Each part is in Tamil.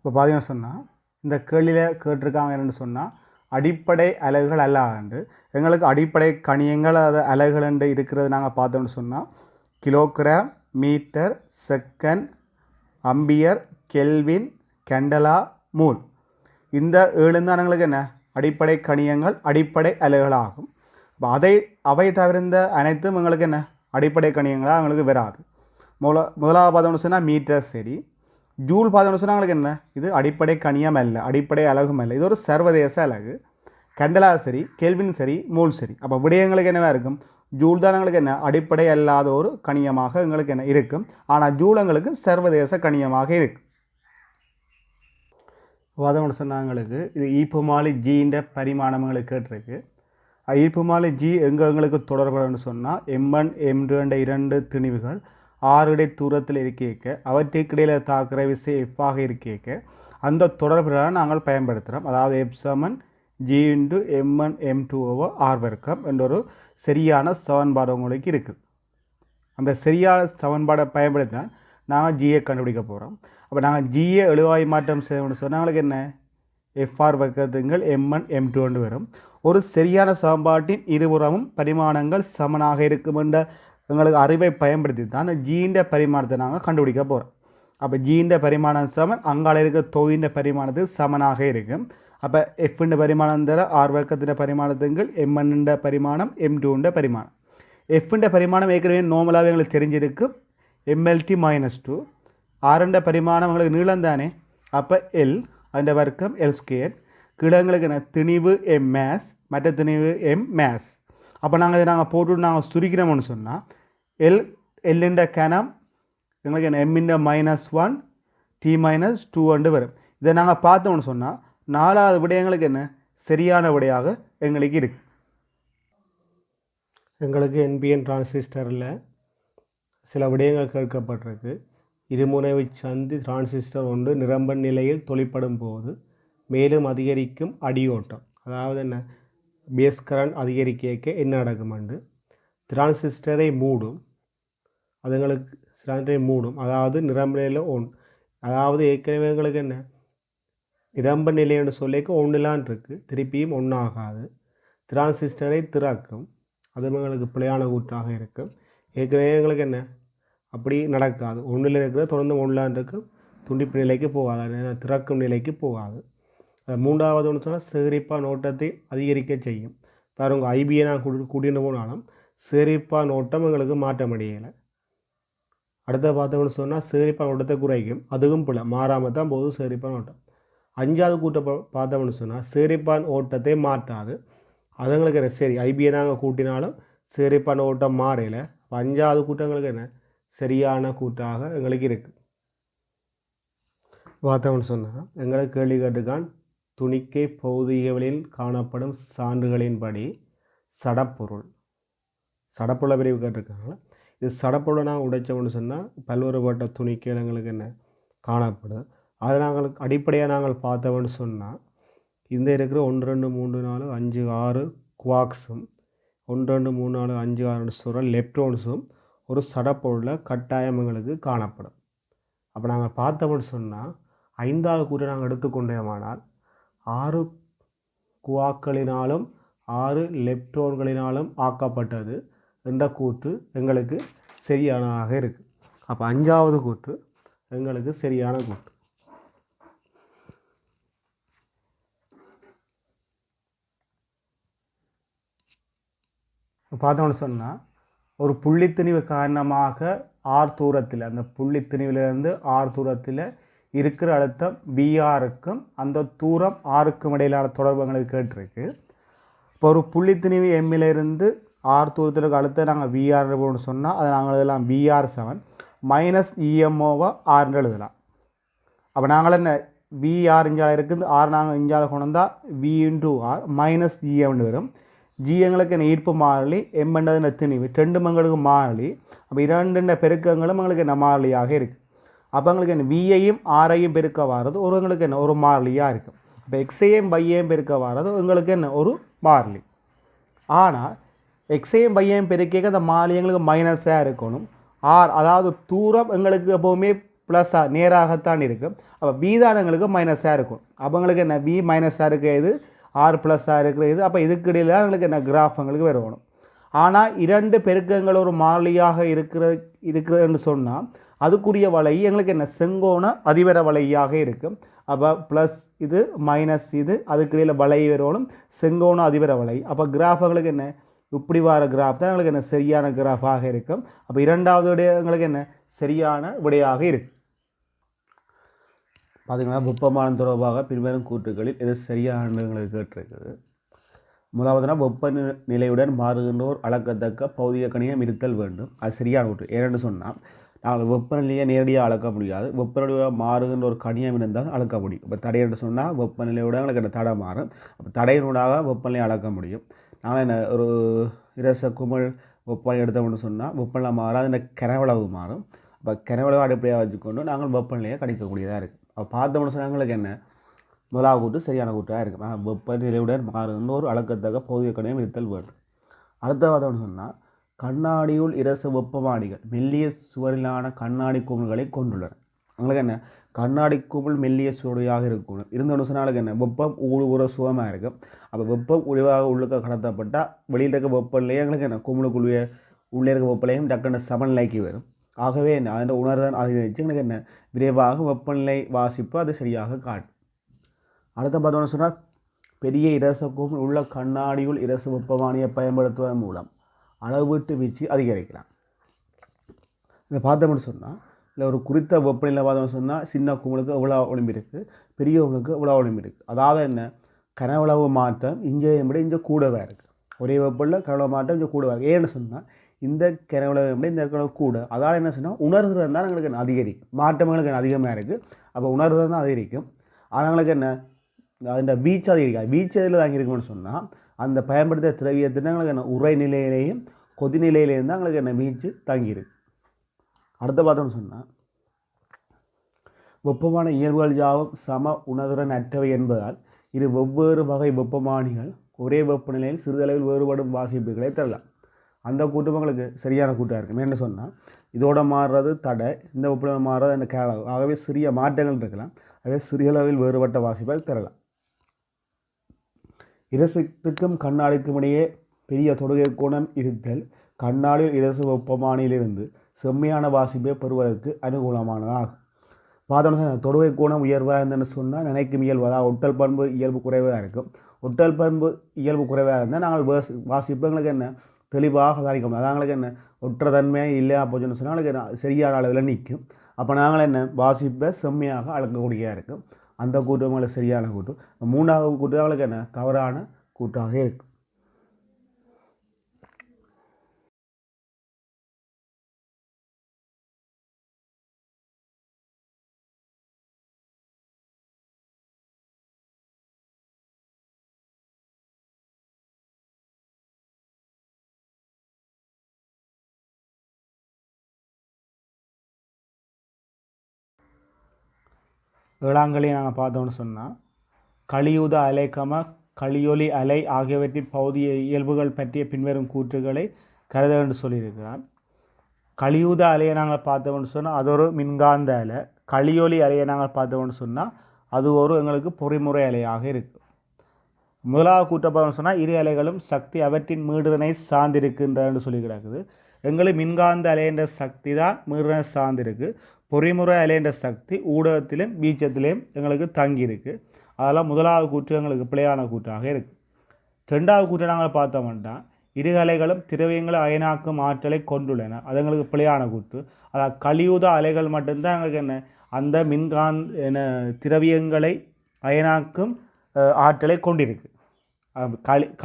இப்போ பார்த்தீங்கன்னு சொன்னால் இந்த கேள்வியில் கேட்டிருக்காங்கன்னு சொன்னால் அடிப்படை அலகுகள் அல்லாண்டு எங்களுக்கு அடிப்படை கணியங்கள் அது அலகுகள் என்று இருக்கிறது நாங்கள் பார்த்தோம்னு சொன்னால் kilogram, metre, second, ampere, kelvin, candela, mole. இந்த 7 தான் எங்களுக்கு என்ன அடிப்படை கணியங்கள், அடிப்படை அலகுகள் ஆகும். இப்போ அவை தவிர்ந்த அனைத்தும் எங்களுக்கு என்ன அடிப்படை கணியங்களாக எங்களுக்கு வராது. முதலாவது பார்த்தோம்னு சொன்னால் மீட்டர் சரி, ஜூல் பார்த்தோம்னு சொன்னால் எங்களுக்கு என்ன இது அடிப்படை கணியம் அல்ல, அடிப்படை அலகும் அல்ல, இது ஒரு சர்வதேச அலகு. கெண்டலா சரி, கெல்வின் சரி, மூல் சரி. அப்போ விடயங்களுக்கு என்னவா இருக்கும், ஜூல் தான் எங்களுக்கு என்ன அடிப்படை அல்லாத ஒரு கணியமாக எங்களுக்கு என்ன இருக்கும். ஆனால் ஜூல் எங்களுக்கு சர்வதேச கணியமாக இருக்கு. வாதம்னு சொன்னாங்களுக்கு இது ஈப்புமாலி ஜீன்ற பரிமாணங்களுக்கு கேட்டிருக்கு. ஈப்புமாலி ஜி எங்களுக்கு தொடர்புன்னு சொன்னால் M1 M2 என்ற 2 திணிவுகள் 6 இடை தூரத்தில் இருக்க அவற்றுக்கிடையில் தாக்குற விசை எஃப்பாக இருக்க அந்த தொடர்புகளை நாங்கள் பயன்படுத்துகிறோம். அதாவது F7 G × M1 M2/R வர்க்கம் என்ற ஒரு சரியான சமன்பாடு உங்களுக்கு இருக்குது. அந்த சரியான சமன்பாடை பயன்படுத்தினால் நாங்கள் ஜியை கண்டுபிடிக்க போகிறோம். அப்போ நாங்கள் ஜியை எழுவாய் மாற்றம் செய்யணும்னு சொன்னால் எங்களுக்கு என்ன FR வர்க்கத்துங்கள் M1 M2 வரும். ஒரு சரியான சமன்பாட்டின் இருபுறமும் பரிமாணங்கள் சமனாக இருக்கும் என்ற எங்களுக்கு அறிவை பயன்படுத்தி தான் அந்த ஜீன்ற பரிமாணத்தை நாங்கள் கண்டுபிடிக்க போகிறோம். அப்போ ஜீன்ற பரிமாணம் சமன் அங்கால இருக்க தொகுதின்ற பரிமாணத்துக்கு சமனாக இருக்கும். அப்போ எஃப்ன்ற பரிமாணம் தர ஆர் வர்க்கத்தின் பரிமாணத்துங்கள் M1 பரிமாணம் M2 பரிமாணம். எஃப்ன்ற பரிமாணம் ஏற்கனவே நார்மலாகவே எங்களுக்கு தெரிஞ்சிருக்கும் MLT-2. ஆறுன்ற பரிமாணம் எங்களுக்கு நீளம் தானே, அப்போ எல் அந்த வர்க்கம் L². கீழே எங்களுக்கு என்ன திணிவு M mass, மற்ற திணிவு M mass. அப்போ நாங்கள் போட்டு நாங்கள் சுருக்கிறோம்னு சொன்னால் எல்லுன்ற கனம் எங்களுக்கு என்ன M-1 T-2 வரும். இதை நாங்கள் பார்த்தோம்னு சொன்னால் 4வது விடயங்களுக்கு என்ன சரியான விடையாக எங்களுக்கு இருக்கு. எங்களுக்கு NPN டிரான்சிஸ்டரில் சில விடயங்கள் கேட்கப்பட்டிருக்கு. இருமுனைவு சந்தி டிரான்சிஸ்டர் ஒன்று நிரம்ப நிலையில் தொழிற்படும் போது மேலும் அதிகரிக்கும் அடியோட்டம், அதாவது என்ன பேஸ் கரண்ட் அதிகரிக்க என்ன நடக்குமெண்டு டிரான்சிஸ்டரை மூடும். அது எங்களுக்கு டிரான்சிஸ்டரை மூடும், அதாவது நிரம்ப நிலையில் அதாவது ஏற்கனவே எங்களுக்கு என்ன நிரம்ப நிலைன்னு சொல்லிக்க ஒன்றுலான் இருக்குது, திருப்பியும் ஒன்றாகாது. டிரான்சிஸ்டரை திறக்கும், அது எங்களுக்கு பிழையான கூற்றாக இருக்கும். ஏற்கனவே எங்களுக்கு என்ன அப்படி நடக்காது, ஒன்றில் இருக்கிறது தொடர்ந்து ஒன்றுலான் இருக்கும், துண்டிப்பு நிலைக்கு போகாது, திறக்கும் நிலைக்கு போகாது. 3வது ஒன்று சொன்னால் சேகரிப்பான் ஓட்டத்தை அதிகரிக்க செய்யும். பாருங்க ஐபியை நான் கூட்டின்னு போனாலும் சேகரிப்பான் ஓட்டம் எங்களுக்கு மாற்ற முடியலை. அடுத்த பார்த்தோம்னு சொன்னால் சேகரிப்பான் ஓட்டத்தை குறைக்கும், அதுவும் பிள்ளை மாறாமல் தான் போதும் சேகரிப்பான் ஓட்டம். 5வது கூட்ட பார்த்தோம்னு சொன்னால் சேகரிப்பான் ஓட்டத்தை மாற்றாது, அது எங்களுக்கு என்ன சரி ஐபியை நாங்கள் கூட்டினாலும் சேகரிப்பான் ஓட்டம் மாறையில். 5வது கூட்டங்களுக்கு என்ன சரியான கூட்டாக எங்களுக்கு இருக்குது. பார்த்தோம்னு சொன்னால் எங்களுக்கு கேள்வி கேட்டுக்கான் துணிக்கை பௌதிகங்களில் காணப்படும் சான்றுகளின்படி சடப்பொருளை பிரிவு கேட்டிருக்காங்க. இது சடப்பொருளை நாங்கள் உடைச்சோம்னு சொன்னால் பல்வேறுபட்ட துணிக்கைகள் எங்களுக்கு என்ன காணப்படுது. அதை நாங்கள் அடிப்படையாக நாங்கள் பார்த்தோம்னு சொன்னால் இந்த இருக்கிற 1 2 3 4 5 6 குவாக்ஸும் 1 2 3 4 5 6 சொல்கிற லெப்ட்ரான்ஸும் ஒரு சடப்பொருளில் கட்டாயம் எங்களுக்கு காணப்படும். அப்போ நாங்கள் பார்த்தோம்னு சொன்னால் 5வது கூட்டை நாங்கள் எடுத்துக்கொண்டோமானால் 6 குவாக்களினாலும் 6 லெப்ட்ரான்களினாலும் ஆக்கப்பட்டது என்ற கூற்று எங்களுக்கு சரியானதாக இருக்குது. அப்போ 5வது கூற்று எங்களுக்கு சரியான கூற்று. பார்த்தோம்னு சொன்னால் ஒரு புள்ளித்திணிவு காரணமாக ஆர் தூரத்தில், அந்த புள்ளித்திணிவிலிருந்து ஆர் தூரத்தில் இருக்கிற அழுத்தம் BRக்கும் அந்த தூரம் ஆருக்கும் இடையிலான தொடர்புகளுக்கு கேட்டிருக்கு. இப்போ ஒரு புள்ளித்திணிவு எம்மிலிருந்து ஆர் தூரத்தில் அழுத்தம் நாங்கள் VR போன்னு சொன்னால் அதை நாங்கள் எழுதலாம் VR7 -EM/R எழுதலாம். அப்போ நாங்கள் என்ன VR இஞ்சால் இருக்குது, ஆர் நாங்கள் இஞ்சால் கொண்டு வந்தால் V × R -EM வரும். G எங்களுக்கு என்ன ஈர்ப்பு மாறிலி, M என்றது திணிவு, 2 எங்களுக்கு மாறிலி. அப்போ 2 பெருக்கங்களும் எங்களுக்கு என்ன மாறிலியாக இருக்குது. அப்போ எங்களுக்கு என்ன வியையும் ஆரையும் பெருக்க வாரது எங்களுக்கு என்ன ஒரு மாறிலியாக இருக்கும். இப்போ எக்ஸையும் பையையும் பெருக்க வாரது எங்களுக்கு என்ன ஒரு மாறிலி. ஆனால் எக்ஸையும் பையையும் பெருக்க அந்த மாறிலி எங்களுக்கு மைனஸாக இருக்கணும். ஆர் அதாவது தூரம் எங்களுக்கு எப்போவுமே ப்ளஸ்ஸாக நேராகத்தான் இருக்கும். அப்போ பி தான் எங்களுக்கு மைனஸாக இருக்கும். அப்போ எங்களுக்கு என்ன பி மைனஸாக இருக்கிற இது ஆர் ப்ளஸ்ஸாக இருக்கிற இது. அப்போ இதுக்கு இடையில் தான் எங்களுக்கு என்ன கிராஃப் எங்களுக்கு வரணும். ஆனால் 2 பெருக்கங்கள் ஒரு மாறிலியாக இருக்கிறதுன்னு சொன்னால் அதுக்குரிய வலை எங்களுக்கு என்ன செங்கோண அதிபர வலையாக இருக்கும். அப்போ ப்ளஸ் இது மைனஸ் இது அதுக்கிடையில் வலை வரணும் செங்கோண அதிபர வலை. அப்போ கிராஃப் எங்களுக்கு என்ன இப்படி வர கிராஃப் தான் எங்களுக்கு என்ன சரியான கிராஃபாக இருக்கும். அப்போ இரண்டாவது விடை எங்களுக்கு என்ன சரியான விடையாக இருக்கும். பார்த்திங்கன்னா வெப்பமானம் தொடர்பாக பின்வரும் கூற்றுகளில் இது சரியான எங்களுக்கு கேட்டிருக்குது. முதலாவதுனா வெப்ப நிலையுடன் மாறுகின்றோர் அளக்கத்தக்க பௌதிக கணியம் இருத்தல் வேண்டும். அது சரியான கூற்று. ஏன்னு சொன்னால் நாங்கள் வெப்பநிலையை நேரடியாக அளக்க முடியாது. வெப்பநிலையாக மாறுகின்ற ஒரு கணியம் இருந்தால் அளக்க முடியும். இப்போ தடை என்று சொன்னால் வெப்பநிலையோட எங்களுக்கு என்ன தடை மாறும். அப்போ தடையினூடாக வெப்பநிலையை அளக்க முடியும். நாங்கள் என்ன ஒரு இரச குமிழ் வெப்பநிலை எடுத்தோம்னு சொன்னால் வெப்பநிலை மாறாது இந்த கனவளவு மாறும். அப்போ கனவளவு அடிப்படையாக வச்சுக்கொண்டு நாங்கள் வெப்பநிலையை கணிக்கக்கூடியதாக இருக்குது. அப்போ பார்த்தோம்னு சொன்னால் எங்களுக்கு என்ன முதலாவது கூட்டு சரியான கூட்டாக இருக்கும். வெப்பநிலையுடன் மாறுகின்ற ஒரு அளக்கத்தக்க பௌதிக கணியம் இருத்தல் வேண்டும். அடுத்த வாதம்னு சொன்னால் கண்ணாடியுள் இரச வெப்பமானிகள் மெல்லிய சுவரிலான கண்ணாடி குமிழ்களை கொண்டுள்ளன. உங்களுக்கு என்ன கண்ணாடி குமிழ் மெல்லிய சுவடியாக இருக்கணும். இருந்தோன்னு சொன்னாலும் என்ன வெப்பம் ஊடுபுற சுகமாக இருக்கும். அப்போ வெப்பம் உழிவாக உள்ளுக்க கடத்தப்பட்டால் வெளியில் இருக்க வெப்பநிலையே எங்களுக்கு என்ன குமிழுக்குள்ளே உள்ளே இருக்க வெப்பநிலையும் டக்குன்னு சமநிலைக்கு வரும். ஆகவே என்ன அதன் உணர்தான் அதிகரித்து எங்களுக்கு என்ன விரைவாக வெப்பநிலை வாசிப்பு அது சரியாக காட்டும். அடுத்த பார்த்தோம்னு சொன்னால் பெரிய இரச குமிழ் உள்ள கண்ணாடியுள் இரச வெப்பமானியை பயன்படுத்துவதன் மூலம் அளவீட்டு வீச்சு அதிகரிக்கலாம். இதை பார்த்தோம்னு சொன்னால் இல்லை ஒரு குறித்த வெப்பநிலை பார்த்தோம்னு சொன்னால் சின்ன குமிழுக்கு எவ்வளோ ஒளிம்பு இருக்குது, பெரியவங்களுக்கு எவ்வளோ ஒளிம்பு இருக்குது. அதாவது என்ன கனவளவு மாற்றம் இங்கே இங்கே கூடவே இருக்குது. ஒரே வெப்பநிலையில் கனவளவு மாற்றம் இங்கே கூடவே இருக்குது. ஏன்னு சொன்னால் இந்த கனவளவு இந்த கனவு கூட. அதாவது என்ன சொன்னால் உணர்கிறது தான் எங்களுக்கு அதிகரிக்கும். மாற்றம் எங்களுக்கு அதிகமாக இருக்குது. அப்போ உணர்கிறது தான் அதிகரிக்கும். ஆனால் எங்களுக்கு என்ன அந்த வீச்சு அதிகரிக்காது. வீச்சு எதில் தான் இருக்குன்னு சொன்னால் அந்த பயன்படுத்த திரவியத்தின் எங்களுக்கு என்ன உரை நிலையிலேயும் கொதிநிலையிலேயும் தான் எங்களுக்கு என்ன வீச்சு தங்கியிருக்கு. அடுத்த பார்த்தோம்னு சொன்னால் வெப்பமான இயல்புகள் யாவும் சம உணர்திறன் அற்றவை என்பதால் இது வெவ்வேறு வகை வெப்பமானிகள் ஒரே வெப்பநிலையில் சிறிதளவில் வேறுபடும் வாசிப்புகளை தரலாம். அந்த கூட்டுமங்களுக்கு சரியான கூட்டாக இருக்கும். என்ன சொன்னால் இதோட மாறுறது தடை, இந்த வெப்பநிலை மாறுறது அந்த கேளவு. ஆகவே சிறிய மாற்றங்கள் இருக்கலாம். ஆகவே சிறிய அளவில் வேறுபட்ட வாசிப்பை தரலாம். இரசத்துக்கும் கண்ணாடிக்கும் இடையே பெரிய தொடுகை கோணம் இருத்தல் கண்ணாடியில் இரசு வெப்பமானியிலிருந்து செம்மையான வாசிப்பை பெறுவதற்கு அனுகூலமானதாகும். பார்த்தோம்னா தொடுகை கோணம் உயர்வாக இருந்ததுன்னு சொன்னால் நினைக்கும் இயல்பு, அதாவது ஒட்டல் பண்பு இயல்பு குறைவாக இருக்கும். ஒட்டல் பண்பு இயல்பு குறைவாக இருந்தால் நாங்கள் வாசிப்பு எங்களுக்கு என்ன தெளிவாக கணிக்கணும். அதாங்களுக்கு என்ன ஒற்ற தன்மையாக இல்லை போச்சுன்னு சொன்னால் எங்களுக்கு என்ன சரியான அளவில் நிற்கும். அப்போ நாங்கள் என்ன வாசிப்பை செம்மையாக அளக்கக்கூடியதாக இருக்கும். அந்த கூட்டு உங்களுக்கு சரியான கூட்டு. மூணாவது கூட்டு அவங்களுக்கு என்ன தவறான கூட்டாக இருக்கும். ஏழாங்கலையை நாங்கள் பார்த்தோம்னு சொன்னால் கலியுத அலை கலியொலி அலை ஆகியவற்றின் பௌதிக இயல்புகள் பற்றிய பின்வரும் கூற்றுகளை கருத என்று சொல்லியிருக்கிறார். கலியுத அலையை நாங்கள் பார்த்தோம்னு சொன்னால் அது ஒரு மின்காந்த அலை. கலியொலி அலையை நாங்கள் பார்த்தோம்னு சொன்னால் அது ஒரு எங்களுக்கு பொறிமுறை அலையாக இருக்குது. முதலாவது கூற்றப்பான்னு சொன்னால் இரு அலைகளும் சக்தி அவற்றின் மீடுதனை சார்ந்திருக்கின்றன்னு சொல்லி கிடக்குது. எங்களுக்கு மின்காந்த அலைன்ற சக்தி தான் மீடுதனை சார்ந்திருக்கு. பொறிமுறை அலைன்ற சக்தி ஊடகத்திலும் வீச்சத்திலையும் எங்களுக்கு தங்கியிருக்கு. அதெல்லாம் முதலாவது கூற்று எங்களுக்கு பிழையான கூற்றாக இருக்குது. ரெண்டாவது கூற்றை நாங்கள் பார்த்தோம்னா இரு அலைகளும் திரவியங்களை அயனாக்கும் ஆற்றலை கொண்டுள்ளன. அது எங்களுக்கு பிழையான கூற்று. அதாவது கலியுத அலைகள் மட்டும்தான் எங்களுக்கு என்ன அந்த மின்காந்த திரவியங்களை அயனாக்கும் ஆற்றலை கொண்டிருக்கு.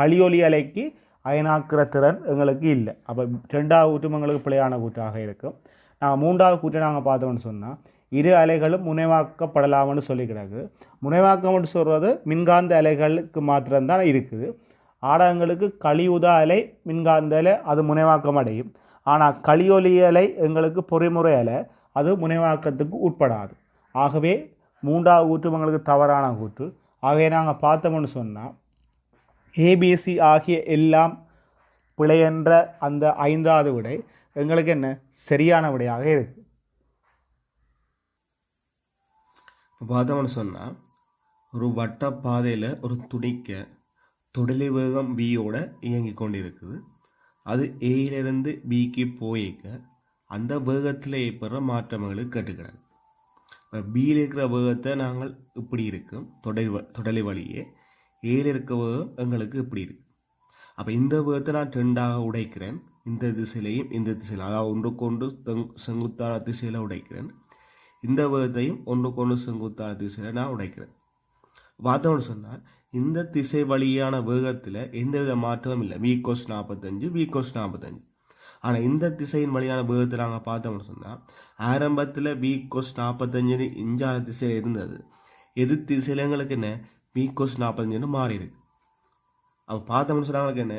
கலியொலி அலைக்கு அயனாக்குற திறன் எங்களுக்கு இல்லை. அப்போ ரெண்டாவது கூற்றும் எங்களுக்கு பிழையான கூற்றாக இருக்கும். நாங்கள் மூன்றாவது கூற்றை நாங்கள் பார்த்தோம்னு சொன்னால் இரு அலைகளும் முனைவாக்கப்படலாம்னு சொல்லி கிடக்கு. முனைவாக்கம்னு சொல்கிறது மின்காந்த அலைகளுக்கு மாத்திரம்தான் இருக்குது. ஆடகங்களுக்கு கலியுத அலை மின்காந்த அலை அது முனைவாக்கம் அடையும். ஆனால் கலியொலி அலை எங்களுக்கு பொறிமுறை அலை அது முனைவாக்கத்துக்கு உட்படாது. ஆகவே மூன்றாவது கூற்று எங்களுக்கு தவறான கூற்று. ஆகவே நாங்கள் பார்த்தோம்னு சொன்னால் ஏபிசி ஆகிய எல்லாம் பிழை என்ற அந்த ஐந்தாவது விடை எங்களுக்கு என்ன சரியான விடையாக இருக்குது. பார்த்தோம்னு சொன்னால் ஒரு வட்ட பாதையில் ஒரு துணிக்க தொடலி வேகம் பியோட இயங்கி கொண்டிருக்குது. அது ஏயிலிருந்து பிக்கு போயிக்க அந்த வேகத்தில் ஏற்படுற மாற்றங்களுக்கு கேட்டுக்கிறாங்க. இப்போ பியில் இருக்கிற வேகத்தை நாங்கள் இப்படி இருக்கும் தொடலி வழியே, ஏயில் இருக்க வேகம் எங்களுக்கு இப்படி இருக்கு. அப்போ இந்த வேகத்தை நான் ரெண்டாக உடைக்கிறேன். இந்த திசையிலையும் இந்த திசையில், அதாவது ஒன்றுக்கொண்டு செங்குத்தான திசையில் உடைக்கிறேன். இந்த வேகத்தையும் ஒன்றுக்கொண்டு செங்குத்தான திசையில் நான் உடைக்கிறேன். பார்த்தோம்னு சொன்னால் இந்த திசை வழியான வேகத்தில் எந்தவித மாற்றமும் இல்லை. V = 45, V = 45. ஆனால் இந்த திசையின் வழியான வேகத்தில் நாங்கள் பார்த்தோம்னு சொன்னால் ஆரம்பத்தில் V = 45 இஞ்சான திசையில் இருந்தது. எதிர் திசையில் எங்களுக்கு என்ன V = 45 மாறி இருக்கு. அப்போ பார்த்தோம்னு சொன்னால் எங்களுக்கு என்ன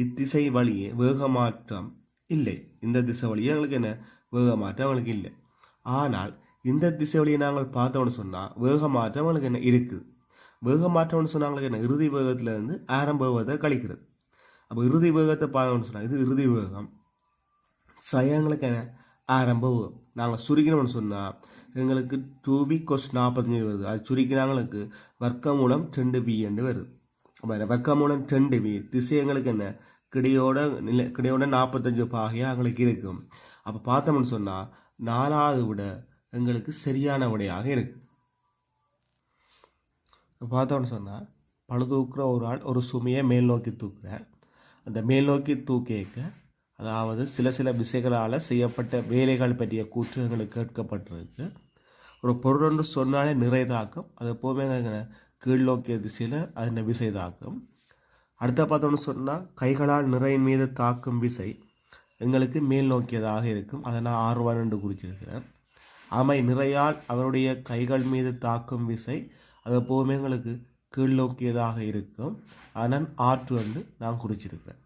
இத்திசை வழியே வேக மாற்றம் இல்லை. இந்த திசை வழியே எங்களுக்கு என்ன வேக மாற்றம் எங்களுக்கு இல்லை. ஆனால் இந்த திசை வழியை நாங்கள் பார்த்தோம்னு சொன்னால் வேக மாற்றம் எங்களுக்கு என்ன இருக்குது. வேக மாற்றம்னு சொன்னாங்களுக்கு என்ன இறுதி வேகத்தில் இருந்து ஆரம்ப வேகத்தை கழிக்கிறது. அப்போ இறுதி வேகத்தை பார்த்தோம்னு சொன்னால் இது இறுதி வேகம், எங்களுக்கு என்ன ஆரம்ப வேகம். நாங்கள் சுருக்கினோம்னு சொன்னால் எங்களுக்கு 2V = 45 வருது. அது சுருக்கினாங்களுக்கு வர்க்கமூலம் 2V என்று வருது. அப்போ வர்க்கமூலம் 2V திசை எங்களுக்கு என்ன கிடையோட 45 பாகையாக எங்களுக்கு இருக்கும். அப்போ பார்த்தோம்னு சொன்னால் 4வது விட எங்களுக்கு சரியான விடையாக இருக்குது. பார்த்தோம்னு சொன்னால் பழு தூக்குற ஒரு ஆள் ஒரு சுமையை மேல் நோக்கி தூக்குறார். அந்த மேல் நோக்கி தூக்கிக்க, அதாவது சில விசைகளால் செய்யப்பட்ட வேலைகள் பற்றிய கூற்று எங்களுக்கு கேட்கப்பட்டிருக்கு. ஒரு பொருள் ஒன்று சொன்னாலே நிறை தாக்கம், அது எப்போவுமே கீழ் நோக்கிய திசையில் அதன் விசை தாக்கம். அடுத்த பார்த்தோம்னு சொன்னால் கைகளால் நிறையின் மீது தாக்கும் விசை எங்களுக்கு மேல் நோக்கியதாக இருக்கும். அதை நான் R1 என்று குறிச்சிருக்கிறேன். ஆமை நிறையால் அவருடைய கைகள் மீது தாக்கும் விசை அது எப்போவுமே எங்களுக்கு கீழ் நோக்கியதாக இருக்கும். ஆனால் R2 என்று நான் குறிச்சிருக்கிறேன்.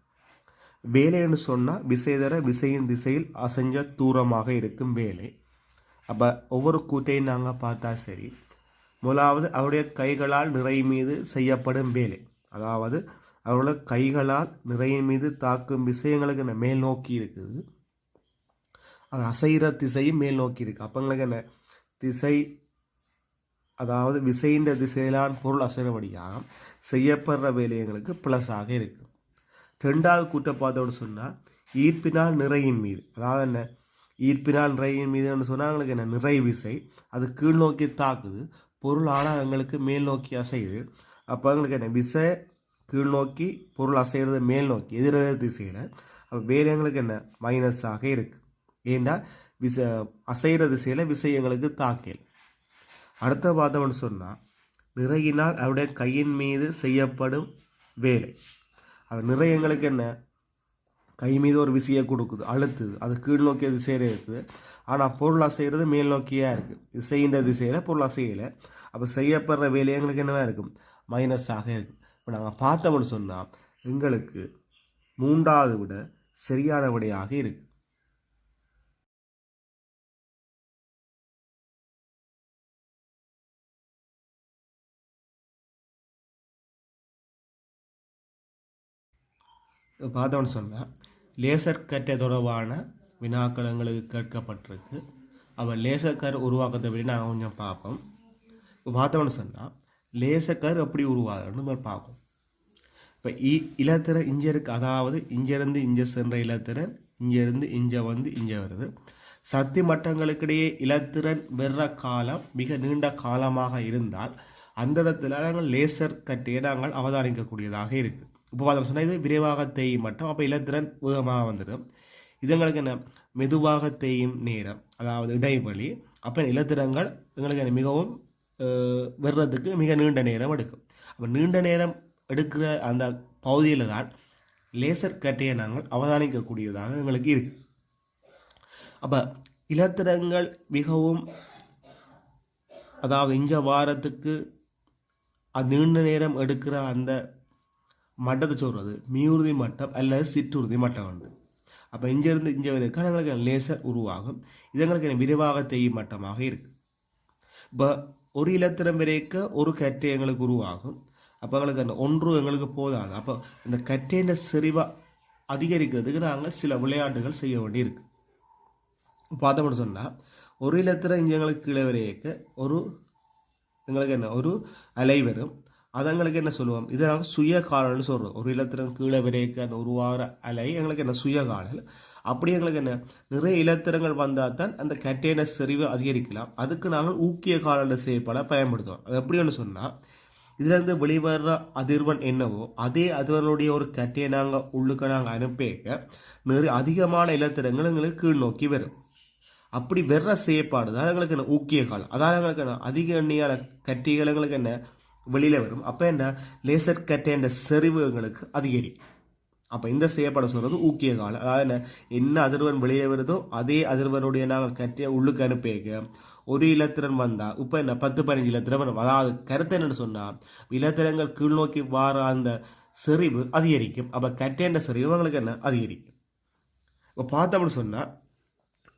வேலைன்னு சொன்னால் விசை தர விசையின் திசையில் அசைஞ்ச தூரமாக இருக்கும் வேலை. அப்போ ஒவ்வொரு கூட்டையும் நாங்கள் பார்த்தா சரி, முதலாவது அவருடைய கைகளால் நிறை மீது செய்யப்படும் வேலை, அதாவது அவருடைய கைகளால் நிறையின் மீது தாக்கும் விஷயங்களுக்கு என்ன மேல் நோக்கி இருக்குது. அவர் அசைகிற திசையும் மேல் நோக்கி இருக்குது. அப்போ எங்களுக்கு என்ன திசை, அதாவது விசையின் திசையிலான பொருள் அசைறபடியாக செய்யப்படுற வேலை எங்களுக்கு ப்ளஸாக இருக்கும். ரெண்டாவது கூட்டப்பாதோடு சொன்னால் ஈர்ப்பினால் நிறையின் மீது, அதாவது என்ன ஈர்ப்பினால் நிறையின் மீதுன்னு சொன்னால் எங்களுக்கு என்ன நிறை விசை அது கீழ் நோக்கி தாக்குது, பொருள் ஆனால் எங்களுக்கு மேல் நோக்கி அசையுது. அப்போ எங்களுக்கு என்ன விசை கீழ் நோக்கி பொருள் அசைகிறது மேல் நோக்கி எதிரெதிர் திசையில். அப்போ வேலை எங்களுக்கு என்ன மைனஸாக இருக்குது. ஏன்னா விசை அசைகிற திசையில் விசை எங்களுக்கு தாக்கல். அடுத்த பார்த்தோம்னு சொன்னால் நிறையினால் அவருடைய கையின் மீது செய்யப்படும் வேலை, அது நிறை எங்களுக்கு என்ன கை மீது ஒரு விசையை கொடுக்குது, அழுத்துது, அது கீழ் நோக்கிய திசையில் இருக்குது. ஆனால் பொருள் அசைகிறது மேல் நோக்கியாக இருக்குது. விசைன்ற திசையில் பொருள் அசையலை. அப்போ செய்யப்படுற வேலை எங்களுக்கு என்னவா இருக்கும் மைனஸாக இருக்குது. இப்போ நாங்கள் பார்த்தோம்னு சொன்னால் எங்களுக்கு 3வது விட சரியான விடையாக இருக்குது. பார்த்தோம்னு சொன்னால் லேசர் கற்றை தொடர்பான வினாக்கள் எங்களுக்கு கேட்கப்பட்டிருக்கு. அப்போ லேசர் கர் உருவாக்கத்தை பற்றி நாங்கள் கொஞ்சம் பார்ப்போம். இப்போ பார்த்தோம்னு சொன்னால் லேசர் கர் எப்படி உருவாகுன்னு நம்ம பார்ப்போம். இப்போ இலத்திரன் இங்கே இருக்குது, அதாவது இங்கேருந்து இங்கே சென்ற இலத்திரன் இங்கேருந்து இங்கே வந்து இங்கே வருது. சக்தி மட்டங்களுக்கிடையே இலத்திரன் வெற காலம் மிக நீண்ட காலமாக இருந்தால் அந்த இடத்துல நாங்கள் லேசர் கற்றையை நாங்கள் அவதானிக்கக்கூடியதாக இருக்குது. இப்போ பார்த்தோம்னு சொன்னால் இது விரைவாக தேயும் மட்டம், அப்போ இலத்திரன் வேகமாக வந்துடும். இது எங்களுக்கு என்ன மெதுவாக தேயும் நேரம், அதாவது இடைவெளி. அப்போ இலத்திரங்கள் எங்களுக்கு மிகவும் வர்றதுக்கு மிக நீண்ட நேரம் எடுக்கும். அப்போ நீண்ட நேரம் எடுக்கிற அந்த பகுதியில் தான் லேசர் கற்றையை நாங்கள் அவதானிக்கக்கூடியதாக எங்களுக்கு இருக்குது. அப்போ இலத்திரங்கள் மிகவும், அதாவது இஞ்ச வாரத்துக்கு நீண்ட நேரம் எடுக்கிற அந்த மட்டத்தை சொல்கிறது மீயுறுதி மட்டம் அல்லது சிற்றுறுதி மட்டம் உண்டு. அப்போ இங்கேருந்து இங்கே வரைக்கும் எங்களுக்கு லேசர் உருவாகும். இது எங்களுக்கு விரைவாக தேயும் மட்டமாக இருக்குது. இப்போ ஒரு இலத்திரம் வரைக்க ஒரு கற்றை எங்களுக்கு உருவாகும். அப்போ எங்களுக்கு அந்த ஒன்று எங்களுக்கு போதாது. அப்போ இந்த கற்றையின் செறிவை அதிகரிக்கிறதுக்கு நாங்கள் சில விளையாட்டுகள் செய்ய வேண்டியிருக்கு. பார்த்தோம்னு சொன்னால் ஒரு இலத்திரம் இங்கே எங்களுக்கு கீழே வரைக்க ஒரு எங்களுக்கு என்ன ஒரு அலை வரும். அது எங்களுக்கு என்ன சொல்லுவோம், இதை நாங்கள் சுய காலல்னு சொல்கிறோம். ஒரு இலத்திரம் கீழே விரைக்கு அந்த உருவாகிற அலை எங்களுக்கு என்ன சுய காலல். அப்படி எங்களுக்கு என்ன நிறைய இலத்திரங்கள் வந்தால் தான் அந்த கட்டேன செறிவு அதிகரிக்கலாம். அதுக்கு நாங்கள் ஊக்கிய காலல் செயற்பாடை பயன்படுத்துவோம். அது எப்படின்னு சொன்னால், இதுலேருந்து வெளிவர்ற அதிர்வன் என்னவோ அதே அதிர்வனுடைய ஒரு கட்டையை நாங்கள் உள்ளுக்க நாங்கள் அனுப்பிக்க நிறைய அதிகமான இலத்திரங்கள் எங்களுக்கு கீழ் நோக்கி வரும். அப்படி வெற செயற்பாடு தான் எங்களுக்கு என்ன ஊக்கிய காலம். அதாவது எங்களுக்கு என்ன அதிக எண்ணியான கட்டிகள் எங்களுக்கு என்ன வெளியில் வரும். அப்போ என்ன லேசர் கட்டைன்ற செறிவு எங்களுக்கு அதிகரிக்கும். அப்போ இந்த செயற்பாடு சொல்கிறது ஊக்கிய காலம். அதாவது என்ன அதிர்வன் வெளியே வருதோ அதே அதிர்வனுடைய நாங்கள் கட்டியை உள்ளுக்கு அனுப்பிக்க ஒரு இலத்திரன் வந்தால் இப்போ என்ன 10-15 இலத்திரம் வரும். அதாவது கருத்து என்னென்னு சொன்னால், இலத்திரங்கள் கீழ் நோக்கி வார அந்த செறிவு அதிகரிக்கும். அப்போ கட்டேன்ற செறிவு எங்களுக்கு என்ன அதிகரிக்கும். இப்போ பார்த்தோம்னு சொன்னால்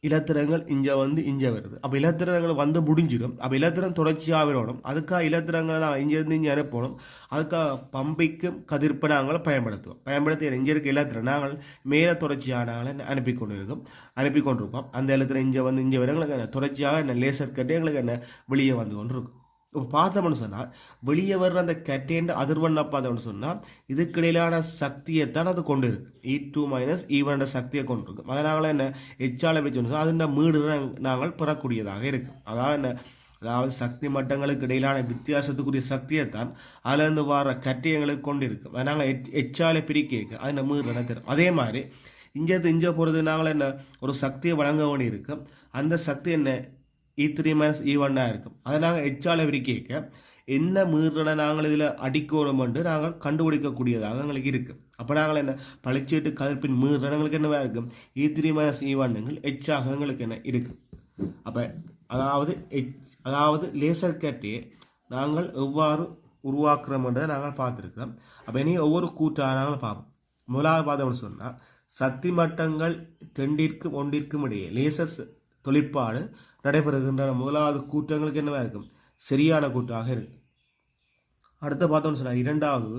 இலத்திரங்கள் இங்கே வருது. அப்போ இலத்திரங்கள் வந்து முடிஞ்சிடும். அப்போ இலத்திரம் தொடர்ச்சியாக வரணும். அதுக்காக இலத்திரங்களை நாங்கள் இங்கே அனுப்பணும். அதுக்காக பம்பிக்கும் கதிர்ப்பை நாங்கள் பயன்படுத்தி இங்கே இருக்க இலத்திரம் நாங்கள் மேலே தொடர்ச்சியாக நாங்கள் அனுப்பி கொண்டிருப்போம். அந்த இலத்திரம் இங்கே வர எங்களுக்கு என்ன தொடர்ச்சியாக என்ன லேசர் கட்டி எங்களுக்கு என்ன வெளியே வந்து கொண்டு இருக்கும். இப்போ பார்த்தோம்னு சொன்னால் வெளியே வர்ற அந்த கட்டேன்ற அதிர்வண்ணா பார்த்தோம்னு சொன்னால் இதுக்கிடையிலான சக்தியை தான் அது கொண்டு இருக்கு. E2 - E1 சக்தியை கொண்டு இருக்கும். அதனால என்ன எச்சால வச்சோம்னு சொன்னால் அதில் மீடு நாங்கள் பெறக்கூடியதாக இருக்கும். அதாவது சக்தி மட்டங்களுக்கு இடையிலான வித்தியாசத்துக்குரிய சக்தியை தான் அதிலிருந்து வர கட்டியங்களுக்கு கொண்டு இருக்கும். அதனால எச்சால பிரிக்க அதில் மீடு தரும். அதே மாதிரி இங்கே போகிறது நாங்கள் என்ன ஒரு சக்தியை வழங்க வேண்டி இருக்கும். அந்த சக்தி என்ன E3 - E1 இருக்கும். அதை நாங்கள் எச்சால விரிக்க என்ன மீறலை நாங்கள் இதில் அடிக்கணும் என்று நாங்கள் கண்டுபிடிக்கக்கூடியதாக எங்களுக்கு இருக்குது. அப்போ நாங்கள் என்ன பளிச்சீட்டு கதிர்ப்பின் மீறலை எங்களுக்கு என்னவா இருக்கும், E3 - E1 எச்சாக எங்களுக்கு என்ன இருக்குது. அப்போ அதாவது லேசர் கட்டியை நாங்கள் எவ்வாறு உருவாக்குறோம் என்றதை நாங்கள் பார்த்துருக்கிறோம். அப்போ இனி ஒவ்வொரு கூட்டாக நாங்கள் பார்ப்போம். முதலாவது பார்த்தோம்னு சொன்னால், சக்தி மட்டங்கள் 2க்கும் இடையே லேசர் தொழிற்பாடு நடைபெறுகின்ற முதலாவது கூட்டங்களுக்கு என்னவா இருக்கும், சரியான கூட்டாக இருக்கு. அடுத்து பார்த்தோம்னு சொன்னால், இரண்டாவது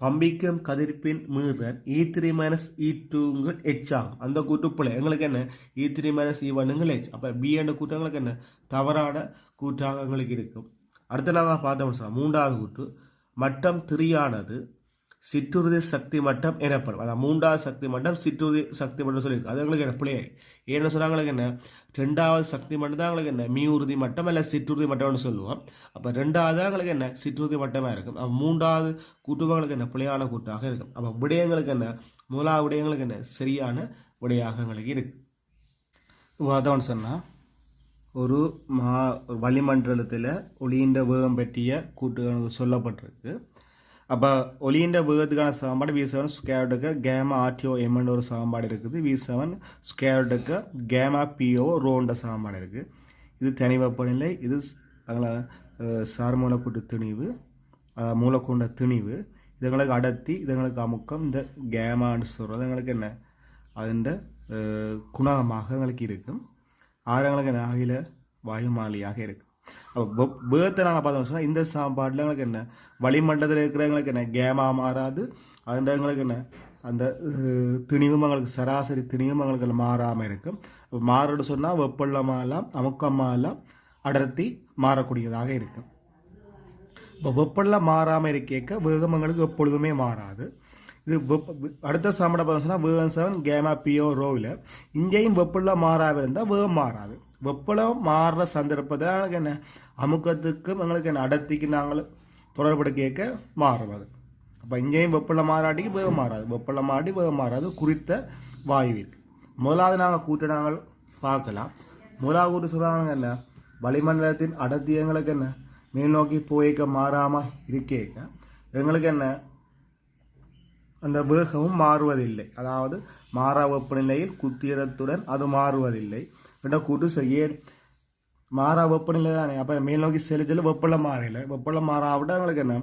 பம்பிக்கும் கதிர்ப்பின் மீறல் E3 - E2 எச் ஆகும். அந்த கூட்டுப்பிள்ளை எங்களுக்கு என்ன E3 - E1 எச். அப்போ பி என்ற கூட்டங்களுக்கு என்ன தவறான கூட்டாக எங்களுக்கு இருக்கும். அடுத்து நாங்கள் பார்த்தோம்னு சொன்னால், மூன்றாவது கூட்டு மட்டம் 3 சிற்றுறுதி சக்தி மட்டம் எனப்படும். அதாவது மூன்றாவது சக்தி மட்டம் சிற்றுறுதி சக்தி மட்டம் சொல்லியிருக்கு. அது எங்களுக்கு என்ன பிள்ளை ஏன்னு சொன்னாங்களுக்கு என்ன ரெண்டாவது சக்தி மட்டம் தான் எங்களுக்கு என்ன மீயுறுதி மட்டம் இல்லை சிற்றுறுதி மட்டம்னு சொல்லுவோம். அப்போ ரெண்டாவது எங்களுக்கு என்ன சிற்றுறுதி மட்டமாக இருக்கும். அப்போ மூன்றாவது கூட்டுவங்களுக்கு என்ன பிள்ளையான கூட்டாக இருக்கும். அப்போ விடயங்களுக்கு என்ன முதலாவது விடயங்களுக்கு என்ன சரியான விடையாக எங்களுக்கு இருக்கு. அதான் சொன்னால், ஒரு வளிமண்டலத்தில் ஒளியின் வேகம் பற்றிய கூட்டு சொல்லப்பட்டிருக்கு. அப்போ ஒளியின் வேகத்துக்கான சமன்பாடு V7 ஸ்கொயர்டுக்கு கேமா RTO M ஒரு சமன்பாடு இருக்குது. V7 ஸ்கொயர்டுக்கு கேமா PO ரோன்ற சமன்பாடு இருக்குது. இது தனி வெப்பநிலை, இது சார் மூலக்கூட்டு திணிவு, மூலக்கூண்ட திணிவு, இதுங்களுக்கு அடர்த்தி, இதுங்களுக்கு அமுக்கம், இந்த கேமான்னு சொல்கிறது எங்களுக்கு என்ன அதுன்ற குணகமாக எங்களுக்கு இருக்கும். ஆறுங்களுக்கு என்ன அகில வாயுமாலியாக இருக்குது. அப்போ வேகத்தை நாங்கள் பார்த்தோம்னு சொன்னால், இந்த சாப்பாட்டில் எங்களுக்கு என்ன வளிமண்டலத்தில் இருக்கிறவங்களுக்கு என்ன கேமா மாறாது. அதுங்களுக்கு என்ன அந்த திணிவும் எங்களுக்கு சராசரி திணிவும் எங்களுக்கு மாறாமல் இருக்கும். மாறுன்னு சொன்னால் வெப்பள்ளமாகலாம் அமுக்கமாகலாம் அடர்த்தி மாறக்கூடியதாக இருக்கும். இப்போ வெப்பள்ளம் மாறாமல் இருக்க வேகம் எங்களுக்கு எப்பொழுதுமே மாறாது. இது அடுத்த சாப்பாடை பார்த்தோம் சொன்னால் V7 கேமா PO ரோவில் இங்கேயும் வெப்பள்ளம் மாறாமல் இருந்தால் வேகம் மாறாது. வெப்பளம் மாறுற சந்தர்ப்பத்தில் என்ன அமுக்கத்துக்கும் எங்களுக்கு என்ன அடர்த்திக்கு நாங்கள் தொடர்பு கேட்க மாறும். அது அப்போ இங்கேயும் வெப்பளம் மாறாட்டிக்கு வேகம் மாறாது, வெப்பளம் மாட்டி வேகம் மாறாது குறித்த வாயுவிற்கு. முதலாவது நாங்கள் கூட்ட நாங்கள் பார்க்கலாம். முதலாவது கூட்டு சொல்கிறாங்க என்ன வளிமண்டலத்தின் அடர்த்தி எங்களுக்கு என்ன மேல் நோக்கி போய்க்க மாறாமல் இருக்கேக்க எங்களுக்கு என்ன அந்த வேகமும் மாறுவதில்லை. அதாவது மாறா வெப்பநிலையில் குத்தியத்துடன் அது மாறுவதில்லை என்ற கூட்டு ஏன் மாறா வெப்பநிலை தானே. அப்போ மேல் நோக்கி செலுத்தல வெப்பளம் மாறல, வெப்பளம் மாறாவிட்டால் எங்களுக்கு என்ன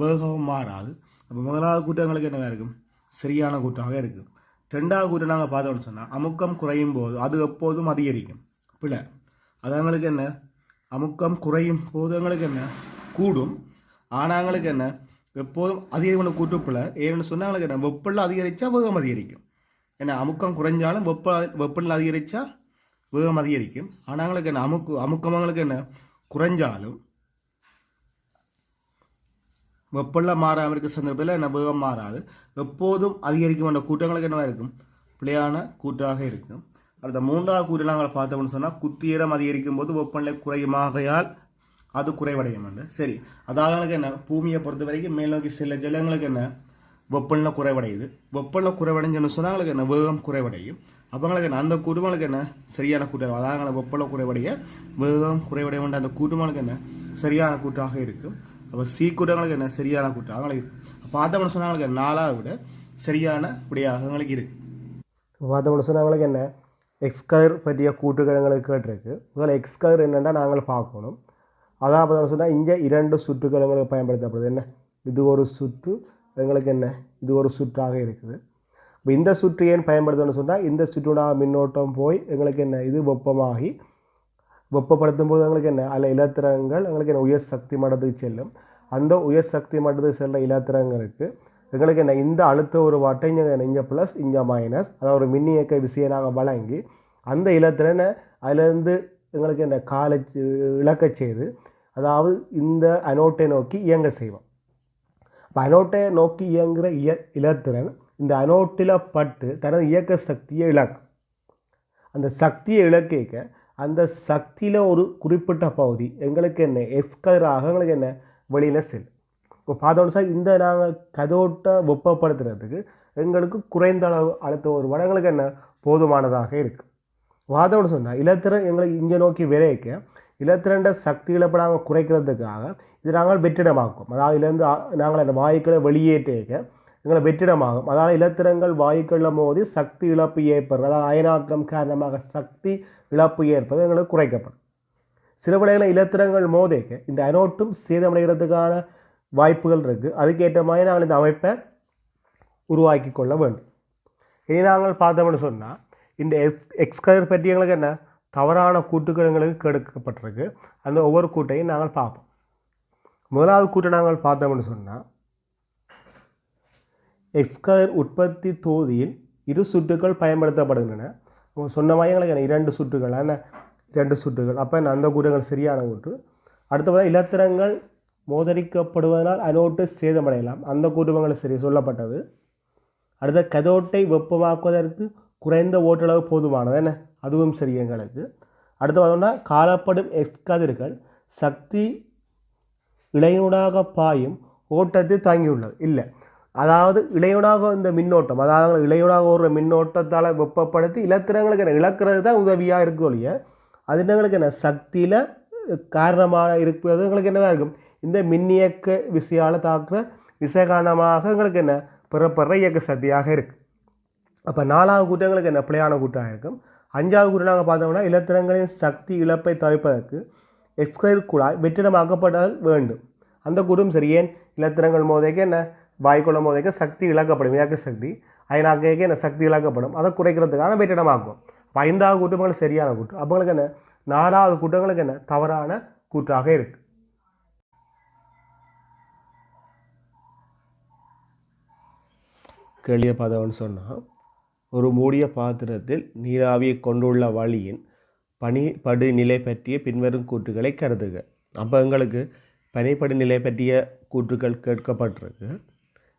வேகமும் மாறாது. அப்போ முதலாவது கூட்டம் எங்களுக்கு என்னவாக இருக்கும் சரியான கூட்டாக இருக்குது. ரெண்டாவது கூட்டம் நாங்கள் பார்த்தோம்னு சொன்னால், அமுக்கம் குறையும் போது அது எப்போதும் அதிகரிக்கும் பிள்ளை. அது எங்களுக்கு என்ன அமுக்கம் குறையும் போது எங்களுக்கு என்ன கூடும். ஆனால் எங்களுக்கு என்ன எப்போதும் அதிகமான கூட்டுப்பிள்ளை ஏன்னு சொன்னால் எங்களுக்கு என்ன வெப்பநிலை அதிகரித்தா வேகம் அதிகரிக்கும். ஏன்னா அமுக்கம் குறைஞ்சாலும் வெப்பநிலை அதிகரித்தா வேகம் அதிகரிக்கும். ஆனால் எங்களுக்கு என்ன அமுக்கமங்களுக்கு என்ன குறைஞ்சாலும் வெப்பநிலை மாறாமல் இருக்க சந்தர்ப்பத்தில் என்ன வேகம் மாறாது, எப்போதும் அதிகரிக்கும் என்ற கூட்டங்களுக்கு என்னவாக இருக்கும், பிழையான கூட்டாக இருக்கும். அடுத்த மூன்றாவது கூட்டு நாங்கள் பார்த்தோம்னு சொன்னால் குத்தியரம் அதிகரிக்கும் போது வெப்பநிலை குறையுமாகையால் அது குறைவடையும் என்று. சரி, அதாவது என்ன, பூமியை பொறுத்த வரைக்கும் மேல் நோக்கி சில ஜலங்களுக்கு என்ன வெப்பநிலை குறைவடையுது. வெப்பநிலை குறைவடைஞ்சுன்னு சொன்னாங்களுக்கு என்ன வேகம் குறைவடையும். அப்போங்களுக்கு என்ன அந்த குடும்பங்களுக்கு என்ன சரியான கூட்டம், அதாவது வெப்பநிலை குறைவடைய வேகம் குறைவடைய வேண்டிய அந்த கூட்டங்களுக்கு என்ன சரியான கூட்டாக இருக்கும். அப்போ சி கூட்டங்களுக்கு என்ன சரியான கூட்டம் அவங்களுக்கு இருக்குது. பார்த்தோம்னு சொன்னாங்களுக்கு நாலாவது விட சரியான விடையாக அவங்களுக்கு இருக்குது. பார்த்தோம்னு சொன்னாங்களுக்கு என்ன எக்ஸ்கர் பற்றிய கூட்டுக்கிழங்களுக்கு கேட்டிருக்கு. முதல்ல எக்ஸ்கர் என்னென்னா நாங்கள் பார்க்கணும். அதாவது சொன்னால் இங்கே 2 சுற்றுகள் எங்களுக்கு பயன்படுத்தப்படுது. என்ன, இது ஒரு சுற்று, எங்களுக்கு என்ன இது ஒரு சுற்றாக இருக்குது. இப்போ இந்த சுற்று ஏன் பயன்படுத்தணும்னு சொன்னால் இந்த சுற்றுடாக மின்னோட்டம் போய் எங்களுக்கு என்ன இது வெப்பமாகி வெப்பப்படுத்தும் போது எங்களுக்கு என்ன அதில் இலத்திரங்கள் எங்களுக்கு என்ன உயர் சக்தி மட்டத்துக்கு செல்லும். அந்த உயர் சக்தி மட்டத்துக்கு செல்ல இலத்திரங்களுக்கு எங்களுக்கு என்ன இந்த அழுத்த ஒரு வாட்டை இங்கே ப்ளஸ் இங்கே மைனஸ், அதாவது ஒரு மின்னியக்க விசையனாக வழங்கி அந்த இலத்திரனை அதிலேருந்து எங்களுக்கு என்ன இழக்க செய்து, அதாவது இந்த அனோட்டை நோக்கி இயங்க செய்வோம். இப்போ அனோட்டை நோக்கி இயங்குகிற இலத்திரன் இந்த அனோட்டில் பட்டு தனது இயக்க சக்தியை இழக்கும். அந்த சக்தியை இழக்க அந்த சக்தியில் ஒரு குறிப்பிட்ட பகுதி எங்களுக்கு என்ன எக்ஸ்கராக எங்களுக்கு என்ன வெளியில் செல்லும். இப்போ பார்த்தோம்னு சார் இந்த நாங்கள் கதோட்டை வெப்பப்படுத்துறதுக்கு எங்களுக்கு குறைந்த அளவு அழுத்த ஒரு வடங்களுக்கு என்ன போதுமானதாக இருக்குது. வாதம்னு சொன்னால் இலத்திரன் எங்களுக்கு இங்கே நோக்கி விரைக்க இலத்திரண்ட சக்தி இழப்பை நாங்கள் குறைக்கிறதுக்காக இது நாங்கள் வெற்றிடமாக்கும். அதாவது இதுலேருந்து நாங்கள் அந்த வாயுக்களை வெளியேற்ற எங்களை வெற்றிடமாகும். அதாவது இலத்திரங்கள் வாயுக்களில் மோதி சக்தி இழப்பு ஏற்படுறது, அதாவது அயனாக்கம் காரணமாக சக்தி இழப்பு ஏற்பது எங்களுக்கு குறைக்கப்படும். சில வேளைகளில் இலத்திரங்கள் மோதிக்க இந்த அனோட்டும் சேதமடைகிறதுக்கான வாய்ப்புகள் இருக்குது. அதுக்கேற்ற மாதிரி நாங்கள் இந்த அமைப்பை உருவாக்கி கொள்ள வேண்டும். இனி நாங்கள் பார்த்தோம்னு சொன்னால் இந்த எக்ஸ்கர் பற்றி எங்களுக்கு என்ன தவறான கூட்டுகள் எங்களுக்கு கெடுக்கப்பட்டிருக்கு. அந்த ஒவ்வொரு கூட்டையும் நாங்கள் பார்ப்போம். முதலாவது கூட்டை நாங்கள் பார்த்தோம்னு சொன்னால் எக்ஸ்கர் உற்பத்தி தொகுதியில் 2 சுற்றுகள் பயன்படுத்தப்படுகின்றன. சொன்ன மாதிரி எங்களுக்கு என்ன 2 சுற்றுகள் என்ன 2 சுற்றுகள். அப்போ அந்த கூட்டங்கள் சரியான கூட்டு. அடுத்த இலத்திரங்கள் மோதரிக்கப்படுவதனால் அனோட்டு சேதமடையலாம். அந்த கூட்டுவங்கள் சரி சொல்லப்பட்டது. அடுத்த கதோட்டை வெப்பமாக்குவதற்கு குறைந்த ஓட்டளவு போதுமானது என்ன, அதுவும் சரி எங்களுக்கு. அடுத்து பார்த்தோம்னா காணப்படும் எக்ஸ்கதிர்கள் சக்தி இளையூடாக பாயும் ஓட்டத்தை தாங்கியுள்ளது இல்லை. அதாவது இளையூடாக இந்த மின்னோட்டம், அதாவது இளையூடாக ஓடுற மின்னோட்டத்தால் வெப்பப்படுத்தி இலத்திரங்களுக்கு என்ன இழக்கிறது தான் உதவியாக இருக்குது ஒழிய அது எங்களுக்கு என்ன சக்தியில் காரணமாக இருப்பது எங்களுக்கு என்னவாக இருக்கும், இந்த மின்னியக்க விசையால் தாக்குற விசை காரணமாக எங்களுக்கு என்ன பெறப்படுற இயக்க சக்தியாக இருக்குது. அப்போ 4வது கூட்டம் எங்களுக்கு என்ன பிழையான கூட்டாக இருக்கும். 5வது கூட்டம் நாங்கள் பார்த்தோம்னா இலத்திரங்களின் சக்தி இழப்பை தவிர்ப்பதற்கு எக்ஸ்கர் குழாய் வெற்றிடமாக்கப்படல் வேண்டும். அந்த கூட்டம் சரி. ஏன் இலத்திரங்கள் மோதைக்க என்ன வாய்க்குள்ள மோதைக்க சக்தி இழக்கப்படும், இயக்க சக்தி அயனாக்க என்ன சக்தி இழக்கப்படும், அதை குறைக்கிறதுக்கான வெற்றிடமாக்கும். அப்போ 5வது கூட்டங்கள் சரியான கூட்டம். அப்போங்களுக்கு என்ன 4வது கூட்டங்களுக்கு என்ன தவறான கூட்டாக இருக்குது. கேள்வியை பார்த்தவன்னு சொன்னால் ஒரு மூடிய பாத்திரத்தில் நீராவியை கொண்டுள்ள வழியின் பனிபடுநிலை பற்றிய பின்வரும் கூற்றுகளை கருதுக. அப்போ எங்களுக்கு பனிபடுநிலை பற்றிய கூற்றுகள் கேட்கப்பட்டிருக்கு.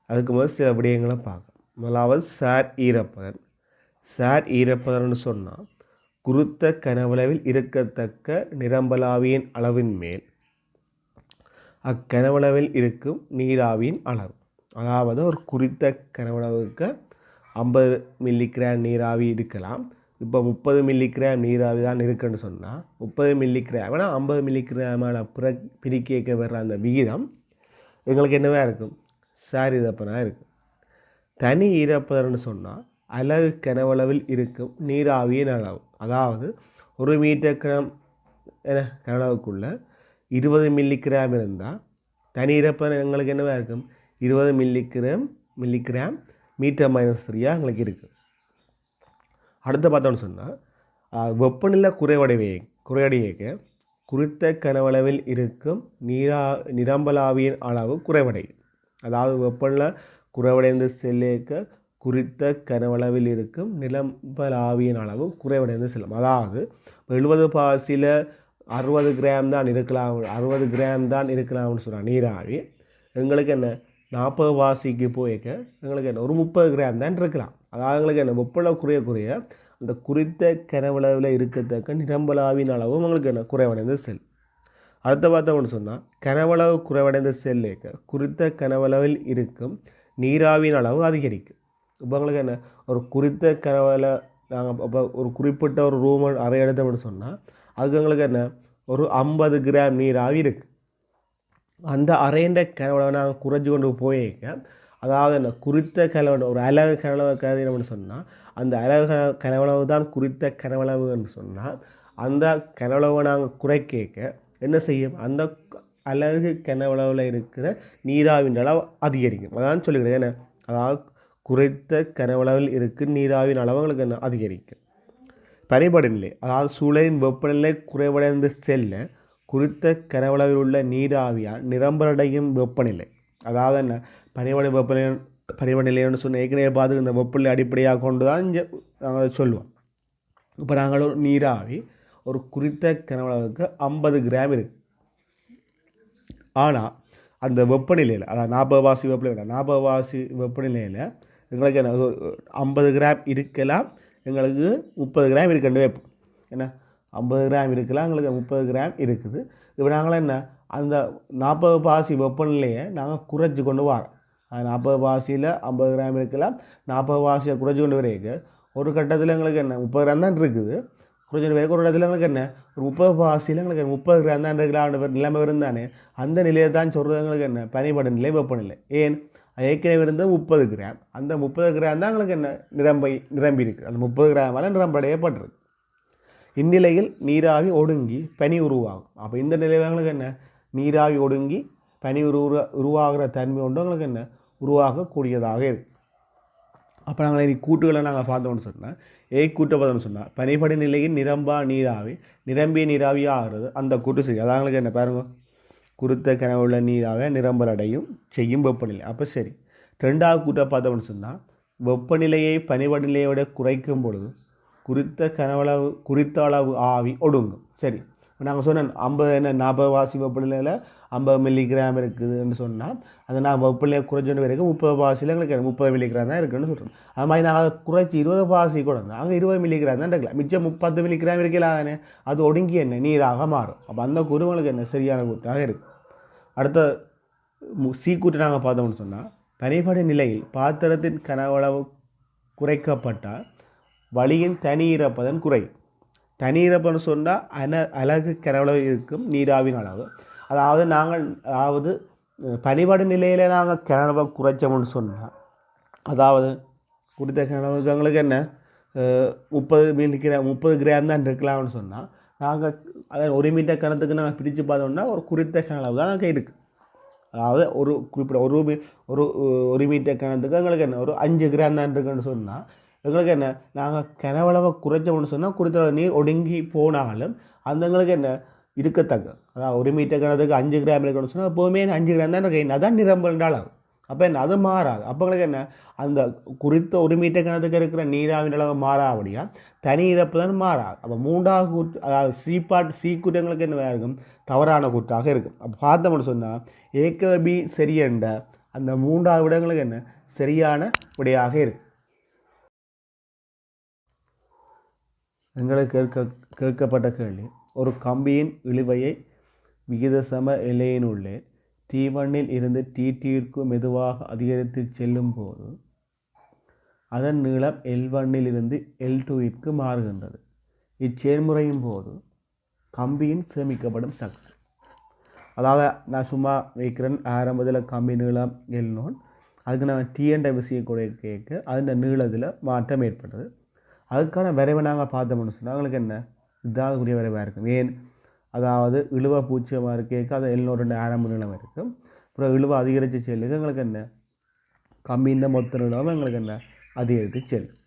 அதுக்கு முதல் சில விடயங்களை பார்க்க. முதலாவது சார் ஈரப்பதன். சார் ஈரப்பதன்னு சொன்னால் குருத்த கனவளவில் இருக்கத்தக்க நிரம்பலாவியின் அளவின் மேல் அக்கனவளவில் இருக்கும் நீராவியின் அளவு. அதாவது ஒரு குறித்த கனவளவுக்கு 50 மில்லிகிராம் நீராவி இருக்கலாம். இப்போ 30 மில்லிகிராம் நீராவி தான் இருக்குன்னு சொன்னால் 30 மில்லிகிராம் 50 மில்லிகிராமான பிரிக்க வர்ற அந்த விகிதம் எங்களுக்கு என்னவாக இருக்கும், சார் ஈரப்பதனாக இருக்கும். தனி ஈரப்பதன்னு சொன்னால் அலகு கனவளவில் இருக்கும் நீராவியின் அளவு. அதாவது 1 மீட்டர் கிராம் கனளவுக்குள்ள 20 மில்லிகிராம் இருந்தால் தனி ஈரப்பதம் எங்களுக்கு என்னவாக இருக்கும், 20 மில்லிகிராம் மீட்டர் -3 எங்களுக்கு இருக்குது. அடுத்து பார்த்தோன்னு சொன்னால் வெப்பநிலை குறைவடைய குறித்த கனவளவில் இருக்கும் நிரம்பலாவியின் அளவு குறைவடையும். அதாவது வெப்பநிலை குறைவடைந்து செல்லேக்க குறித்த கனவளவில் இருக்கும் நிரம்பலாவியின் அளவு குறைவடைந்து செல்லும். அதாவது 70 சில 60 கிராம் தான் இருக்கலாம், 60 கிராம் தான் இருக்கலாம்னு சொன்னால் நீராவி எங்களுக்கு என்ன 40 வாசிக்கு போய்க்க எங்களுக்கு என்ன ஒரு 30 கிராம் தான் இருக்கலாம். அதாவது எங்களுக்கு என்ன வெப்பளவு குறைய அந்த குறித்த கனவளவில் இருக்கத்தக்க நிரம்பலாவின் அளவும் உங்களுக்கு என்ன குறைவடைந்த செல். அடுத்த பார்த்தோம்னு சொன்னால் கனவளவு குறைவடைந்த செல்லுக்கு குறித்த கனவளவில் இருக்கும் நீராவின் அளவு அதிகரிக்கும். இப்போ உங்களுக்கு என்ன ஒரு குறித்த கனவள நாங்கள் இப்போ ஒரு குறிப்பிட்ட ஒரு ரூம் அறை எடுத்தோம்னு சொன்னால் அதுக்கு எங்களுக்கு என்ன ஒரு 50 கிராம் நீராவி இருக்குது. அந்த அறையின்ற கனவளவை நாங்கள் குறைச்சி கொண்டு போயிருக்க அதாவது என்ன குறித்த கனவளவு ஒரு அலகு கனவளவு கருதினோம்னு சொன்னால் அந்த அலகு கனவளவு தான் குறித்த கனவளவுன்னு சொன்னால் அந்த கனவளவை நாங்கள் குறைக்க என்ன செய்யும் அந்த அலகு கனவளவில் இருக்கிற நீராவின் அளவு அதிகரிக்கும். அதான் சொல்லிக்கிறேன் என்ன அதாவது குறைத்த கனவளவில் இருக்கும் நீராவின் அளவுகளுக்கு என்ன அதிகரிக்கும். பனிபடு நிலை அதாவது சூழலின் வெப்பநிலை குறைவடைந்த செல்ல குறித்த கனவளவில் உள்ள நீராவியால் நிரம்பலடையும் வெப்பநிலை. அதாவது என்ன பனிபநிலைன்னு சொன்ன ஏற்கனவே பார்த்து இந்த வெப்பநிலை அடிப்படையாக கொண்டு தான் இங்கே நாங்கள் சொல்லுவோம். இப்போ நாங்கள் ஒரு நீராவி ஒரு குறித்த கனவளவுக்கு 50 கிராம் இருக்குது. ஆனால் அந்த வெப்பநிலையில் அதாவது 40 வாசி வெப்பநிலையில் எங்களுக்கு என்ன 50 கிராம் இருக்கலாம், எங்களுக்கு 30 கிராம் இருக்குன்னு வைப்போம். என்ன 50 கிராம் இருக்கலாம், எங்களுக்கு 30 கிராம் இருக்குது. இப்போ நாங்கள் என்ன அந்த 40 வாசி வெப்பநிலையை நாங்கள் குறைச்சி கொண்டு வரோம். 40 வாசியில் 50 கிராம் இருக்கலாம், 40 வாசியை குறைச்சி கொண்டு வரைக்கு ஒரு கட்டத்தில் எங்களுக்கு என்ன 30 கிராம் தான் இருக்குது. குறைச்சி வரைக்கும் ஒரு இடத்துல எங்களுக்கு என்ன ஒரு 30 வாசியில் எங்களுக்கு 30 கிராம் தான் இருக்கலாம்னு நிலைமை இருந்தானே அந்த நிலையை தான் சொல்கிறது எங்களுக்கு என்ன பனிபடு நிலை வெப்பநிலை. ஏன் ஏற்கனவே இருந்த 30 கிராம் அந்த 30 கிராம் தான் எங்களுக்கு என்ன நிரம்பி இருக்குது. அந்த 30 கிராமால் நிரம்படையப்பட்டிருக்கு. இந்நிலையில் நீராவி ஒடுங்கி பனி உருவாகும். அப்போ இந்த நிலையங்களுக்கு என்ன நீராவி ஒடுங்கி பனி உருவாகிற தன்மை கொண்டு உங்களுக்கு என்ன உருவாகக்கூடியதாக இருக்குது. அப்போ நாங்கள் இது கூட்டுகளை நாங்கள் பார்த்தோம்னு சொன்னால் கூட்டை பார்த்தோம்னு சொன்னால் பனிபடு நிலையில் நிரம்பிய நீராவி ஆகிறது அந்த கூட்டு சரி. அதாங்களுக்கு என்ன பாருங்க குறித்த கனவுள்ள நீராக நிரம்பல் அடையும் செய்யும் வெப்பநிலை. அப்போ சரி. ரெண்டாவது கூட்டை பார்த்தோம்னு சொன்னால் வெப்பநிலையை பனிபடு நிலையோட குறைக்கும் பொழுது குறித்த அளவு ஆவி ஒடுங்கும். சரி, நாங்கள் சொன்னேன் 40 வாசி வெப்பநிலையில் 50 மில்லிகிராம் இருக்குதுன்னு சொன்னால் அந்த நான் வெப்பநிலையை குறைச்சோன்னு வரைக்கும் 30 வாசியில் எங்களுக்கு 30 மில்லிகிராம் தான் இருக்குதுன்னு சொல்கிறோம். அது மாதிரி நாங்கள் குறைச்சி 20 வாசி கூட அங்கே 20 மில்லிகிராம் தான் இருக்கலாம், மிச்சம் 30 மில்லிகிராம் இருக்கலாதானே அது ஒடுங்கி என்ன நீராக மாறும். அப்போ அந்த குருவங்களுக்கு என்ன சரியான கூட்டாக இருக்குது. அடுத்த சி கூட்டு நாங்கள் பார்த்தோம்னு சொன்னால் பனிபடு நிலையில் பாத்திரத்தின் கனவளவு குறைக்கப்பட்டால் வளியின் தனி ஈரப்பதன் குறையும். தனி ஈரப்பதம் சொன்னால் அலகு கனவளவு இருக்கும் நீராவின் அளவு. அதாவது பனிபடு நிலையில் நாங்கள் கனவை குறைச்சோம்னு சொன்னால் அதாவது குறித்த கனவுக்கு எங்களுக்கு என்ன 30 கிராம் தான் இருக்கலாம்னு சொன்னால் நாங்கள் அதாவது 1 மீட்டர் கணத்துக்கு நாங்கள் பிரித்து பார்த்தோம்னா ஒரு குறித்த கனவு தான் நாங்கள் இருக்குது. அதாவது ஒரு குறிப்பிட்ட ஒரு மீட்டர் கணத்துக்கு எங்களுக்கு என்ன ஒரு 5 கிராம் தான் இருக்குன்னு சொன்னால் எங்களுக்கு என்ன நாங்கள் கனவளவை குறைச்சோம்னு சொன்னால் குறித்த நீர் ஒடுங்கி போனாலும் அந்த எங்களுக்கு என்ன இருக்கத்தக்க அதாவது 1 மீட்டர் கணத்துக்கு 5 கிராம் இருக்குன்னு சொன்னால் எப்போவுமே 5 கிராம் தான் இருக்கு. அதான் நிரம்பல் அளவு. அப்போ என்ன அது மாறாது. அப்போ எங்களுக்கு என்ன அந்த குறித்த 1 மீட்டர் கணத்துக்கு இருக்கிற நீராவின் அளவு மாறாபடியா தனி இறப்பு தான் மாறாது. அப்போ மூன்றாவது கூற்று அதாவது சி கூட்டங்களுக்கு என்ன இருக்கும் தவறான கூட்டாக இருக்கும். அப்போ பார்த்தோம்னு சொன்னால் ஏகபி சரியென்ற அந்த மூன்றாவது விடங்களுக்கு என்ன சரியான விடையாக இருக்கு. எங்களுக்கு கேட்கப்பட்ட கேள்வி ஒரு கம்பியின் இழுவையை விகிதசம எல்லையினுள்ளே T1 இருந்து T2 மெதுவாக அதிகரித்து செல்லும் போது அதன் நீளம் L1 இருந்து L2 மாறுகின்றது. இச்செயல்முறையின் போது கம்பியின் சேமிக்கப்படும் சக்தி. அதாவது நான் சும்மா வைக்கிறேன் ஆரம்பத்தில் கம்பி நீளம் L0 அதுக்கு நான் T என்ற விசையை கூட கேட்க அதன் நீளத்தில் மாற்றம் ஏற்பட்டது. அதுக்கான விரைவை நாங்கள் பார்த்தோம்னு சொன்னால் எங்களுக்கு என்ன இதாவது கூடிய விரைவாக இருக்கும். ஏன் அதாவது இழுவை பூச்சியமாக இருக்க அது L0 ஆரம்ப நீளம் இருக்கும். அப்புறம் இழுவை அதிகரித்து செல்லுக்கு எங்களுக்கு என்ன கம்பியின் மொத்த நீளம் எங்களுக்கு என்ன அதிகரித்து செல்லும்.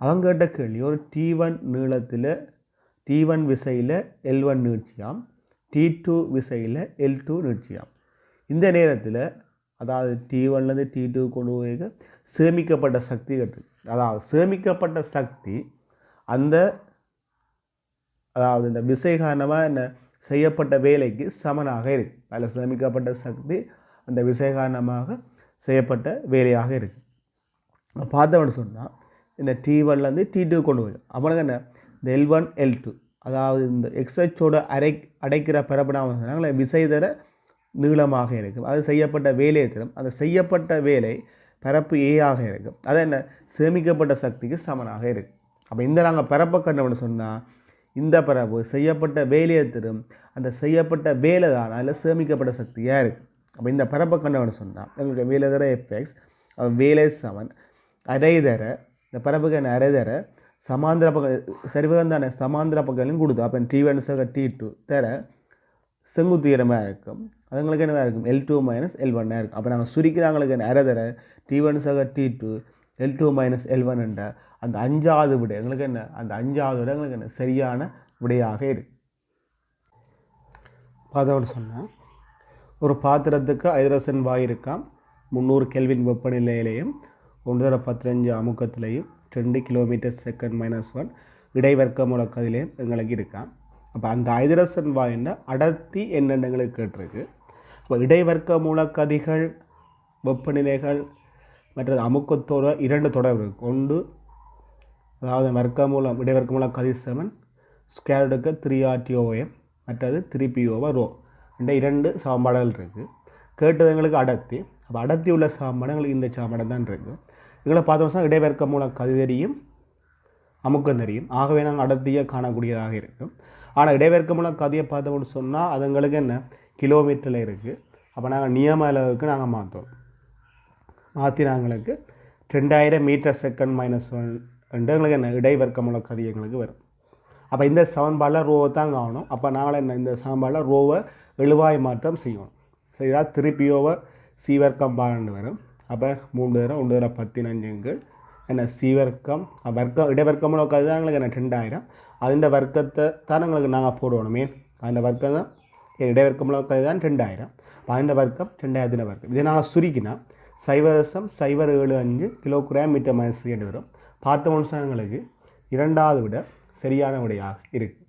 அவங்க கேட்ட கேள்வி ஒரு T1 நீளத்தில் T1 விசையில் L1 நீட்சியாம், T2 விசையில் L2 நீட்சியாம். இந்த நேரத்தில் அதாவது T1லேருந்து T2 கொண்டு போய் சேமிக்கப்பட்ட சக்தி கட்டு. அதாவது சேமிக்கப்பட்ட சக்தி அதாவது இந்த விசை காரணமாக என்ன செய்யப்பட்ட வேலைக்கு சமனாக இருக்குது. அதில் சேமிக்கப்பட்ட சக்தி அந்த விசை காரணமாக செய்யப்பட்ட வேலையாக இருக்குது. பார்த்தோம்னு சொன்னால் இந்த T1லேருந்து T2 கொண்டு போய் அப்புறம் என்ன இந்த L1 L2 அதாவது இந்த எக்ஸச்சோட அடைக்கிற பரப்பனாக விசை தர நீளமாக இருக்கும். அது செய்யப்பட்ட வேலையை தரும். அந்த செய்யப்பட்ட வேலை பரப்பு A ஆக இருக்கும். அது என்ன சேமிக்கப்பட்ட சக்திக்கு சமனாக இருக்கும். அப்போ இந்த நாங்கள் பரப்பை கண்டோம்னு சொன்னால் இந்த பரப்பு செய்யப்பட்ட வேலையை தரும். அந்த செய்யப்பட்ட வேலை தான் அதில் சேமிக்கப்பட்ட சக்தியாக இருக்குது. அப்போ இந்த பரப்பை கண்டோம்னு சொன்னால் எங்களுக்கு வேலை தர எஃப்எக்ஸ் வேலை சமன் அரை தர இந்த பரப்புக்கு என்ன அரை தர சமாந்திர பக்கம் சரிவகம் தானே சமாந்திர பக்கங்களையும் கொடுத்தோம். அப்போ T1 T2 தர செங்குத்தீரமாக இருக்கும். அதுங்களுக்கு என்னவாக இருக்கும் L2 - L1 இருக்கும். அப்போ நாங்கள் சுருக்கிறாங்களுக்கு என்ன அரை தர T1 T2 L2 - L1 என்ற அந்த 5வது விடை எங்களுக்கு என்ன அந்த 5வது விடை எங்களுக்கு என்ன சரியான விடையாக இருக்குது. பார்த்தோன்னு சொன்னால் ஒரு பாத்திரத்துக்கு ஹைட்ரஜன் வாயு இருக்காம் 300 கெல்வின் வெப்பநிலையிலையும் 1/15 அமுக்கத்திலையும் 2 km/s-1 இடைவர்க்கமூல கதிலையும் எங்களுக்கு இருக்காம். அப்போ அந்த ஹைட்ரஜன் வாயுன்ற அடர்த்தி என்னென்னு எங்களுக்கு கேட்டிருக்கு. அப்போ இடைவர்க்கமூல கதிகள் வெப்பநிலைகள் மற்றது அமுக்கத்தோட 2 தொடர்பு இருக்குது. ஒன்று அதாவது இடைவர்க்கமூல கதி சமன் ஸ்கொயருக்கு 3RTOM மற்றது 3P/ρ இந்த 2 சமன்பாடுகள் இருக்குது. கேட்டது எங்களுக்கு அடர்த்தி. அப்போ அடர்த்தி உள்ள சமன்பாடு எங்களுக்கு இந்த சமன்பாடு தான் இருக்குது. எங்களை பார்த்தோம்னா இடைவர்க்கமூல கதி தெரியும் அமுக்கம் தெரியும். ஆகவே நாங்கள் அடர்த்தியை காணக்கூடியதாக இருக்கும். ஆனால் இடைவர்க்கமூல கதியை பார்த்தோம்னு சொன்னால் அது எங்களுக்கு என்ன கிலோமீட்டரில் இருக்குது. அப்போ நாங்கள் நியம அளவுக்கு நாங்கள் மாற்றி நாங்களுக்கு 2000 m/s-1 எங்களுக்கு என்ன இடைவர்க்கமூல கதி எங்களுக்கு வரும். அப்போ இந்த சமன்பாடில் ரோவை தான் காணணும். அப்போ நாங்கள் என்ன இந்த சமன்பாடில் ரோவை எழுவாய் மாற்றம் செய்யணும். சரிதா 3P/c வர்க்கம் 12 வரும். அப்போ 3 என்ன சி வர்க்கம் இடைவர்க்கமூல கதி தான் எங்களுக்கு என்ன 2000. அந்த வர்க்கத்தை தான் எங்களுக்கு நாங்கள் போடணுமே. அந்த வர்க்கம் தான் இடைவர்க்கமூல கதி தான் 2000. அப்போ அந்த வர்க்கம் 2000 வர்க்கம். இதை நாங்கள் சுருக்கினா 0.075 kg/m² வரும். பார்த்த மனுஷங்களுக்கு 2வது விட சரியான விடையாக இருக்குது.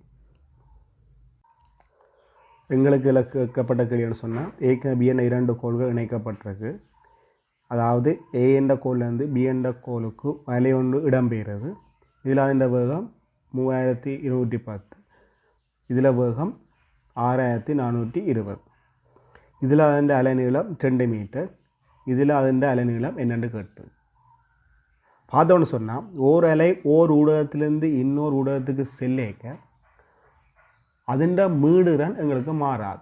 எங்களுக்கு கேட்கப்பட்ட கேள்வின்னு சொன்னால் ஏற்கனவே B என்ற 2 கோள்கள் இணைக்கப்பட்டிருக்கு. அதாவது A என்ற கோள்லேருந்து B என்ற கோளுக்கு வலை ஒன்று இடம்பெறுகிறது. இதில் அதன் வேகம் 3210, இதில் வேகம் 6420, இதில் அதன் அலைநீளம் 2 மீட்டர், இதில் அதன் அலைநீளம் என்னென்று கேட்டு பார்த்தோன்னு சொன்னால் ஓர் அலை ஓர் ஊடகத்திலேருந்து இன்னொரு ஊடகத்துக்கு செல்லேக்க அதன் மீடுரன் எங்களுக்கு மாறாது.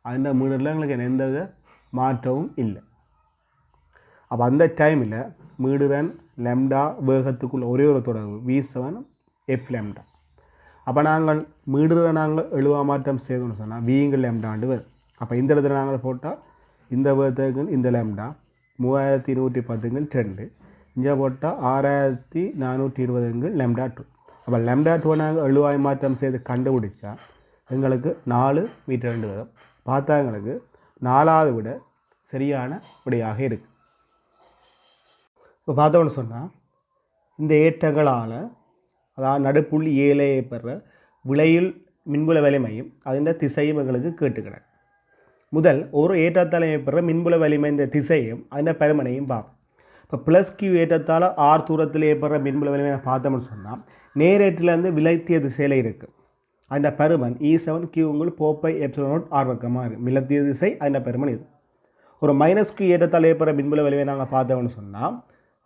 அந்த மீடுரில் எங்களுக்கு எந்த மாற்றமும் இல்லை. அப்போ அந்த டைமில் மீடுரன் லெம்டா வேகத்துக்குள்ள ஒரே ஒரு தொடர்பு V7 F λ. அப்போ நாங்கள் மீடுரை நாங்கள் எழுவா மாற்றம் செய்தோம்னு சொன்னால் வீங்கள் லெம்டாண்டு வரும். அப்போ இந்த இடத்துல நாங்கள் போட்டால் இந்த வேகத்துக்கு இந்த லெம்டா 3110 2, இங்கே போட்டால் 6420 λ 2. அப்போ λ 2 நாங்கள் எழுவாய் மாற்றம் செய்து கண்டுபிடிச்சா எங்களுக்கு 4 மீட்டர் வரும். பார்த்தா எங்களுக்கு 4வது விட சரியான விடையாக இருக்குது. இப்போ பார்த்தோன்னு சொன்னால் இந்த ஏற்றங்களால் அதாவது நடுப்புள்ளி ஏழையை பெற விளையில் மின்புல வலிமையும் அதன் திசையும் எங்களுக்கு கேட்டுக்கிறேன். முதல் ஒரு ஏற்றத்தாலையை பெற மின்புல வலிமை இந்த திசையும் அதன் பருமனையும் பார்ப்போம். இப்போ +Q ஏற்றத்தால் R தூரத்தில் ஏற்படுற மின்புல வலிமையை பார்த்தோம்னு சொன்னால் நேரேற்றிலேருந்து விலத்திய திசையில் இருக்குது. அந்த பருமன் E7 Q உங்களுக்கு 4πε0 R வர்க்கமாக இருக்குது. விலத்திய திசை அந்த பருமன் இது. ஒரு -Q ஏற்றத்தால் ஏற்படுற மின்புல வலிமை நாங்கள் பார்த்தோம்னு சொன்னால்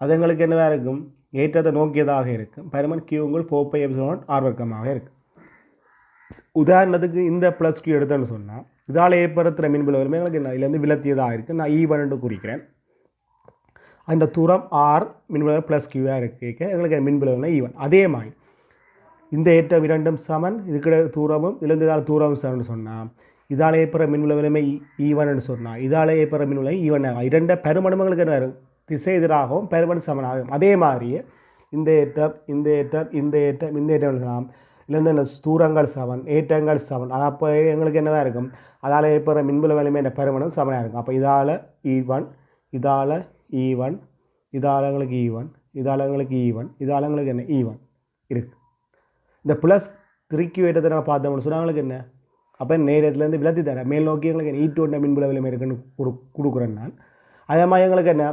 அது எங்களுக்கு என்னவாக இருக்கும் ஏற்றத்தை நோக்கியதாக இருக்கும். பருமன் Q உங்களுக்கு 4πε0 R வர்க்கமாக இருக்குது. உதாரணத்துக்கு இந்த +Q எடுத்தோன்னு சொன்னால் இதால் ஏற்படுத்துகிற மின்புல வலிமை எங்களுக்கு என்ன இதுலேருந்து விலத்தியதாக இருக்குது. நான் E1 என்று குறிக்கிறேன். அந்த தூரம் R மின்புல +Q இருக்குது. எங்களுக்கு மின்புல வலிமை E1. அதே மாதிரி இந்த ஏற்றம் இரண்டும் சமன் இதுக்கிட தூரமும் இதுலேருந்து இதால் தூரமும் சமன் சொன்னால் இதால் ஏற்படுற மின்புல வலிமை E1 சொன்னால் இதால் ஏற்படுற மின்புல E1 இரண்ட பருமனுங்களுக்கு என்ன வரும் திசை எதிராகவும் பருமன் சமனாகும். அதே மாதிரியே இந்த ஏற்றம் இந்த ஏற்றம் இந்த ஏற்றம் இந்த ஏற்றம் எழுதலாம். இல்லைந்து இந்த தூரங்கள் சமன் ஏற்றங்கள் சமன். அப்போ எங்களுக்கு என்னவாக இருக்கும் அதால் ஏற்படுற மின்புல வலிமை என்ற பருமனும் சமனாக இருக்கும். அப்போ இதால் E1 இதால் E1 இதால் எங்களுக்கு E1 இதால் எங்களுக்கு E1 இதால் எங்களுக்கு என்ன E1 இருக்குது. இந்த +3Q ஏற்றத்தை நம்ம பார்த்தோம்னு சொன்னால் எங்களுக்கு என்ன அப்போ நேரத்துலேருந்து விளத்தி தரேன் மேல் நோக்கி எங்களுக்கு E2 என்ற மின்புல வலிமை இருக்குன்னு கொடுக்குறேன் நான். அதே மாதிரி எங்களுக்கு என்ன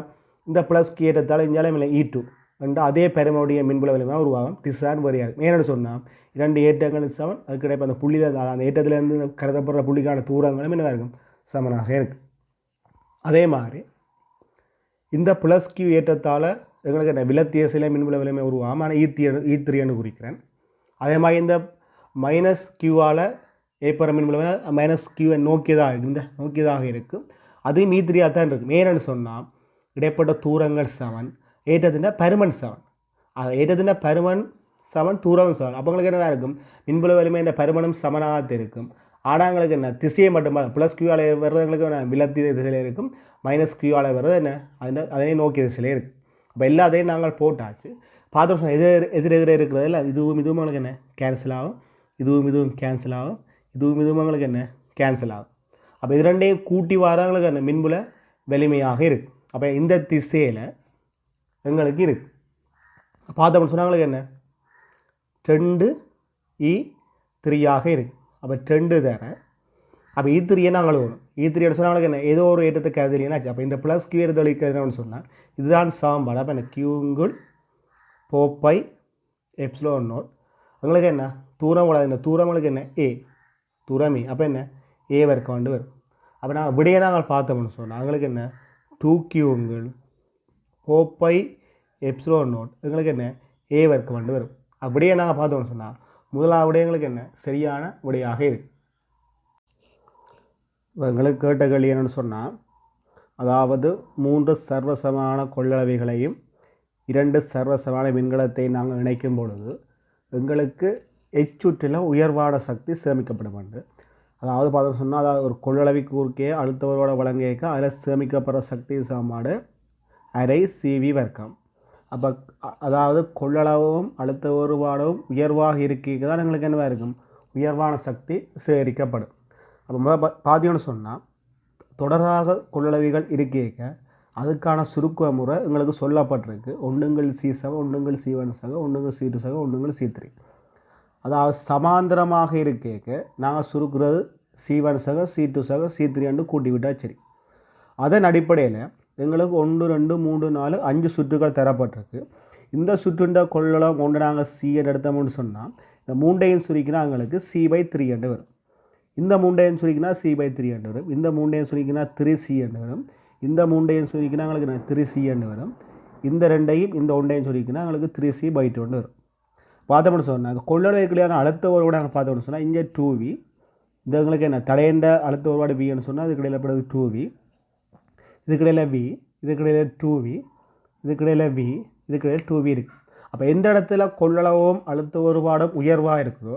இந்த ப்ளஸ் கி ஏற்றத்தால் இஞ்சாலும் இல்லை E2 என்ற அதே பெருமையுடைய மின்புல வலிமை உருவாகும். திசான் வரியாது ஏன்னு சொன்னால் 2 ஏற்றங்கள் சமன் அதுக்கு கிடைப்ப அந்த புள்ளியில் அந்த ஏற்றத்துலேருந்து கருதப்படுற புள்ளிக்கான தூரங்களும் என்ன இருக்கும் சமனாக இருக்குது. அதே மாதிரி இந்த ப்ளஸ் கியூ ஏற்றத்தால் எங்களுக்கு என்ன விலத்திய சில மின்புல வலிமை உருவாகும். ஆனால் E3 குறிக்கிறேன். அதே மாதிரி இந்த மைனஸ் கியூவால் ஏற்படுற மின்புல மைனஸ் கியூவை நோக்கியதாக இருக்கும். அதுவும் E3 தான் இருக்கும். ஏன்னு சொன்னால் இடைப்பட்ட தூரங்கள் சமன் ஏற்றத்தின் பருமன் சமன். அது ஏற்றத்தின் பருமன் சமன் தூரம் சமன். அப்போ உங்களுக்கு என்னதான் இருக்கும் மின்புல வலிமை என்ற பருமனும் சமனாக இருக்கும். ஆனால் எங்களுக்கு என்ன திசையை மட்டும் ப்ளஸ் கியூவால் வர்றது எங்களுக்கு விலத்திய திசையில் இருக்கும். மைனஸ் கியூவால் வர்றது என்ன அதனை நோக்கிய திசையிலே இருக்குது. அப்போ எல்லாத்தையும் நாங்கள் போட்டாச்சு. பார்த்தோம் எதிரெதிரே இருக்கிறது இல்லை இதுவும் உங்களுக்கு என்ன கேன்சல் ஆகும். இதுவும் கேன்சல் ஆகும். இதுவும் உங்களுக்கு என்ன கேன்சல் ஆகும். அப்போ இது ரெண்டையும் கூட்டி வரவங்களுக்கு என்ன மின்புல வலிமையாக இருக்குது. அப்போ இந்த திசையில் எங்களுக்கு இருக்குது. பார்த்தோம்னு சொன்னாங்களுக்கு என்ன 2E3 இருக்குது. அப்போ 2 தர அப்போ E3 நாங்கள் வரும். E3 சொன்னாங்களுக்கு என்ன ஏதோ ஒரு ஏற்றத்தை கருதலையாச்சு. அப்போ இந்த ப்ளஸ் கியூ ஏற்ற கருதுன்னு சொன்னால் இதுதான் சாம்பாடு. அப்போ என்ன கியூங்குள் 4πε0 எங்களுக்கு என்ன தூரம் இந்த தூரங்களுக்கு என்ன A தூரம் E. அப்போ என்ன A வர்க்க வந்து வரும். அப்போ நாங்கள் விடையை நாங்கள் பார்த்தோம்னு சொன்னால் எங்களுக்கு என்ன 2Qங்குள் 4πε0 எங்களுக்கு என்ன A வர்க்க வந்து வரும். அப்படியே நாங்கள் பார்த்தோம்னு சொன்னால் முதலாவது விடயங்களுக்கு என்ன சரியான விடையாக இருக்குது. எங்களுக்கு கேட்ட கேள்வி என்னென்னு சொன்னால் அதாவது 3 சர்வசமான கொள்ளளவைகளையும் 2 சர்வசமான மின்கலத்தை நாங்கள் இணைக்கும் பொழுது எங்களுக்கு எச்சுற்றில் உயர்வான சக்தி சேமிக்கப்படும் என்று. அதாவது பார்த்தோம்னு சொன்னால் அதாவது ஒரு கொள்ளளவை குறுக்கே அழுத்தவரோட வழங்கியக்க அதில் சேமிக்கப்படுற சக்தி சமன்பாடு அரை CV வர்க்கம். அப்போ அதாவது கொள்ளளவும் அழுத்த வேறுபாடும் உயர்வாக இருக்க தான் எங்களுக்கு என்னவாக இருக்கும் உயர்வான சக்தி சேகரிக்கப்படும். அப்போ பார்த்தீங்கன்னு சொன்னால் தொடராக கொள்ளளவிகள் இருக்க அதுக்கான சுருக்க முறை எங்களுக்கு சொல்லப்பட்டிருக்கு. ஒன்றுங்கள் C7 ஒன்றுங்கள் C1 சக ஒன்றுங்கள் C2 சக ஒன்றுங்கள் C3. அதாவது சமாந்தரமாக இருக்க நாங்கள் சுருக்கிறது C1 சக C2 சக C3 என்று கூட்டி விட்டால் சரி. அதன் அடிப்படையில் எங்களுக்கு 1 2 3 4 5 சுற்றுகள் தரப்பட்டிருக்கு. இந்த சுற்றுண்ட கொள்ளளம் ஒன்று நாங்கள் C என்று எடுத்தோம்னு சொன்னால் இந்த 3ஐயும் சுருக்கினா எங்களுக்கு C/3 என்று வரும். இந்த 3ஐயும் சுருக்கினா C/3 என்று வரும். இந்த 3ஐயும் சுருக்கினா 3C என்று வரும். இந்த 3ஐயும் சுருக்கினா எங்களுக்கு 3C என்று வரும். இந்த 2ஐயும் இந்த 1ஐயும் சுருக்கினா எங்களுக்கு 3C/2 என்று வரும். பார்த்தோம்னு சொன்னால் அந்த கொள்ளளவுக்குள்ளான அழுத்த ஒருபாடு நாங்கள் பார்த்தோம்னு சொன்னால் இங்கே 2V இந்த எங்களுக்கு என்ன தடையண்ட அழுத்த ஒருபாடு Vன்னு சொன்னால் அதுக்கிடையில் படுறது 2V இதுக்கிடையில் V இதுக்கிடையில் 2V இதுக்கிடையில் V இதுக்கிடையில் 2V இருக்குது. அப்போ எந்த இடத்துல கொள்ளளவும் அழுத்த ஒருபாடும் உயர்வாக இருக்குதோ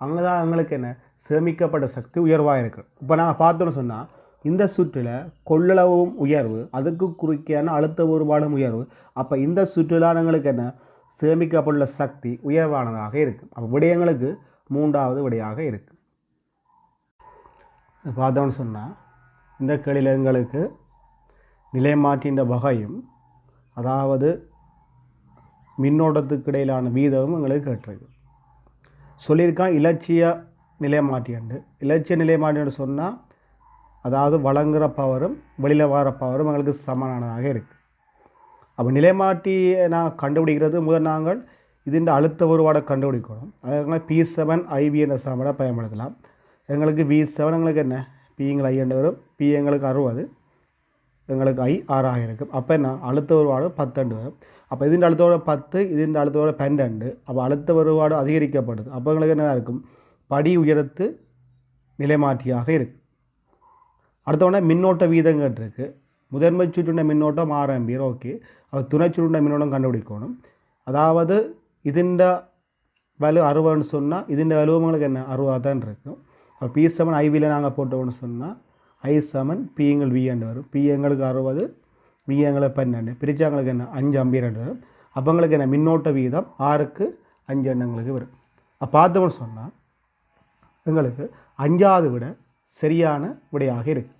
அங்கே தான் எங்களுக்கு என்ன சேமிக்கப்பட்ட சக்தி உயர்வாக இருக்குது. இப்போ நாங்கள் பார்த்தோன்னு சொன்னால் இந்த சுற்றில் கொள்ளளவும் உயர்வு அதுக்கு குறுக்கியான அழுத்த ஒருபாடும் உயர்வு. அப்போ இந்த சுற்றில் எங்களுக்கு என்ன சேமிக்கப்பட்டுள்ள சக்தி உயர்வானதாக இருக்குது. அப்போ விடயங்களுக்கு 3வது விடையாக இருக்குது. பார்த்தோன்னு சொன்னால் இந்த கேள்வியில் எங்களுக்கு நிலைமாற்றின்ற வகையும் அதாவது மின்னோட்டத்துக்கு இடையிலான வீதமும் எங்களுக்கு கேட்டிருக்கு. சொல்லியிருக்கான் இலட்சிய நிலைமாற்றிண்டு. இலட்சிய நிலைமாற்றின்னு சொன்னால் அதாவது வழங்குகிற பவரும் வெளியில் வர பவரும் எங்களுக்கு சமனானதாக இருக்குது. அப்போ நிலைமாற்றியை நான் கண்டுபிடிக்கிறது முதல் நாங்கள் இதுன்ற அழுத்த ஒருபாடை கண்டுபிடிக்கணும். அதுக்காக P7 IB என்ற சமன்பாடை பயன்படுத்தலாம். எங்களுக்கு V7 எங்களுக்கு என்ன P I என்று வரும். P எங்களுக்கு 60 எங்களுக்கு I 6 இருக்கும். அப்போ என்ன அழுத்த ஒருபாடு 10 வரும். அப்போ இதுன்ற அழுத்தோட 10 இதுன்ற அழுத்தோட 12. அப்போ அழுத்த ஒருபாடு அதிகரிக்கப்படுது. அப்போ எங்களுக்கு என்ன இருக்கும் படி உயரத்து நிலைமாற்றியாக இருக்குது. அடுத்தவொடனே மின்னோட்ட வீதம் கேட்டிருக்கு. முதன்மை சுற்றுண்ட மின்னோட்டம் 6 ஆம்பியர். ஓகே. அது துணை சுற்றுண்ட மின்னோட்டம் கண்டுபிடிக்கணும். அதாவது இதுண்ட வேல்யூ 60ன்னு சொன்னால் இதுண்ட வேல்யூ உங்களுக்கு என்ன 60 தான் இருக்கும். அப்போ P7 IBயில் நாங்கள் போட்டோம்னு சொன்னால் I7 P எங்கள் V என்று வரும். P எங்களுக்கு 60 V எங்களுக்கு 12 பிரித்தா எங்களுக்கு என்ன 5 ஆம்பியர் என்று வரும். அப்போ எங்களுக்கு என்ன மின்னோட்ட வீதம் 6க்கு 5 எண்ணங்களுக்கு வரும். அப்போ பார்த்தோம்னு சொன்னால் எங்களுக்கு 5வது விட சரியான விடையாக இருக்குது.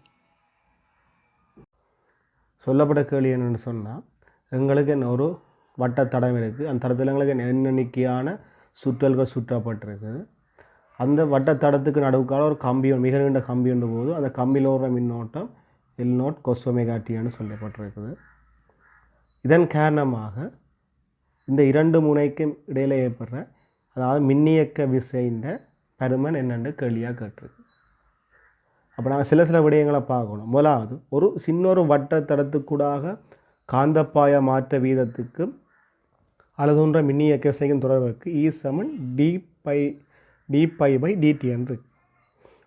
சொல்லப்பட்ட கேள்வி என்னென்னு சொன்னால் எங்களுக்கு என்ன ஒரு வட்ட தடம் இருக்குது. அந்த தடத்தில் எங்களுக்கு எண்ணிக்கையான சுற்றல்கள் சுற்றப்பட்டிருக்குது. அந்த வட்டத்தடத்துக்கு நடுவுக்கால ஒரு கம்பி மிக நீண்ட கம்பி ஒன்று போது அந்த கம்பியில் ஓடுற மின்னோட்டம் L0 cos omega t என்று சொல்லப்பட்டிருக்குது. இதன் காரணமாக இந்த இரண்டு முனைக்கும் இடையில ஏற்படுற அதாவது மின்னியக்க விசையின் பருமன் என்னென்று கேள்வியாக கேட்டிருக்கு. அப்போ நாங்கள் சில விடயங்களை பார்க்கணும். முதலாவது ஒரு சின்னொரு வட்டத்தடத்துக்கூடாக காந்தப்பாய மாற்ற வீதத்துக்கும் அளவுன்ற மின்னியக்க விசைக்கும் தொடர்புக்கு E d∅ என்று இருக்கு.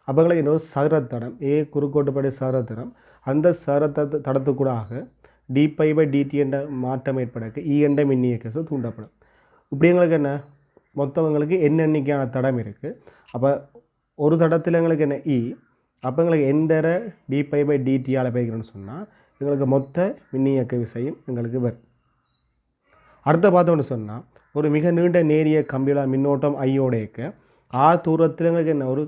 அப்போங்களுக்கு இன்னொரு சதுரத்தடம் A குறுக்கோட்டுப்படை சதுரத்தடம் அந்த தடத்துக்கூடாக d∅dt என்ற மாற்றம் ஏற்படக்கு E என்ற மின்னியக்க விசை தூண்டப்படும். இப்படி எங்களுக்கு என்ன மொத்தவங்களுக்கு என்ன எண்ணிக்கையான தடம் இருக்குது. அப்போ ஒரு தடத்தில் எங்களுக்கு என்ன E அப்போ எங்களுக்கு எந்தர d∅dt பெருக்கிறேன்னு சொன்னால் எங்களுக்கு மொத்த மின்னியக்க விசையும் எங்களுக்கு வரும். அடுத்த பார்த்தோன்னு சொன்னால் ஒரு மிக நீண்ட நேரிய கம்பியில் மின்னோட்டம் ஐயோடையக்க தூரத்தில் எங்களுக்கு என்ன ஒரு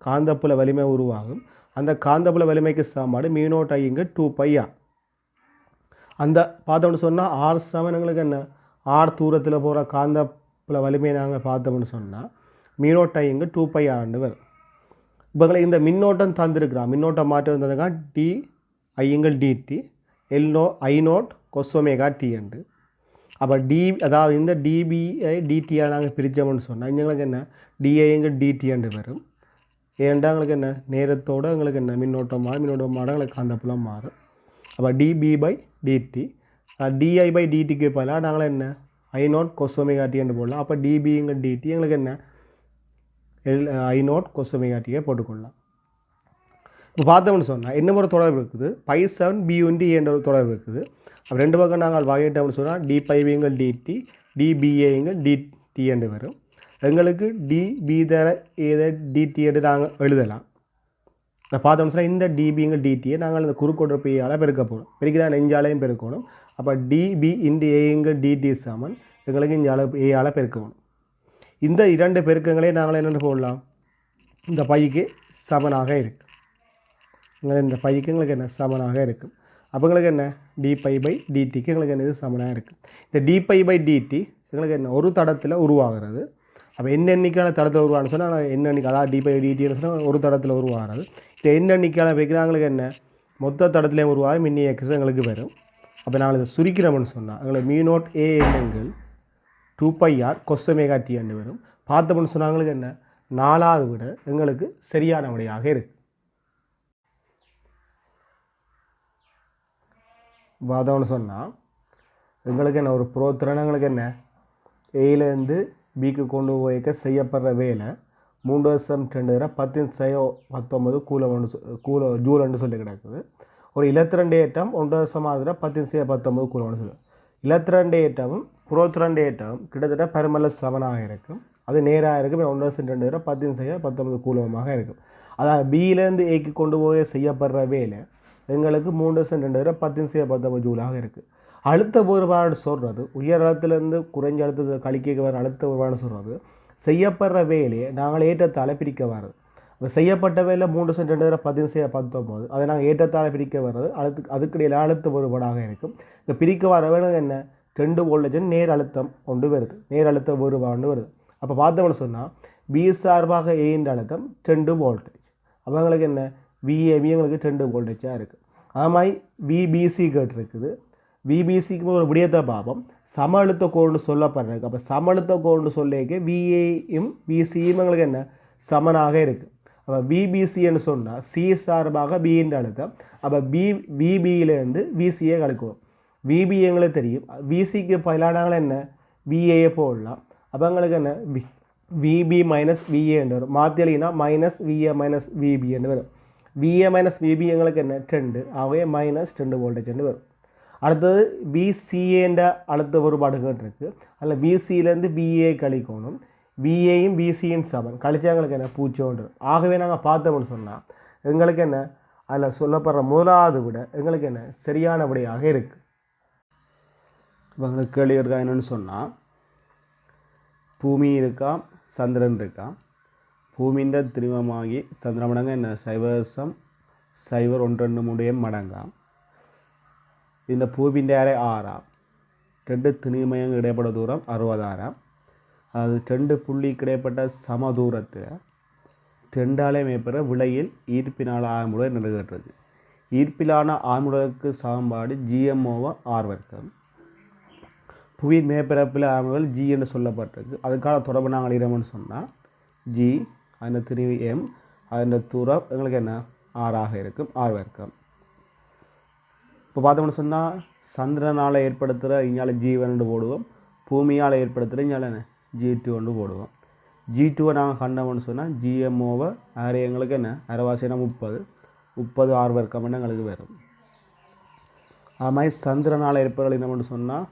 காந்தப்புல வலிமை உருவாகும். அந்த காந்தப்புல வலிமைக்கு சமன்பாடு மின்னோட்ட ஐங்க 2πr. அந்த பார்த்தோம்னு சொன்னால் r எங்களுக்கு என்ன r தூரத்தில் போகிற காந்தப்புல வலிமையை நாங்கள் பார்த்தோம்னு சொன்னால் மின்னோட்ட ஐங்க 2πr வரும். இப்போ இந்த மின்னோட்டம் தந்திருக்கிறோம். மின்னோட்டம் மாற்றம் வந்ததுங்க d∅dt I0 cos omega t என்று. அப்போ அதாவது இந்த dBi/dt நாங்கள் பிரித்தோம்னு சொன்னால் எங்களுக்கு என்ன di/dt என்று வரும். ஏன்டா எங்களுக்கு என்ன நேரத்தோடு எங்களுக்கு என்ன மின்னோட்டம் மாற எங்களுக்கு காந்தப்புலம் மாறும். அப்போ dB/dt di/dtக்கு பதிலாக நாங்கள் என்ன I0 cos omega t என்று போடலாம். அப்போ dB/dt எங்களுக்கு என்ன I0 cos omega t போட்டுக்கொள்ளலாம். இப்போ பார்த்தோம்னு சொன்னால் என்ன ஒரு தொடர்பு இருக்குது π7b என்ற ஒரு தொடர்பு இருக்குது. அப்போ ரெண்டு பக்கம் நாங்கள் வகையிட்டோம்னு சொன்னால் d∅dt dBi/dt என்று வரும். எங்களுக்கு dB/dt என்று நாங்கள் எழுதலாம். இப்போ பார்த்தோம்னு சொன்னால் இந்த dB/dt நாங்கள் இந்த குறுக்கோடு பையால் பெருக்க போகிறோம். பெருக்கினா நெஞ்சாலையும் பெருக்கணும். அப்போ dB/dt சமன் எங்களுக்கு இஞ்சால ஏயால் பெருக்கணும். இந்த இரண்டு பெருக்கங்களே நாங்கள் என்னென்னு போடலாம் இந்த பைக்கு சமனாக இருக்குது. இந்த பைக்கு எங்களுக்கு என்ன சமனாக இருக்கும். அப்போ எங்களுக்கு என்ன d∅/dtக்கு எங்களுக்கு என்ன இது சமனாக இருக்குது. இந்த d∅/dt எங்களுக்கு என்ன ஒரு தடத்தில் உருவாகிறது. அப்போ என்ன எண்ணிக்கையான தடத்தில் உருவான்னு சொன்னால் என்ன எண்ணிக்கை அதாவது d∅dt சொன்னால் ஒரு தடத்தில் உருவாகிறது. இந்த என்ன எண்ணிக்கையான வைக்கிறாங்களுக்கு என்ன மொத்த தடத்துலேயும் உருவாக மின்னியக்க எங்களுக்கு வரும். அப்போ நாங்கள் இதை சுருக்கிறோம்னு சொன்னால் எங்களுக்கு மின்னோட் A எண்ணங்கள் 2πr cos omega t என்று வரும். பார்த்தோம்னு சொன்னாங்களுக்கு என்ன 4வது விட எங்களுக்கு சரியான விடையாக இருக்குது. பார்த்தோம்னு சொன்னால் எங்களுக்கு என்ன ஒரு புரோத்திரணங்களுக்கு என்ன ஏலேருந்து பிக்கு கொண்டு போய்க்க செய்யப்படுற வேலை 3.2 ஜூல் சொல்லி கிடக்குது. ஒரு 22 ஏட்டம் 1.10 கூலம்னு சொல்லி 22 ஏட்டமும் புரோத்திரண்டு ஏட்டமும் கிட்டத்தட்ட பெருமல்ல சமனாக இருக்கும். அது நேராக இருக்கும் 1.2 கூலமாக இருக்கும். அதாவது பியிலேருந்து ஏக்கு கொண்டு போய் செய்யப்படுற வேலை எங்களுக்கு 3.2 ஜூலாக இருக்குது. அழுத்த வேறுபாடு சொல்கிறது உயர் அழுத்திலேருந்து குறைஞ்ச அழுத்தத்தை கழிக்க வர அழுத்த வேறுபாடு சொல்கிறது செய்யப்படுற வேலையை நாங்கள் ஏற்றத்தால் பிரிக்க வர்றது. இப்போ செய்யப்பட்ட வேலை 3.2 அதை நாங்கள் ஏற்றத்தால் பிரிக்க வர்றது அதுக்கிடையில் அழுத்த வேறுபாடாக இருக்கும். இந்த பிரிக்க வர வேலை என்ன 2 வோல்டேஜ் நேர் அழுத்தம் கொண்டு வருது, நேர் அழுத்த வேறுபாடு வருது. அப்போ பார்த்தோம்னு சொன்னால் பி சார்பாக ஏன்ற அழுத்தம் 2 வோல்டேஜ். அப்போ எங்களுக்கு என்ன VAB எங்களுக்கு 2 வோல்டேஜாக இருக்குது. அது மாதிரி VBC கேட்டிருக்குது. VBCக்கு ஒரு விடயத்தை பார்ப்போம். சம அழுத்த கோடுன்னு சொல்லப்படுறதுக்கு. அப்போ சம அழுத்த கோடுன்னு சொல்லிக்க VAயும் BCயும் எங்களுக்கு என்ன சமனாக இருக்குது. அப்போ VBCன்னு சொன்னால் C சார்பாக Bன்ற அழுத்தம். அப்போ VBயிலேருந்து VCயை கழிக்கணும். VB எங்களுக்கு தெரியும். VCக்கு பதிலானாங்களே என்ன VAயை போடலாம். அப்போ எங்களுக்கு என்ன VB மைனஸ் VA என்று வரும். மாற்றினா மைனஸ் VA மைனஸ் VB என்று வரும். VA மைனஸ் VB எங்களுக்கு என்ன 2 ஆகவே -2 வோல்டேஜ் என்று வரும். அடுத்தது VCஏன்ற அழுத்த வேறுபாடு கேட்டிருக்கு. அதில் VCயிலேருந்து VA கழிக்கணும். VAயும் BCயும் சமன் கழிச்சா எங்களுக்கு என்ன 0. ஆகவே நாங்கள் பார்த்தோம்னு சொன்னால் எங்களுக்கு என்ன அதில் சொல்லப்படுற முதலாவது விட எங்களுக்கு என்ன சரியான விடையாக இருக்குது. இப்போ எங்களுக்கு கேள்வி இருக்கா என்னென்னு சொன்னால் பூமி இருக்காம் சந்திரன் இருக்காம். பூமியின் திரிமமாகி சந்திர மடங்கு என்ன 0.012 மடங்காம். இந்த பூமியின் அரை 6ஆம். 2 திணிமயங்கள் இடைப்பட்ட தூரம் 60 அது 2 புள்ளி கிடைப்பட்ட சம தூரத்தில் 2ஆலே மேற்பெற விலையில் ஈர்ப்பினால் ஆழ்முறை நிறைவேற்றது. ஈர்ப்பிலான ஆழ்முறைக்கு சமன்பாடு GMOR வர்க்கம். புவியின் மேற்பரப்பில் ஆழ்முறைகள் G என்று சொல்லப்பட்டிருக்கு. அதுக்கான தொடர்பு நாங்கள் இடம்னு சொன்னால் G அதில் திரிவு M அதில் தூரம் எங்களுக்கு என்ன ஆறாக இருக்கும் ஆர் வர்க்கம். இப்போ பார்த்தோம்னு சொன்னால் சந்திரனால் ஏற்படுத்துகிற இங்கால G1 போடுவோம், பூமியால் ஏற்படுத்துகிற இங்கால என்ன G2 போடுவோம். G2 நாங்கள் கண்டோம்னு சொன்னால் GMOவை ஆறு எங்களுக்கு என்ன அரைவாசினா 30 ஆறு வர்க்கம் எங்களுக்கு வரும். அது மாதிரி சந்திரனால் ஏற்படுறது என்னன்னு சொன்னால்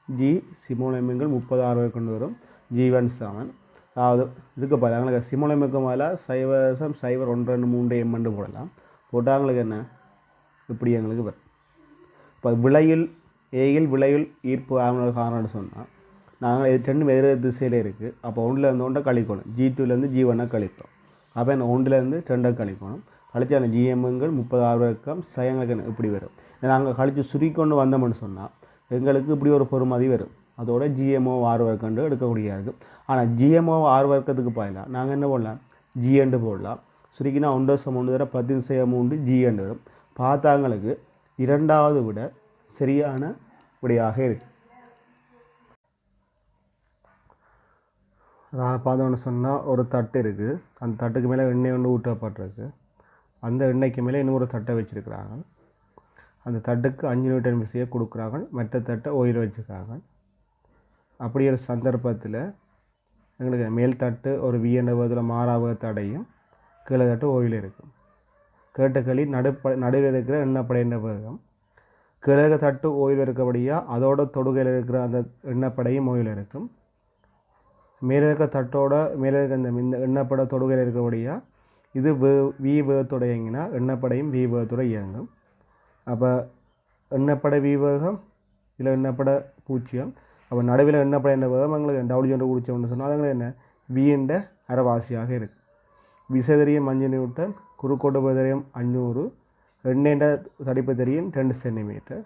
G சிமோலமியங்கள் 30 ஆறு வர்க்கம் வரும். G1 7 அதாவது இதுக்கு பதில் எங்களுக்கு சிமோலமிக்கு மேலே 0.012 M போடலாம். போட்டால் எங்களுக்கு என்ன இப்படி எங்களுக்கு வரும். இப்போ விலையில் ஏயில் விலையில் ஈர்ப்பு ஆழ்முறை காரணம்னு சொன்னால் நாங்கள் ரெண்டு வேறு திசையில் இருக்குது. அப்போ ஒன்றுலேருந்து ஒன்றை கழிக்கணும். G2லேருந்து G1 கழிப்போம். அப்போ என்ன 1லேருந்து 2 கழிக்கணும். கழிச்சா அந்த GMங்கள் 30 ஆறு வர்க்கம் எங்களுக்கு என்ன இப்படி வரும். நாங்கள் கழித்து சுருக்கொண்டு வந்தோம்னு சொன்னால் எங்களுக்கு இப்படி ஒரு பொறுமதி வரும். அதோட GMO ஆறு வர்க்கம் எடுக்கக்கூடிய இருக்குது. ஆனால் GMO ஆறு வர்க்கத்துக்கு பதிலாக நாங்கள் என்ன போடலாம் G போடலாம். சுருக்கினா 1/10⁻³ G வரும். பார்த்தாங்களுக்கு இரண்டாவது விட சரியான விடையாக இருக்குது. அதாவது பார்த்தோம்னு சொன்னால் ஒரு தட்டு இருக்குது. அந்த தட்டுக்கு மேலே எண்ணெய் ஒன்று ஊற்றப்பட்டிருக்கு. அந்த எண்ணெய்க்கு மேலே இன்னொரு தட்டை வச்சுருக்கிறாங்க. அந்த தட்டுக்கு 5 நியூட்டன் விசையை கொடுக்குறாங்க. மற்ற தட்டை ஓயில் வச்சுருக்காங்க. அப்படி ஒரு சந்தர்ப்பத்தில் எங்களுக்கு மேல் தட்டு ஒரு V என்ற விதத்தில் மாறாக தடையும் கீழே தட்டு ஓயில் இருக்கும். கேட்டகளி நடுவில் இருக்கிற எண்ணப்படைன்ற வேகம் கீழே தட்டு ஓயில் இருக்கபடியாக அதோட தொடுகையில் இருக்கிற அந்த எண்ணப்படையும் ஓயில் இருக்கும். மேலே இருக்க தட்டோட மேலே இருக்க இந்த எண்ணப்படை தொடுகையில் இருக்கபடியாக இது V வேகத்தோட இயங்கினா எண்ணப்படையும் V வேகத்தோட இயங்கும். அப்போ எண்ணப்படை V வேகம் இல்லை எண்ணப்படை 0. அப்போ நடுவில் எண்ணப்படை என்ற வேகம் எங்களுக்கு W என்று குடித்தோம்னு சொன்னால் அது என்ன V என்ற அரைவாசியாக இருக்குது. விசை தெரியும் 5 நியூட்டன், குறுக்கோட்டு தெரியும் 500, எண்ணெய்ன்ற தடிப்பு தெரியும் 2 சென்டிமீட்டர்,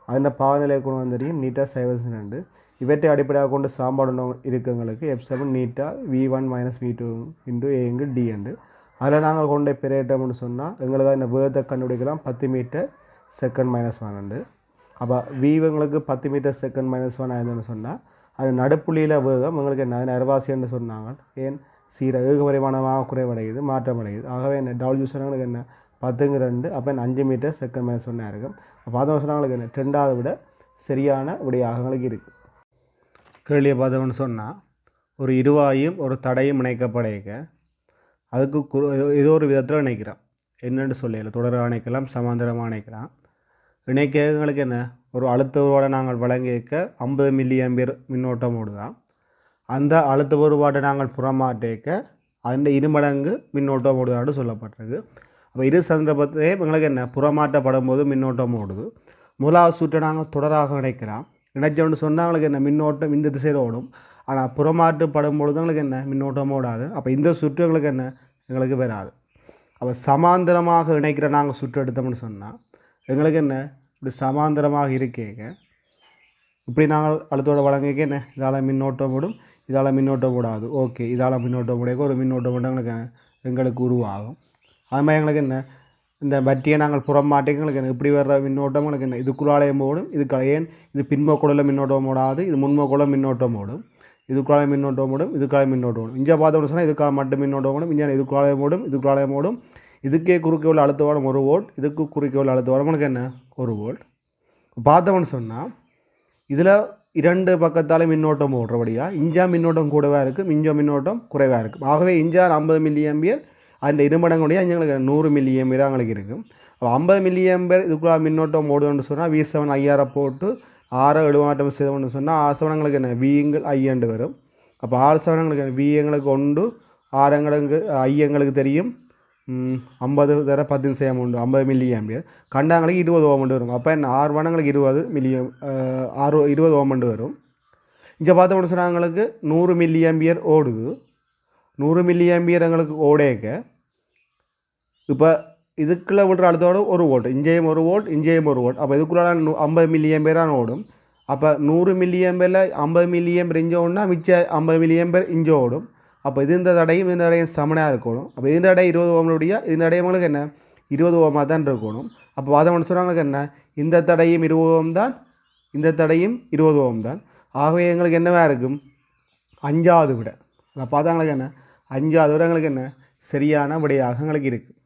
அதில் பாவநிலை குணம் தெரியும் நீட்டா 0.2. இவற்றை அடிப்படையாக கொண்டு சாம்பாடு இருக்குங்களுக்கு F7 நீட்டா V1 - V2 × A × D என்று அதில் நாங்கள் கொண்ட பெரியட்டோம்னு சொன்னால் எங்களுக்கு இந்த வேகத்தை கண்டுபிடிக்கலாம் 10 மீட்டர் செகண்ட் -1. அப்போ V எங்களுக்கு 10 மீட்டர் செகண்ட் -1 ஆயிருந்தோன்னு சொன்னால் அது நடுப்புள்ளியில் வேகம் எங்களுக்கு என்ன அரைவாசின்னு சொன்னாங்க. ஏன் சீர ஏகபரிமாணமாக குறைவடையுது மாற்றமடையுது. ஆகவே என்ன W சொன்னாங்களுக்கு என்ன 10×2 அப்போ 5 மீட்டர் செகண்ட் -1 இருக்கும். அப்போ அதை சொன்னாங்களுக்கு என்ன 2வது விட சரியான விடையாக எங்களுக்கு இருக்குது. கேள்வியை பார்த்தோம்னு சொன்னால் ஒரு இருவாயும் ஒரு தடையும் இணைக்கப்படைக்க அதுக்கு ஏதோ ஒரு விதத்தில் இணைக்கிறோம். என்னென்னு சொல்லல தொடராக இணைக்கலாம், சமாந்தரமாக இணைக்கலாம். இணைக்கிறவங்களுக்கு என்ன ஒரு அழுத்த வேறுபாடை நாங்கள் வழங்கிக்க 50 மில்லியம்பியர் மின்னோட்டம் ஓடுதான். அந்த அழுத்த வேறுபாட்டை நாங்கள் புறமாட்டேக்க அந்த 2 மடங்கு மின்னோட்டம் ஓடுதான்னு சொல்லப்பட்டிருக்கு. அப்போ இரு சந்தர்ப்பத்திலே எங்களுக்கு என்ன புறமாற்றப்படும் போது மின்னோட்டம் ஓடுது. முதலாவது சுற்றை நாங்கள் தொடராக இணைக்கலாம். இணைச்சோன்னு சொன்னால் எங்களுக்கு என்ன மின்னோட்டம் இந்த திசையில் ஓடும். ஆனால் புறமாற்றப்படும் பொழுது எங்களுக்கு என்ன மின்னோட்டம் ஓடாது. அப்போ இந்த சுற்று எங்களுக்கு என்ன எங்களுக்கு வராது. அப்போ சமாந்தரமாக இணைக்கிற நாங்கள் சுற்று எடுத்தோம்னு சொன்னால் எங்களுக்கு என்ன இப்படி சமாந்தரமாக இருக்கேங்க இப்படி நாங்கள் அழுத்தோட வழங்கிக்க என்ன இதால் மின்னோட்டம் ஓடும், இதால் மின்னோட்டம் ஓடாது. ஓகே, இதால் மின்னோட்டம் ஓடைக்க ஒரு மின்னோட்டம் ஓட்ட எங்களுக்கு உருவாகும். அது மாதிரி எங்களுக்கு என்ன இந்த பட்டியை நாங்கள் புறமாட்டேங்க எங்களுக்கு என்ன இப்படி வர்ற மின்னோட்டம் எங்களுக்கு என்ன இதுக்குள்ளாலையும் ஓடும். இதுக்கு ஏன் இது பின்போக்குள்ள மின்னோட்டம் ஓடாது, இது முன்மோக்குள்ள மின்னோட்டம் ஓடும். இதுக்குள்ளாலே மின்னோட்டம் ஓடும், இதுக்கால மின்னோட்டம் ஓடும். இங்கே பார்த்தோம்னு சொன்னால் இதுக்காக மட்டும் மின்னோட்டம் ஓடும். இங்கே இதுக்குள்ளாலையும் ஓடும், இதுக்குள்ளாலையும் ஓடும். இதுக்கே குறுக்கே உள்ள அழுத்த வாரம் 1 வோல்ட், இதுக்கு குறுக்கே உள்ள அழுத்த வாரம் எனக்கு என்ன 1 வோல்ட். பார்த்தோம்னு சொன்னால் இதில் 2 பக்கத்தால் மின்னோட்டம் ஓடுறபடியாக இஞ்சா மின்னோட்டம் கூடவாக இருக்கும், இஞ்சா மின்னோட்டம் குறைவாக இருக்கும். ஆகவே இஞ்சா 50 மில்லியம்பியர் அந்த 2 மடங்குடைய எங்களுக்கு 100 மில்லியம்பியர் எங்களுக்கு இருக்கும். அப்போ 50 மில்லியம்பியர் இதுக்குள்ள மின்னோட்டம் ஓடுன்னு சொன்னால் V7 ஐயாரை போட்டு 6 எழுமாற்றம் செய்தோம்னு சொன்னால் 6 எங்களுக்கு என்ன V I வரும். அப்போ 6 எங்களுக்கு V எங்களுக்கு 1, 6 எங்களுக்கு I எங்களுக்கு தெரியும் 50 தர 10 செய்யாம உண்டு 50 மில்லியம்பியர். கண்டாங்களுக்கு 20 ஓம் வரும். அப்போ என்ன 6 வனங்களுக்கு 20 ஓம் வரும். இங்கே பார்த்தோம்னு சொன்னால் எங்களுக்கு 100 மில்லியம்பியர் ஓடுது. 100 மில்லியம்பியர் எங்களுக்கு ஓடேக்க இப்போ இதுக்குள்ளே விடுற அழுத்தோட 1 வோல்ட், இங்கேயும் 1 வோல்ட், இங்கேயும் 1 வோல்ட். அப்போ இதுக்குள்ள 50 மில்லியம்பியரான ஓடும். அப்போ 100 மில்லியம்பியரில் 50 மில்லியம்பியர் இங்கே ஓடுனா மிச்சம் 50 மில்லியம்பியர் இங்கே ஓடும். அப்போ இந்த தடையும் சமனாக இருக்கணும். அப்போ இந்த தடை 20 ஓம்னுடைய இந்த தடை உங்களுக்கு என்ன 20 ஓமாக தான் இருக்கணும். அப்போ வாதம் சொன்னாங்களுக்கு என்ன இந்த தடையும் 20 ஓம் தான், இந்த தடையும் 20 ஓம் தான். ஆகவே எங்களுக்கு என்னவாக இருக்கும் 5வது விட. அதை பார்த்தாங்களுக்கு என்ன 5வது விட எங்களுக்கு என்ன சரியான விடையாக எங்களுக்கு இருக்குது.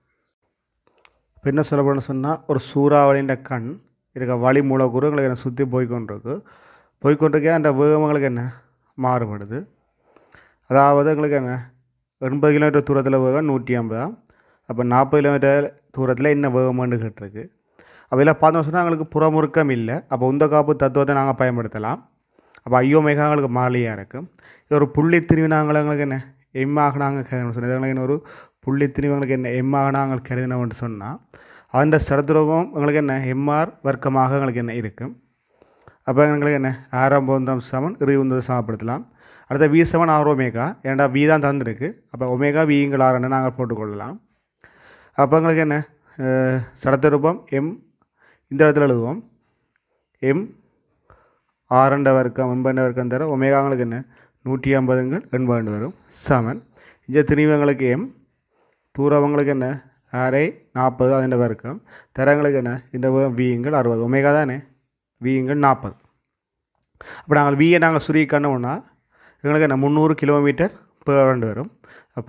இப்போ என்ன சொல்லப்படுன்னு சொன்னால் ஒரு சூறாவளின்ற கண் இருக்க வழி மூலக்கூறு எங்களுக்கு என்ன சுற்றி போய்கொண்டிருக்கே அந்த வேகம் எங்களுக்கு என்ன மாறுபடுது. அதாவது எங்களுக்கு என்ன 80 கிலோமீட்டர் தூரத்தில் வேகம் 150. அப்போ 40 கிலோமீட்டர் தூரத்தில் என்ன வேகமானு கேட்டிருக்கு. அப்போ இதில் பார்த்தோம் சொன்னால் எங்களுக்கு புறமுறுக்கம் இல்லை. அப்போ உந்த காப்பு தத்துவத்தை நாங்கள் பயன்படுத்தலாம். அப்போ ஐயோமேகா எங்களுக்கு மாறிலியாக இருக்கும். இது ஒரு புள்ளி திரிவு நாங்கள் எங்களுக்கு என்ன எம்மாக நாங்கள் கருதணும் சொன்னது. எங்களுக்கு என்ன ஒரு புள்ளி திரிவு எங்களுக்கு என்ன எம்மாக நாங்கள் கருதினோம்னு சொன்னால் அந்த சடத்துருவம் எங்களுக்கு என்ன எம்ஆர் வர்க்கமாக எங்களுக்கு என்ன இருக்கும். அப்போ எங்களுக்கு என்ன ஆரம்பம் சமன் இறுதி சமப்படுத்தலாம். அடுத்த V7 ஆர் ஒமேகா, ஏன்டா V தான் தந்துருக்கு. அப்போ ஒமேகா விங்கள் ஆர்ன்னு நாங்கள் போட்டுக்கொள்ளலாம். அப்போ எங்களுக்கு என்ன சடத்துருப்பம் எம் இந்த இடத்துல எழுதுவோம். எம் ஆரண்ட வர்க்கம் 80 வர்க்கம் தர ஒமேகாங்களுக்கு என்ன 150 80 வரும் சமன். இந்த திரிவங்களுக்கு எம் தூரவங்களுக்கு என்ன 6 40 അതിൻ്റെ வர்க்கம் தரங்களுக்கு என்ன இந்த விங்கள் 60 ஒமேகா தானே விங்கள் 40. அப்போ நாங்கள் வியை நாங்கள் சுருக்கணும்னா எங்களுக்கு என்ன 300 கிலோமீட்டர் பெர் வரும்.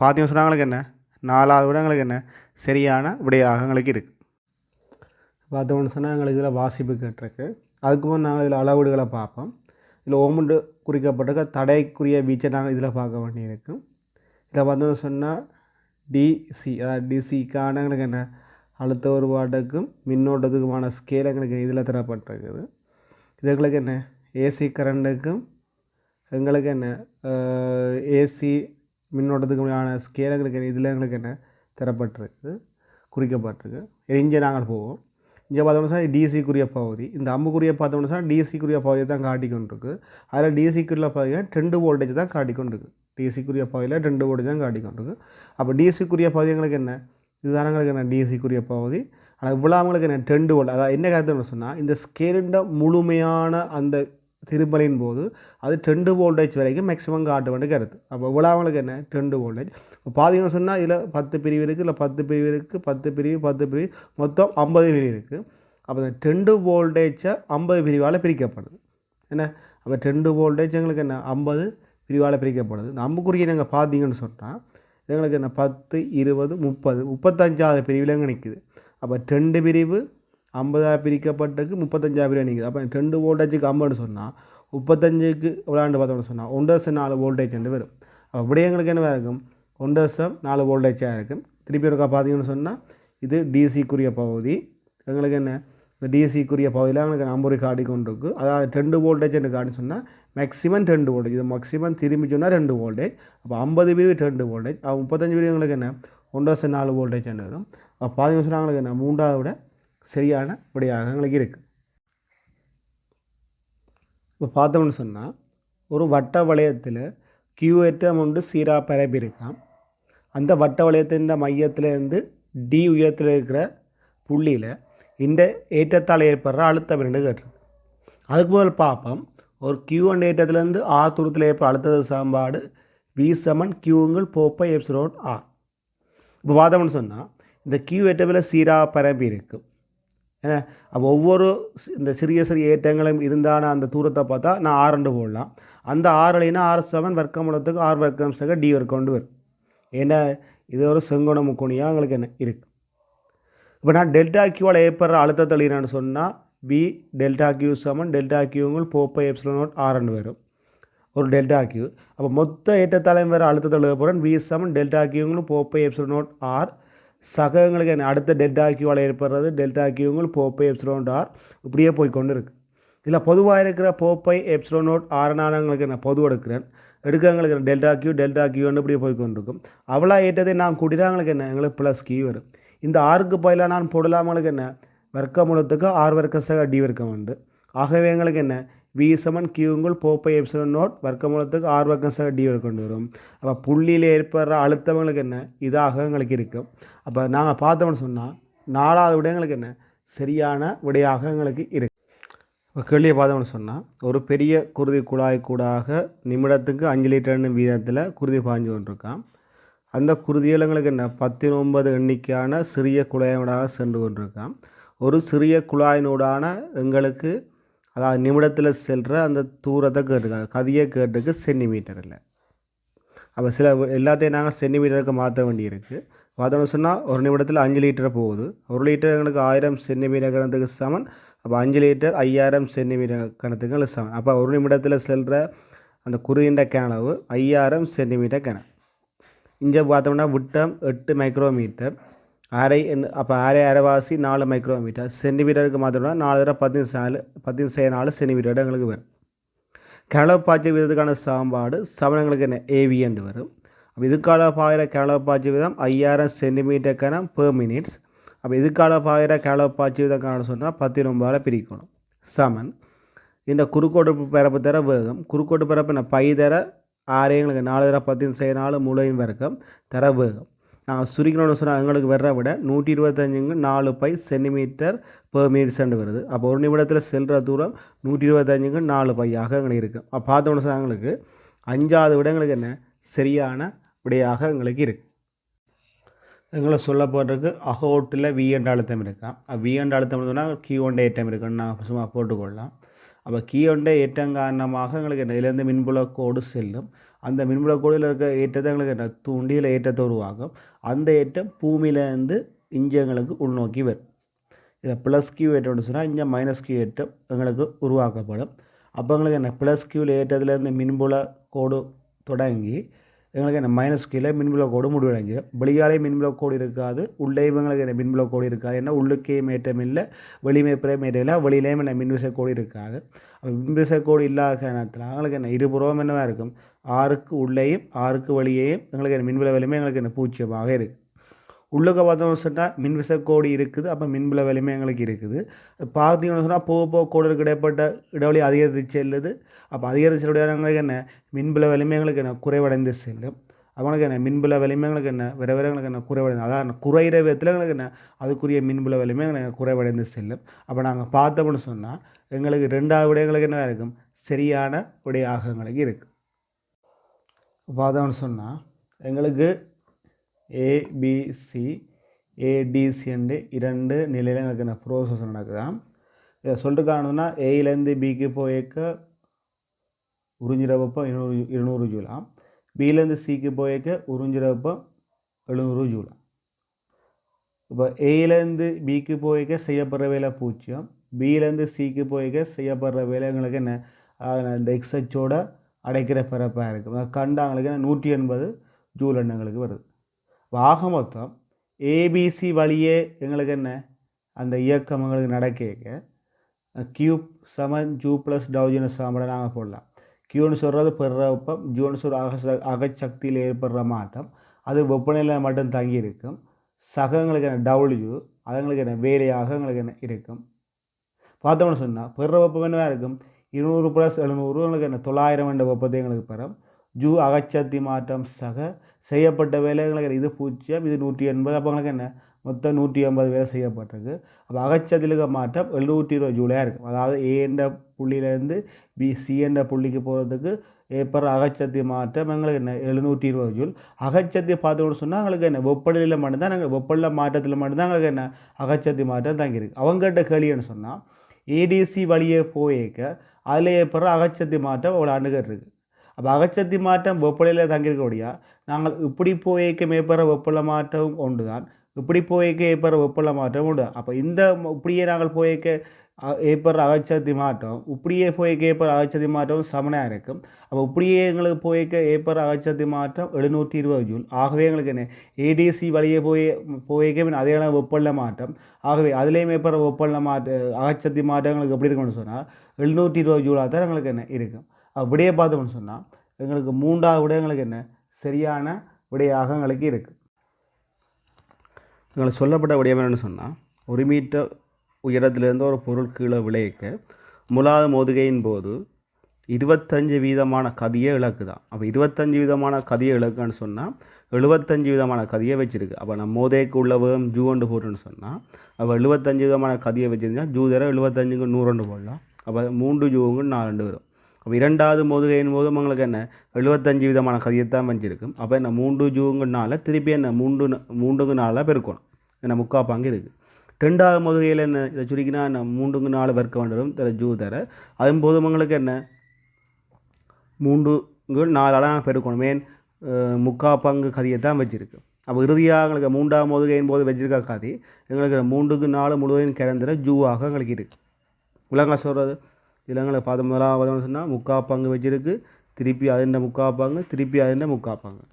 பார்த்தீங்கன்னு சொன்னாங்களுக்கு என்ன 4வது விட எங்களுக்கு என்ன சரியான விடையாக எங்களுக்கு இருக்குது. பார்த்தோம்னு சொன்னால் எங்களுக்கு இதில் வாசிப்பு கேட்டிருக்கு. அதுக்கு முன் நாங்கள் இதில் அளவீடுகளை பார்ப்போம். இதில் ஓமுண்டு குறிக்கப்பட்டிருக்க தடைக்குரிய வீச்சை நாங்கள் இதில் பார்க்க வேண்டியிருக்கும். இதில் பார்த்தோம்னு சொன்னால் டிசி, அதாவது டிசிக்கான எங்களுக்கு என்ன அழுத்த ஒருபாட்டுக்கும் மின்னோட்டத்துக்குமான ஸ்கேல் எங்களுக்கு இதில் தரப்பட்டிருக்குது. இது எங்களுக்கு என்ன ஏசி கரண்ட்டுக்கும் எங்களுக்கு என்ன ஏசி மின்னோட்டத்துக்குமான ஸ்கேல் எங்களுக்கு இதில் எங்களுக்கு என்ன தரப்பட்டிருக்குது குறிக்கப்பட்டிருக்கு. இங்கே நாங்கள் போவோம். இங்கே பார்த்தோம்னா சார் டிசிக்குரிய பகுதி, இந்த அம்புக்குரிய பார்த்தோம்னா சார் டிசிக்குரிய பகுதியை தான் காட்டிக்கொண்டிருக்கு. அதில் டிசிக்குள்ள பகுதியை 2 வோல்டேஜ் தான் காட்டிக்கொண்டிருக்கு. டிசிக்குரிய பகுதியில் 2 வோல்டேஜ் தான் காட்டிக்கொண்டிருக்கு. அப்போ டிசிக்குரிய பகுதி எங்களுக்கு என்ன இதுதான் எங்களுக்கு என்ன டிசிக்குரிய பகுதி. ஆனால் இவ்வளோ அவங்களுக்கு என்ன 2 வோல்ட். அதாவது என்ன கருத்துன்னு சொன்னால் இந்த ஸ்கேலின் முழுமையான அந்த திருப்பலின் போது அது 2 வோல்டேஜ் வரைக்கும் மேக்ஸிமம் காட்ட வேண்டிய கருத்து. அப்போ இவ்வளோ அவங்களுக்கு என்ன 2 வோல்டேஜ். இப்போ பார்த்தீங்கன்னு சொன்னால் இதில் 10 பிரிவு இருக்குது, இல்லை 10 பிரிவு இருக்குது, 10 பிரிவு மொத்தம் 50 பிரிவு இருக்குது. அப்போ இந்த 2 வோல்டேஜை 50 பிரிவால் பிரிக்கப்படுது. என்ன அப்போ 2 வோல்டேஜ் எங்களுக்கு என்ன 50 பிரிவால் பிரிக்கப்படுது. இந்த அம்புக்குறியை நீங்கள் பார்த்தீங்கன்னு சொன்னால் எங்களுக்கு என்ன 10 20 30 35வது பிரிவில் எங்கே நிற்குது. அப்போ 2 பிரிவு 50 பிரிக்கப்பட்டதுக்கு 35 பிரிவு நிற்குது. அப்போ 2 வோல்டேஜுக்கு 50 சொன்னால் 35க்கு விளையாண்டு பார்த்தோம்னு சொன்னால் 1.4 வோல்டேஜ் வரும். அப்போ அப்படியே எங்களுக்கு என்ன இருக்கும் 1.4 வோல்டேஜாக இருக்கும். திருப்பி இருக்கா பார்த்தீங்கன்னு சொன்னால் இது டிசிக்குரிய பகுதி. எங்களுக்கு என்ன இந்த டிசிக்குரிய பகுதியில் எங்களுக்கு நம்பர் காட்டி கொண்டு இருக்குது. அதாவது 2 வோல்டேஜ் என்று காட்டி சொன்னால் மேக்ஸிமம் 2 வோல்டேஜ். இது மேக்ஸிமம் திரும்பி சொன்னால் 2 வோல்டேஜ். அப்போ 50 பிரிவு 2 வோல்டேஜ். 35 பிரிவு எங்களுக்கு என்ன 1.4 வோல்டேஜ் வரும். அப்போ பார்த்தீங்கன்னு சொன்னால் எங்களுக்கு என்ன 3வது விட சரியான விடையாக எங்களுக்கு இருக்குது. இப்போ பார்த்தோம்னு சொன்னால் ஒரு வட்ட வளையத்தில் கியூஏற்றம் ஒன்று சீராக பரப்பி இருக்கான். அந்த வட்ட வளையத்தின் மையத்திலேருந்து டி உயரத்தில் இருக்கிற புள்ளியில் இந்த ஏற்றத்தால் ஏற்படுற அழுத்தம் ரெண்டு கேட்டிருக்கு. அதுக்கு முதல் பார்ப்போம். ஒரு கியூ அண்ட் ஏற்றத்துலேருந்து ஆர் தூரத்தில் ஏற்படுற அழுத்தது சமன்பாடு V= கியூங்கள் போப்பை எப்சிலோன் ஆர். இப்போ பார்த்தோம்னு சொன்னால் இந்த கியூ ஏற்றத்தில் சீராக பரப்பி இருக்கும். ஏன்னா அப்போ ஒவ்வொரு இந்த சிறிய ஏற்றங்களும் இருந்தான அந்த தூரத்தை பார்த்தா நான் R போடலாம். அந்த R R7 வர்க்கமூலத்துக்கு R வர்க்கம் சக D வர்க்கம் வரும். ஏன்னா இது ஒரு செங்கோண முக்கோணியாக உங்களுக்கு என்ன இருக்குது. இப்போ நான் டெல்டா கியூவால் ஏற்படுற அழுத்தத்தை எழுதினான்னு சொன்னால் V ΔQ = ΔQ போப்பை epsilon R வரும் ஒரு டெல்டா கியூ. அப்போ மொத்த ஏற்றத்தாலையும் வேறு அழுத்தத்தை எழுத போகிறேன் V= ΔQ போப்பை எப்சிலோன் R சகங்களுக்கு என்ன அடுத்த டெல்டா கியூவால் ஏற்படுறது ΔQ போப்பை எப்சிலோன் R இப்படியே போய்கொண்டு இருக்குது. இதில் பொதுவாக இருக்கிற போப்பை எப்சிலோன் R நானங்களுக்கு என்ன பொது எடுக்கிறவங்களுக்கு டெல்டா கியூன்னு இப்படியே போய்கொண்டிருக்கும். அவ்வளோ ஏற்றத்தை நான் கூட்டிட்டாங்களுக்கு என்ன எங்களுக்கு ப்ளஸ் கியூ வரும். இந்த ஆருக்கு பதிலாக நான் போடலாமங்களுக்கு என்ன வர்க்கமூலத்துக்கு R வர்க்கம் சக D வர்க்கம் உண்டு. ஆகவே எங்களுக்கு என்ன V= கியூங்கள் போப்பை எப்சிலோன் வர்க்கமூலத்துக்கு R வர்க்கம் சக D வர்க்கம் வரும். அப்போ புள்ளியில் ஏற்படுற அழுத்தவங்களுக்கு என்ன இதாக எங்களுக்கு இருக்கும். அப்போ நாங்கள் பார்த்தோம்னு சொன்னால் 4வது விட எங்களுக்கு என்ன சரியான விடையாக எங்களுக்கு இருக்குது. கேள்வியை பார்த்தோம்னு சொன்னால் ஒரு பெரிய குருதி குழாய் கூடாக நிமிடத்துக்கு 5 லிட்டர்னு வீதத்தில் குருதி பாய்ஞ்சு கொண்டிருக்கான். அந்த குருதியில் எங்களுக்கு என்ன 19 எண்ணிக்கையான சிறிய குழாயினூடாக சென்று கொண்டிருக்கான். ஒரு சிறிய குழாயினூடான எங்களுக்கு அதாவது நிமிடத்தில் செல்கிற அந்த தூரத்தை கேட்டுருக்காங்க. கதியை கேட்டுக்கு சென்டிமீட்டர் இல்லை. அப்போ சில எல்லாத்தையும் நாங்கள் சென்டிமீட்டருக்கு மாற்ற வேண்டியிருக்கு. பார்த்தோம்னு சொன்னால் ஒரு நிமிடத்தில் 5 லிட்டர் போகுது. 1 லிட்டர் எங்களுக்கு 1000 சென்டிமீட்டர் கணத்துக்கு சமன். அப்போ 5 லிட்டர் 5000 சென்டிமீட்டர் கணத்துக்கு சமன். அப்போ ஒரு நிமிடத்தில் செல்கிற அந்த குருதியின் கனளவு 5000 சென்டிமீட்டர் கணம். இங்கே பார்த்தோம்னா விட்டம் 8 மைக்ரோமீட்டர், அரை அப்போ அரைவாசி 4 மைக்ரோமீட்டர், சென்டிமீட்டருக்கு மாற்றோம்னா 4 சென்டிமீட்டர் எங்களுக்கு வரும். கனளவு பாய்ச்சல் வீதத்துக்கான சாம்பாடு சமணங்களுக்கு என்ன ஏவி என்று வரும். அப்போ இதுக்கால பாயிற கனளவு பாய்ச்சல் வீதம் 5000 சென்டிமீட்டர் கணம் பெர் மினிட்ஸ். அப்போ இதுக்கால பாயிற கனளவு பாய்ச்சல் வீதம் காண சொன்னால் 19 பிரிக்கணும். சமன் இந்த குறுக்கோட்டு பரப்பு தர வேகம். குறுக்கோட்டு பரப்பு என்ன பை தர 6 எங்களுக்கு 4 மூலையும் வர்க்கம் தர வேகம். நாங்கள் சுருக்கணும்னு சொன்னால் எங்களுக்கு வர்ற விட 125 4 பை சென்டிமீட்டர் பெர் மினிட்ஸ் வருது. அப்போ ஒரு நிமிடத்தில் செல்கிற தூரம் 125 4 பையாக எங்களுக்கு இருக்குது. அப்போ பார்த்தோம்னு சொன்னால் எங்களுக்கு 5வது விட எங்களுக்கு என்ன சரியான விடையாக எங்களுக்கு இருக்குது. எங்களை சொல்லப்படுறதுக்கு அகோட்டில் வி என்ற அழுத்தம் இருக்கா. வி என்ற அழுத்தம் சொன்னால் கியூ ஒன்ற ஏற்றம் இருக்குன்னு நாங்கள் சும்மா போட்டுக்கொள்ளலாம். அப்போ கியூ ஒன்ற ஏற்றம் காரணமாக எங்களுக்கு என்ன இதுலேருந்து மின்புலக்கோடு செல்லும். அந்த மின்புலக்கோடில் இருக்க ஏற்றத்தை எங்களுக்கு என்ன தூண்டியில் ஏற்றத்தை உருவாகும். அந்த ஏற்றம் பூமியிலேருந்து இங்கே உள்நோக்கி வரும். இதில் ப்ளஸ் கியூ ஏற்றம்னு சொன்னால் இங்கே மைனஸ் கியூ ஏற்றம் எங்களுக்கு உருவாக்கப்படும். அப்போ எங்களுக்கு என்ன ப்ளஸ் கியூவில் ஏற்றத்துலேருந்து மின்புல கோடு தொடங்கி எங்களுக்கு என்ன மைனஸ் கியூவில் மின்புல கோடு முடிவடைஞ்சு வெளியாலே மின்புல கோடு இருக்காது, உள்ளே இவங்களுக்கு என்ன மின்புல கோடு இருக்காது. ஏன்னா உள்ளுக்கேயும் ஏற்றம் இல்லை, வெளிமேப்புறையும் ஏற்றம் இல்லை, வெளியிலேயும் என்ன மின்விசை கோடு இருக்காது. அப்போ மின்விசை கோடு இல்லாத காரணத்தில் எங்களுக்கு என்ன இருபுறமும் என்னவாக இருக்கும், 6க்கு உள்ளேயும் 6க்கு வெளியேயும் எங்களுக்கு என்ன மின்புல வலிமை எங்களுக்கு என்ன பூஜ்ஜியமாக இருக்குது. உள்ளுக்க பார்த்தோம்னு சொன்னால் மின்விசை கோடு இருக்குது. அப்போ மின்புல வலிமை எங்களுக்கு இருக்குது. பார்த்தீங்கன்னு சொன்னால் போக கோடுகளுக்கு இடைப்பட்ட இடைவெளி அதிகரித்து செல்லுது. அப்போ அதிகரித்து செல்லுடைய என்ன மின்புல வலிமை எங்களுக்கு என்ன குறைவடைந்து செல்லும். அவங்களுக்கு என்ன மின்புல வலிமை எங்களுக்கு என்ன விர எங்களுக்கு என்ன குறைவடைந்து, அதான் குறையிற விதத்தில் எங்களுக்கு என்ன அதுக்குரிய மின்புல வலிமை எங்களுக்கு குறைவடைந்து செல்லும். அப்போ நாங்கள் பார்த்தோம்னு சொன்னால் எங்களுக்கு 2வது விடயங்களுக்கு என்ன இருக்கும் சரியான விடையாக எங்களுக்கு இருக்குது. பார்த்தோம்னு சொன்னால் எங்களுக்கு ஏபிசி ஏடிசி என்று 2 நிலையில் எங்களுக்கு என்ன ப்ரோசஸ் நடக்குதான். இதை சொல்லிட்டு காரணம்னா ஏயிலேருந்து பிக்கு போய்க்க உறிஞ்சிற வெப்பம் 200 ஜூலாம், பியிலேருந்து சிக்கு போய்க்க உறிஞ்சிற வெப்பம் 700 ஜூலாம். இப்போ ஏயிலேருந்து பிக்கு போய்க்க செய்யப்படுற வேலை 0, பியிலேருந்து சிக்கு போய்க்க செய்யப்படுற வேலை எங்களுக்கு என்ன இந்த எக்ஸச்சோட அடைக்கிற பிறப்பாக இருக்குது. கண்டாங்களுக்கு என்ன 180 ஜூல் எண்ணங்களுக்கு வருது. ஆக மொத்தம் ஏபிசி வழியே எங்களுக்கு என்ன அந்த இயக்கம் எங்களுக்கு நடக்க கியூப் சமன் ஜூ ப்ளஸ் டவுஜின சாம்பலை நாங்கள் போடலாம். கியூன்னு சொல்கிறது பெற வெப்பம், ஜூன்னு சொல்கிற அகச்சக்தியில் ஏற்படுற மாற்றம், அது வெப்பநிலையில் மட்டும் தங்கி இருக்கும். சகங்களுக்கு என்ன டவுள்யூ, அதுங்களுக்கு என்ன வேலையாக எங்களுக்கு என்ன இருக்கும். பார்த்தோம்னு சொன்னால் பெற வெப்பம் என்னவாக இருக்கும் 200 + 700 எங்களுக்கு என்ன 900 என்ற வெப்பத்தை எங்களுக்கு பெறும். ஜூ அகச்சக்தி மாற்றம் சக செய்யப்பட்ட வேலைகளுக்கு இது 0, இது 180. அப்போ எங்களுக்கு என்ன மொத்தம் 180 வேலை செய்யப்பட்டிருக்கு. அப்போ அகச்சதிலுக்கு மாற்றம் 720 ஜூலாக இருக்கும். அதாவது ஏ என்ற புள்ளியிலேருந்து சி என்ற புள்ளிக்கு போகிறதுக்கு ஏற்படுற அகச்சத்தி மாற்றம் எங்களுக்கு என்ன 720 ஜூல். அகச்சத்தி பார்த்தோம்னு சொன்னால் எங்களுக்கு என்ன வெப்பநிலையில் மட்டும்தான் நாங்கள் வெப்பநிலை மாற்றத்தில் மட்டும்தான் எங்களுக்கு என்ன அகச்சத்தி மாற்றம் தங்கியிருக்கு. அவங்ககிட்ட கேள்வின்னு சொன்னால் ஏடிசி வழியே போய்க்க அதில் ஏற்படுற அகச்சத்தி மாற்றம் அவ்வளோ அணுகர் இருக்குது. அப்போ அகச்சத்தி மாற்றம் வெப்பநிலையில் தங்கியிருக்கக்கூடிய நாங்கள் இப்படி போய்க்க மேற்படுற வெப்பநிலை மாற்றம் ஒன்று தான், இப்படி போய்க்க ஏற்படுற வெப்பநிலை மாற்றம் உண்டு. அப்போ இந்த இப்படியே நாங்கள் போய்க்க ஏற்படுற அகச்சத்தி மாற்றம் இப்படியே போய்க்க ஏற்படுற அகச்சத்தி மாற்றம் சமனாக இருக்கும். அப்போ இப்படியே எங்களுக்கு போய்க்க ஏற்படுற அகச்சத்தி மாற்றம் 720 ஜூல். ஆகவே எங்களுக்கு என்ன ஏடிசி வழியே போய்க்க அதே வெப்பநிலை மாற்றம். ஆகவே அதுலேயும் ஏற்படுற வெப்பநிலை அகச்சத்தி மாற்றம் எங்களுக்கு எப்படி இருக்குன்னு சொன்னால் 720 ஜூலாக தான் எங்களுக்கு என்ன இருக்கும். விடையை பார்த்தோம்னு சொன்னால் எங்களுக்கு 3வது விட எங்களுக்கு என்ன சரியான விடையாக எங்களுக்கு இருக்குது. எங்களுக்கு சொல்லப்பட்ட விடயம் என்னென்னு சொன்னால் 1 மீட்டர் உயரத்திலிருந்து ஒரு பொருள் கீழே விளைவிக்க முலாத மோதுகையின் போது 25% கதியை இழக்குதான். அப்போ 25% கதியை இழக்குன்னு சொன்னால் 75% கதியை வச்சுருக்கு. அப்போ நம்ம மோதைக்கு உள்ள வேகம் ஜூ ஒன்று போட்டுன்னு சொன்னால் அப்போ 75% கதியை வச்சுருந்தா ஜூ தர 75 100 போடலாம். அப்போ 3 ஜூவுங்கள் 4 வரும். அப்போ இரண்டாவது மோதுகையின் போது உங்களுக்கு என்ன 75 விதமான கதியத்தான் வஞ்சிருக்கும். அப்போ என்ன 3 ஜூவுங்கள் 4 திருப்பி என்ன 3க்கு 4 பெருக்கணும். என்ன 3/4 பங்கு இருக்குது. ரெண்டாவது மோதுகையில் என்ன இதை சுருக்கினா என்ன 3க்கு 4 பெருக்க வேண்டும் தர ஜூ தர அதுவும் போதும் உங்களுக்கு என்ன 3க்கு 4 பெருக்கணும். மேன் 3/4 பங்கு கதியத்தான் வச்சிருக்கு. அப்போ இறுதியாக எங்களுக்கு 3ஆம் மோதுகையின் போது வச்சிருக்க கதி எங்களுக்கு 3க்கு 4 முழுவதும் கிடந்துற ஜூவாக எங்களுக்கு இருக்குது. உலக சொல்கிறது இதில் எங்களை முதலாவது சொன்னால் 3/4 பங்கு வச்சிருக்கு, திருப்பி அதிண்ட 3/4 பங்கு, திருப்பி அதிண்ட 3/4 பங்கு.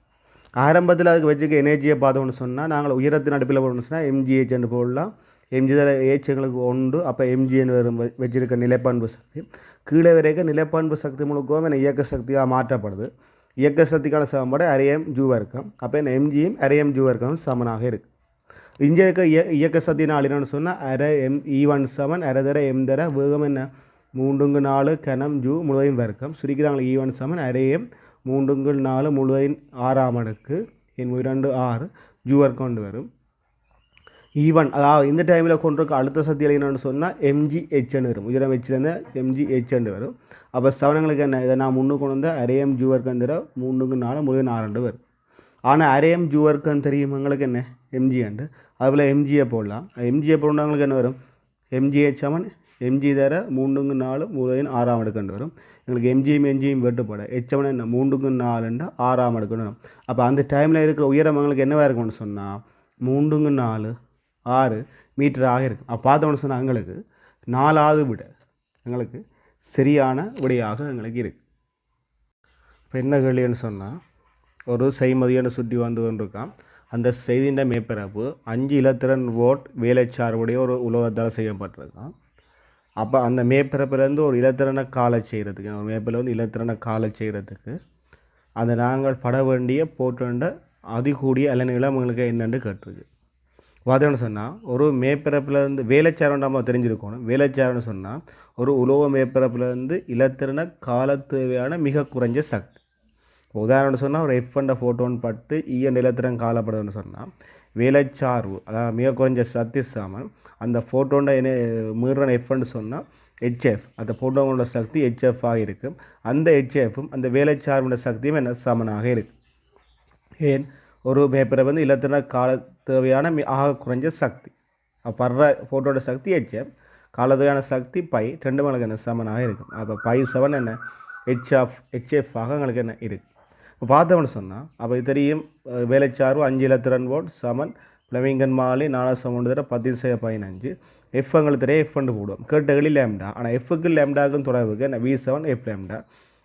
ஆரம்பத்தில் அதுக்கு வச்சுக்க எனர்ஜியை பார்த்தோம்னு சொன்னால் நாங்கள் உயரத்தின் அடுப்பில் போடணும்னு சொன்னால் MGH என்று போடலாம். MG H எங்களுக்கு 1, அப்போ MGன்னு வரும் வச்சிருக்க நிலைப்பண்பு சக்தி. கீழே வரைக்கும் நிலைப்பண்பு சக்தி முழுக்கவும் என்ன இயக்க சக்தியாக மாற்றப்படுது. இயக்க சக்திக்கான சமன்பாடு அரையம் ஜூ வர்க்கம். அப்போ என்ன MGயும் அரையம் ஜூ வர்க்கம் சமனாக இருக்குது. இங்கே இருக்க இயக்க சக்தினால் என்னென்னு சொன்னால் அரை E1 சமன் அரை தர M தர வேகம் என்ன 3க்கு 4 கனம் ஜூ முழுவதும் வர்க்கம். சுருக்கிறாங்க E1 சமன் அரையம் 3க்கு 4 முழுவதும் 6ஆம் அடுக்கு 2 6 ஜூ வர்க்கம் கொண்டு வரும். E1 அதாவது இந்த டைமில் கொண்டிருக்க அழுத்த சக்தியில் என்னென்னு சொன்னால் MGHன்னு வரும். உயரம் வச்சுலேருந்து MGHன்னு வரும். அப்போ சவனங்களுக்கு என்ன இதை நான் முன்னுக்கு கொண்டு வந்து அரையம் ஜூ வர்க்கம் தர 3க்கு 4 முழுவதும் 6 வரும். ஆனால் அரையம் ஜூ வர்க்கம் தெரியும் எங்களுக்கு என்ன MG அண்டு அதுபோல் MGயை போடலாம். MGயை போடுறவங்களுக்கு என்ன வரும் MGH சமன் MG தர 3க்கு 4 முழுவதும் 6ஆம் அடுக்கு வரும். எங்களுக்கு MGயும் வெட்டுப்பட H1 என்ன 3க்கு 4 6ஆம் அடுக்கு வரும். அப்போ அந்த டைமில் இருக்கிற உயரம் எங்களுக்கு என்னவாக இருக்கும்னு சொன்னால் 3க்கு 4 6 மீட்டராக இருக்கும். அப்போ பார்த்தோம்னு சொன்னால் எங்களுக்கு 4ஆவது விட எங்களுக்கு சரியான விடையாக எங்களுக்கு இருக்குது. இப்போ என்ன கேள்வின்னு சொன்னால் ஒரு செய்மதியான சுற்றி வந்து கொண்டிருக்கான். அந்த செய்தியின் மேற்பரப்பு 5 இலத்திரன் வோல்ட் வேலைச்சார்புடைய ஒரு உலோகத்தால் செய்யப்பட்டிருக்கான். அப்போ அந்த மேற்பரப்பிலேருந்து ஒரு இலத்திரனை காலை செய்கிறதுக்கு ஒரு மேப்பில் வந்து இலத்திரனை காலை செய்கிறதுக்கு அந்த நாங்கள் பட வேண்டிய போட்டுண்ட அதிகூடிய அலைநீளம் உங்களுக்கு என்னென்னு கேட்டிருக்கு. பார்த்தோன்னு சொன்னால் ஒரு மேற்பரப்பிலேருந்து வேலைச்சாரம் நம்ம தெரிஞ்சிருக்கணும். வேலைச்சாரம்னு சொன்னால் ஒரு உலோக மேற்பரப்பிலேருந்து இலத்திரனை கால தேவையான மிக குறைஞ்ச சக்தி. உதாரணம்னு சொன்னால் ஒரு F1 ஃபோட்டோன் பட்டு EN இலத்திரன் காலப்படுதுன்னு சொன்னால் வேலைச்சார்பு அதாவது மிக குறைஞ்ச சக்தி சமன் அந்த ஃபோட்டோண்ட என்ன மீறன F1 சொன்னால் HF அந்த ஃபோட்டோனோட சக்தி HF ஆக இருக்கும். அந்த HFம் அந்த வேலைச்சார்போட சக்தியும் என்ன சமனாக இருக்குது. ஏன் ஒரு மேப்பரை வந்து இலத்திரன கால தேவையான ஆக குறைஞ்ச சக்தி படுற ஃபோட்டோட சக்தி HF கால தேவையான சக்தி பை 2 மடங்கு என்ன சமனாக இருக்கும். அப்போ பை 7 என்ன HF ஆக எங்களுக்கு என்ன இருக்குது. இப்போ பார்த்தோம்னு சொன்னால் அப்போ இது தெரியும் வேலைச்சார்பு 5 இலத்திரன் வோல்ட் சமன் பிளவிங்கன் மாலி 4 சமன் 10/15 F எங்களுக்கு தெரிய F1 போடுவோம் கேட்டகளி லேம்டா. ஆனால் Fக்கு லேம்டாவுக்கும் தொடர்புக்கு என்ன V7 F லேம்டா.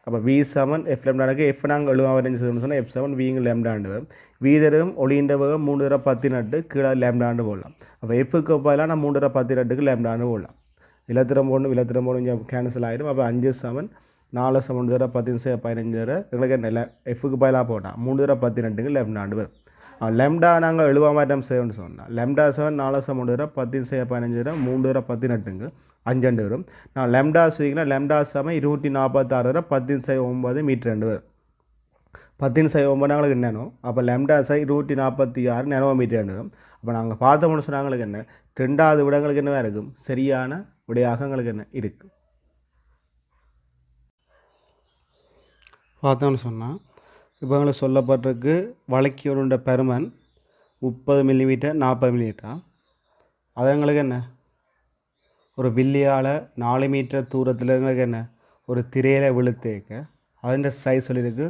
அப்போ V7 F லேம்டாக்கு F நாங்கள் 75 சொன்னால் F7 Vங்க லேம்டாண்டு வரும். வீதரும் ஒளியின் வேகம் 3/18 கீழே லேம்டாண்டு போடலாம். அப்போ Fக்கு பதிலாக நான் 3/18க்கு லேம்டாண்டு போடலாம். இலத்திரம் போடும் இங்கே கேன்சல் ஆகிடும். அப்போ 5 சமன் 4 சமன் 10/15 எங்களுக்கு என்ன Fக்கு பதிலாக போட்டால் 3/18க்கு லேம்டாண்டு வரும். லேம்டா நாங்கள் 70 மாற்றம் செய்யணும்னு சொன்னால் லேம்டா 7 4 சமன் 10/15 3/18க்கு 5 வரும். நான் லேம்டா சொல்லிங்கன்னா லேம்டா சமம் 246 10/9 மீட்டர் வரும். 10/9 நாங்களுக்கு என்னென்னோ அப்போ லேம்டா 246 நேனோமீட்டர் வரும். அப்போ நாங்கள் பார்த்தோம்னு சொன்னாங்களுக்கு என்ன 2வது விடங்களுக்கு என்னவா இருக்கும் சரியான விடையாக எங்களுக்கு என்ன இருக்குது. பார்த்தோம்னு சொன்னால் இப்போ எங்களுக்கு சொல்லப்பட்டிருக்கு வழக்கியோட பெருமன் 30 மில்லிமீட்டர் 40 மில்லிமீட்டர். அது எங்களுக்கு என்ன ஒரு வில்லியால் 4 மீட்டர் தூரத்தில் எங்களுக்கு என்ன ஒரு திரையில விழுத்தேக்க அதிൻ്റെ சைஸ் சொல்லியிருக்கு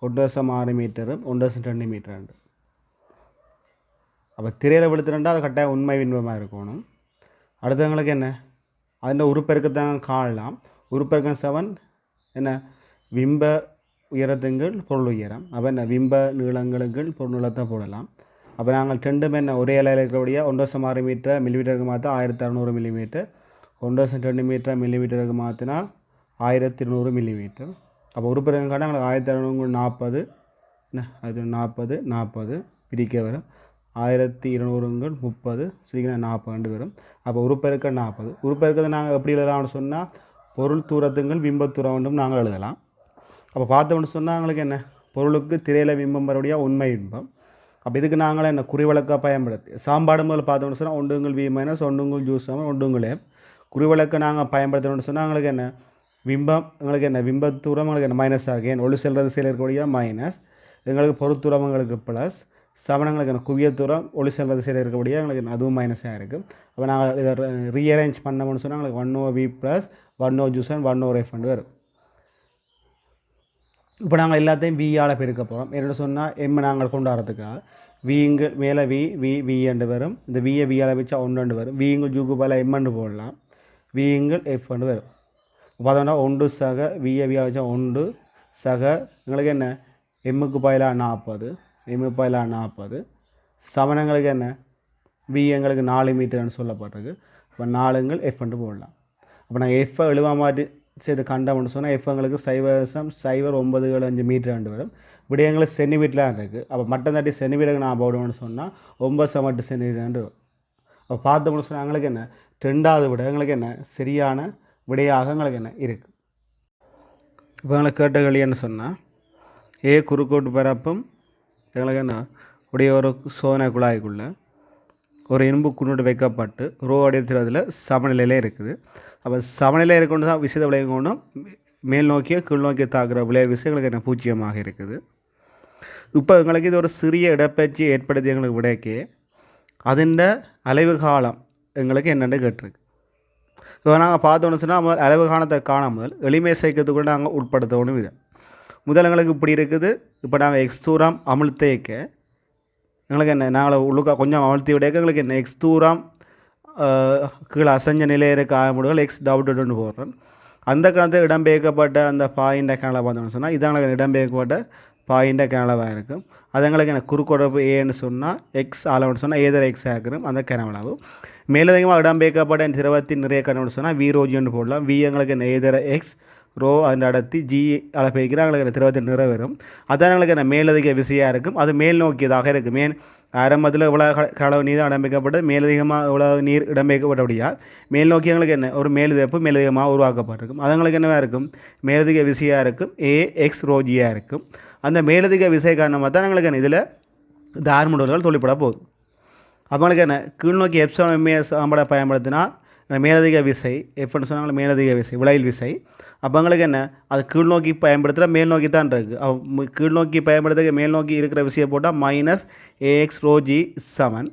1.6 மீட்டரும் 1.2 மீட்டர். அப்போ திரையில விழுத்துறா அது கட்டாயம் உண்மை விண்பமாக இருக்கணும். அடுத்து எங்களுக்கு என்ன அதில் உருப்பெருக்கத்தான் காணலாம். உருப்பெருக்கம் 7 என்ன விம்ப உயரத்துங்கள் பொருள் உயரம். அப்போ என்ன விம்ப நீளங்களுங்கள் பொருள் நீளத்தை போடலாம். அப்போ நாங்கள் 2மே என்ன ஒரே இலையில் இருக்கிறபடியாக 1.6 மீட்டர் மில்லிமீட்டருக்கு மாற்ற 1600 மில்லிமீட்டர் 1.2 மீட்டர் மில்லிமீட்டருக்கு மாற்றினா 1200 மில்லிமீட்டர். அப்போ உருப்பெருக்கம் காட்ட எங்களுக்கு 1640 என்ன அது 40 பிரிக்க வரும் 1200 30 சீக்கிரம் 40 வரும். அப்போ உருப்பெருக்கம் 40. உருப்பெருக்கத்தை நாங்கள் எப்படி எழுதலாம்னு சொன்னால் பொருள் தூரத்துங்கள் பிம்பத்தூரம் ஒன்றும் நாங்கள் எழுதலாம். அப்போ பார்த்தோம்னு சொன்னால் எங்களுக்கு என்ன பொருளுக்கு திரையில பிம்பம் வரக்கூடிய உண்மை பிம்பம். அப்போ இதுக்கு நாங்கள் என்ன குறிவழக்காக பயன்படுத்தி சாம்பாடு முதல் பார்த்தோம்னு சொன்னால் 1 V - 1 ஜூ சமன் 1 F குறிவிளக்கை நாங்கள் பயன்படுத்தணும்னு சொன்னால் எங்களுக்கு என்ன பிம்பம் எங்களுக்கு என்ன பிம்பத்தூரம் எங்களுக்கு என்ன மைனஸ் ஆகும். ஏன் ஒளி செல்வது திசையில் இருக்கக்கூடிய மைனஸ், எங்களுக்கு பொறுத்தூரம் எங்களுக்கு ப்ளஸ், சமணங்களுக்கு என்ன குவியத்தூரம் ஒளி செல்வது திசையில் இருக்கக்கூடிய எங்களுக்கு என்ன அதுவும் மைனஸாக இருக்குது. அப்போ நாங்கள் இதை ரீஅரேஞ்ச் பண்ணோம்னு சொன்னால் எங்களுக்கு 1/v ப்ளஸ் 1/g 1/f வரும். இப்போ நாங்கள் எல்லாத்தையும் வியால் பெருக்க போகிறோம். என்னென்னு சொன்னால் எம் நாங்கள் கொண்டு வரதுக்காக விங்கு மேலே வி என்று வரும். இந்த வியால் வச்சா 1 வரும். விங்கு ஜூக்கு பல எம்எண்டு போடலாம். விங்கள் எஃப் வரும். பார்த்தோம்னா 1 சக வியால் வச்சா 1 சக எங்களுக்கு என்ன எம்முக்கு பயிலாக 40, எம்முக்கு பயிலாக 40, சமணங்களுக்கு என்ன வி எங்களுக்கு 4 மீட்டர்னு சொல்லப்பட்டிருக்கு. இப்போ 4ங்கள் எஃப் போடலாம். அப்போ நாங்கள் எஃப்பை எழுவா மாதிரி செய்து கண்டோம்னு சொன்னால் எஃப் எங்களுக்கு 0.0975 மீட்டர் வரும். விடயங்களுக்கு சென்டிமீட்டர்லாம் இருக்குது. அப்போ மட்டம் தட்டி சென்டிமீட்டருக்கு நான் போடுவோம்னு சொன்னால் 9.8 சென்டிமீட்டர் வரும். அப்போ பார்த்தோம்னு சொன்னால் எங்களுக்கு என்ன 2வது விட எங்களுக்கு என்ன சரியான விடையாக எங்களுக்கு என்ன இருக்குது. இப்போ எங்களுக்கு கேட்ட கேள்வின்னு சொன்னால் குறுக்கோட்டு பரப்பும் எங்களுக்கு என்ன உடைய ஒரு சோதனை குழாய்க்குள்ளே ஒரு இரும்பு குன்னோட்டு வைக்கப்பட்டு ரோ அடையத்தில் சமநிலையிலே இருக்குது. அப்போ சமநிலை இருக்கொண்டு தான் விஷயத்தை விளைய கொண்டும் மேல் நோக்கிய கீழ் நோக்கிய தாக்குற விளைய விஷயங்களுக்கு என்ன பூஜ்ஜியமாக இருக்குது. இப்போ எங்களுக்கு இது ஒரு சிறிய இடப்பெயர்ச்சி ஏற்படுத்தி எங்களுக்கு விடைக்கே அதின் அலைவு காலம் எங்களுக்கு என்னென்னு கேட்டிருக்கு. இப்போ நாங்கள் பார்த்தோன்னு சொன்னால் அளவு காலத்தை காணாமல் எளிமை சேர்க்கறதுக்கு கூட நாங்கள் உட்படுத்தணும். இது முதல் எங்களுக்கு இப்படி இருக்குது. இப்போ நாங்கள் எக்ஸ் தூரம் அமிழ்த்தேக்க எங்களுக்கு என்ன நாங்கள் உள்ளுக்கா கொஞ்சம் அமிழ்த்தி விடைக்க எங்களுக்கு என்ன எக்ஸ் தூரம் கீழே அசஞ்ச நிலையில் இருக்க ஆரம்பிடுகள் எக்ஸ் டவுட்டு போடுறோம். அந்த காலத்தில் இடம்பெயர்க்கப்பட்ட அந்த பாயிண்ட கேனலை பார்த்தோம்னு சொன்னால் இது எங்களுக்கு இடம்பெயர்க்கப்பட்ட பாயிண்ட கேனலாக இருக்கும். அது எங்களுக்கு என்ன குறுக்கொடப்பு ஏன்னு சொன்னால் எக்ஸ் ஆலவன்னு சொன்னால் ஏதர் எக்ஸ் ஆகிறோம் அந்த கேனலாகும். மேலதிகமாக இடம்பெயர்க்கப்பட்ட திரவத்தின் நிறைய கணவன் சொன்னால் வி ரோஜின்னு போடலாம். வி எங்களுக்கு என்ன ஏதர் எக்ஸ் ரோ அந்த அடர்த்தி ஜி அளப்பெய்க்கிற எங்களுக்கு திரவத்தின் நிறை வரும். அதான் எங்களுக்கு என்ன மேலதிக விசையாக இருக்கும். அது மேல் நோக்கியதாக இருக்குது. ஆரம்பத்தில் இவ்வளோ களவு நீர் இடம்பெயர்க்கப்பட்டு மேலதிகமாக இவ்வளோ நீர் இடம்பெயர்க்கப்பட்டபடியாக மேல் நோக்கி எங்களுக்கு என்ன ஒரு மேலதிகப்பு மேலதிகமாக உருவாக்கப்பட்டிருக்கும். அது எங்களுக்கு என்னவாக இருக்கும் மேலதிக விசையாக இருக்கும். எக்ஸ் ரோஜியாக இருக்கும். அந்த மேலதிக விசை காரணமாக தான் எங்களுக்கு என்ன இதில் இந்த ஆர்முடல்கள் தொழிற்பட போகுது. அப்போ எங்களுக்கு என்ன கீழ்நோக்கி எப்சான் எம்ஏஎஸ் சாம்பட பயன்படுத்தினால் மேலதிக விசை எஃப்னு சொன்னாங்க மேலதிக விசை விளையில் விசை. அப்போ எங்களுக்கு என்ன அது கீழ்நோக்கி பயன்படுத்துகிற மேல் நோக்கி தான் இருக்குது. கீழ்நோக்கி பயன்படுத்த மேல் நோக்கி இருக்கிற விஷயம் போட்டால் மைனஸ் ஏஎக்ஸ் ரோஜி சமன்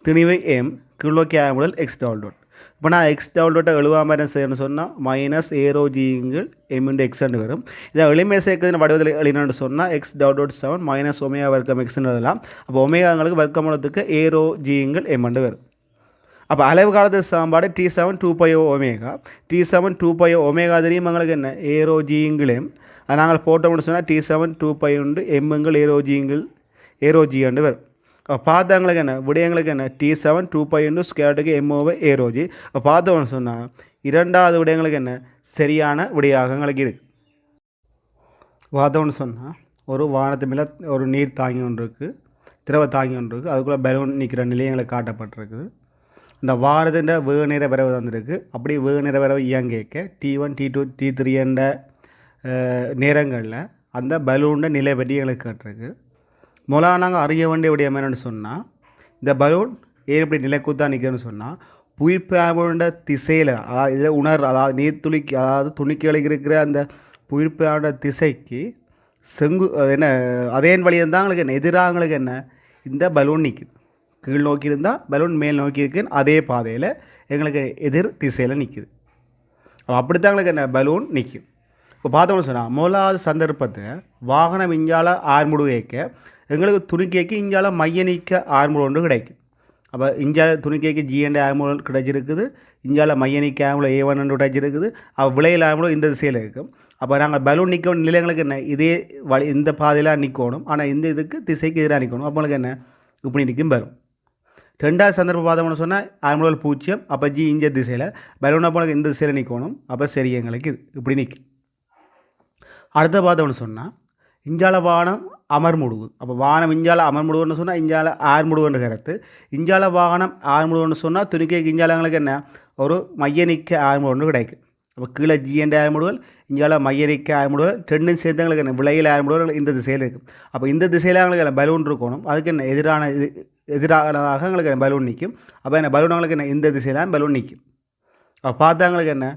திணிவு எம் கீழ்நோக்கி ஆகும்போது எக்ஸ் டபுள் டாட். இப்போ நான் எக்ஸ் டபுள் டாட்டை எழுவாமல் செய்யணும்னு சொன்னால் மைனஸ் ஏரோஜிங்கள் எம் இன்டு எக்ஸ்ன்னு வரும். இதை எளிமை சேர்க்குதுன்னு வடிவத்தில் எழுதினு சொன்னால் X double dot seven minus omega வர்க்கம் எக்ஸ்ன்னு எழுதலாம். அப்போ ஒமேகாங்களுக்கு வர்க்கமூலத்துக்கு ஏரோஜிங்கள் எம்ன்னு வரும். அப்போ அளவு காலத்து சமன்பாடு T7 2πo omega. T7 2πo omega தெரியும் எங்களுக்கு என்ன ஏரோஜிங்களும் அது நாங்கள் போட்டோம்னு சொன்னால் T7 2π உண்டு எம்முங்கள் ஏரோஜி அண்டு வரும். அப்போ பார்த்தாங்களுக்கு என்ன விடயங்களுக்கு என்ன T7 2π உண்டு ஸ்கேட்டுக்கு எம்ஓவை ஏரோஜி. அப்போ பார்த்தோம்னு சொன்னால் 2வது விடயங்களுக்கு என்ன சரியான விடையாக எங்களுக்கு இருக்குது. பார்த்தோம்னு சொன்னால் ஒரு வானத்து மேலே ஒரு நீர் தாங்கி ஒன்று இருக்குது, திரவ தாங்கி ஒன்று இருக்குது, அதுக்குள்ளே பலூன் நிற்கிற நிலையங்களுக்கு காட்டப்பட்டிருக்குது. இந்த வாரத்தின் வேக நேர வரவு வந்திருக்கு. அப்படி வேக நேர வரவு இயங்கிக்க T1 T2 T3 என்ற நேரங்களில் அந்த பலூன் நிலை பற்றி எங்களுக்கு கேட்டிருக்கு. முதலாக நாங்கள் அறிய வேண்டிய விடயம் என்னென்னு சொன்னால் இந்த பலூன் ஏன் இப்படி நிலைக்குத்தான் நிற்கணும்னு சொன்னால் புயிர்ப்பாவோட திசையில் அதாவது இதில் அதாவது நீர்த்துளிக்கு அதாவது துணிக்கைகளுக்கு இருக்கிற அந்த புயிர்ப்பாவோட திசைக்கு என்ன அதே வழியில் தான் எங்களுக்கு எதிராக எங்களுக்கு என்ன இந்த பலூன் நிற்குது. கீழ் நோக்கி இருந்தால் பலூன் மேல் நோக்கி இருக்குன்னு அதே பாதையில் எங்களுக்கு எதிர் திசையில் நிற்குது. அப்படித்தான் எங்களுக்கு என்ன பலூன் நிற்கும். இப்போ பார்த்தோம்னு சொன்னால் முதலாவது சந்தர்ப்பத்தை வாகனம் இஞ்சால ஆர்முடு வைக்க எங்களுக்கு துணிக்கைக்கு இஞ்சால மைய நீக்க ஆர்முடு ஒன்று கிடைக்கும். அப்போ இஞ்சால துணிக்கைக்கு ஜிஎன்ட ஆர்முடு கிடைச்சிருக்குது, இஞ்சால மைய நீக்க ஆர்முடு A1 கிடைச்சிருக்குது. அப்போ விளையில் ஆர்முடு இந்த திசையில் இருக்கும். அப்போ நாங்கள் பலூன் நிற்க நிலையங்களுக்கு என்ன இதே வழி இந்த பாதையில் நிற்கணும். ஆனால் இந்த இதுக்கு திசைக்கு எதிராக நிற்கணும். அப்போ உங்களுக்கு என்ன இப்படி நிற்கும் வரும். 2வது சந்தர்ப்பம் பார்த்தோம்னு சொன்னால் ஆர்முடல் 0. அப்போ ஜி இஞ்ச திசையில் பலூனை போல இந்த திசையில் நிற்கணும். அப்போ சரி எங்களுக்கு இது இப்படி நிற்கும். அடுத்த பார்த்தோம்னு சொன்னால் இஞ்சால வாகனம் அமர்முடுவு. அப்போ வாகனம் இஞ்சால அமர்முடுவுன்னு சொன்னால் இஞ்சால ஆர்முடுவுன்ற கருத்து. இஞ்சால வாகனம் ஆர்முடுவுன்னு சொன்னால் துணிக்கைக்கு இஞ்சாலங்களுக்கு என்ன ஒரு மைய நிற்க ஆர்முடு கிடைக்கும். அப்போ கீழே ஜி என்ற ஆர்முடுவல் இஞ்சால மைய நிற்க ஆர்முடுவல் ரெண்டும் சேர்ந்து எங்களுக்கு என்ன விளையில் ஆர்முடுவல் இந்த திசையில் இருக்கும். அப்போ இந்த திசையில் எங்களுக்கு என்ன பலூன் இருக்கணும். அதுக்கு என்ன எதிரானதாக எங்களுக்கு பலூன் நிற்கும். அப்போ என்ன பலூன் எங்களுக்கு என்ன இந்த திசையில் பலூன் நிற்கும். அப்போ பார்த்தாங்களுக்கு என்ன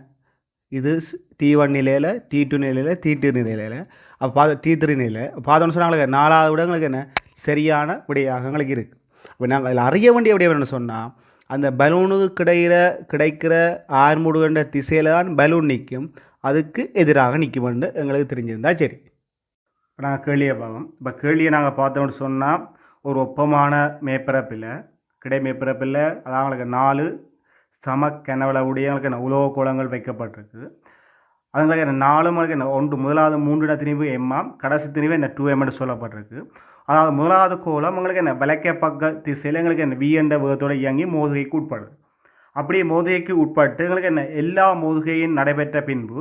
இது T1 நிலையில், T2 நிலையில், T2 நிலையில், அப்போ T3 நிலை பார்த்தோன்னு சொன்னாங்களுக்கு 4வது விடங்களுக்கு என்ன சரியான விடையாக எங்களுக்கு இருக்குது. இப்போ நாங்கள் அதில் அறிய வேண்டிய விடை என்னென்னு சொன்னால் அந்த பலூனுக்கு கிடைக்கிற ஆர்முடுகின்ற திசையில் தான் பலூன் நிற்கும், அதுக்கு எதிராக நிற்கும்னு எங்களுக்கு தெரிஞ்சிருந்தா சரி. இப்போ நாங்கள் கேள்வியை பார்ப்போம். இப்போ கேள்வியை நாங்கள் பார்த்தோம்னு சொன்னால் ஒரு ஒப்பமான மேற்பரப்பில் மேற்பரப்பில் அதாவது 4 சம கனவள உடையங்களுக்கு என்ன உலோக கோளங்கள் வைக்கப்பட்டிருக்கு. அதுங்களுக்கு என்ன 4 மணிக்கு என்ன முதலாவது 3 திணிவு எம்மாம், கடைசி திணிவு என்ன 2m சொல்லப்பட்டிருக்கு. அதாவது முதலாவது கோளம் உங்களுக்கு என்ன வலக்கை பக்க திசையில் எங்களுக்கு என்ன V என்ற வேகத்தோடு இயங்கி மோதுகைக்கு உட்படுது. அப்படியே மோதுகைக்கு உட்பட்டு எங்களுக்கு என்ன எல்லா மோதுகையும் நடைபெற்ற பின்பு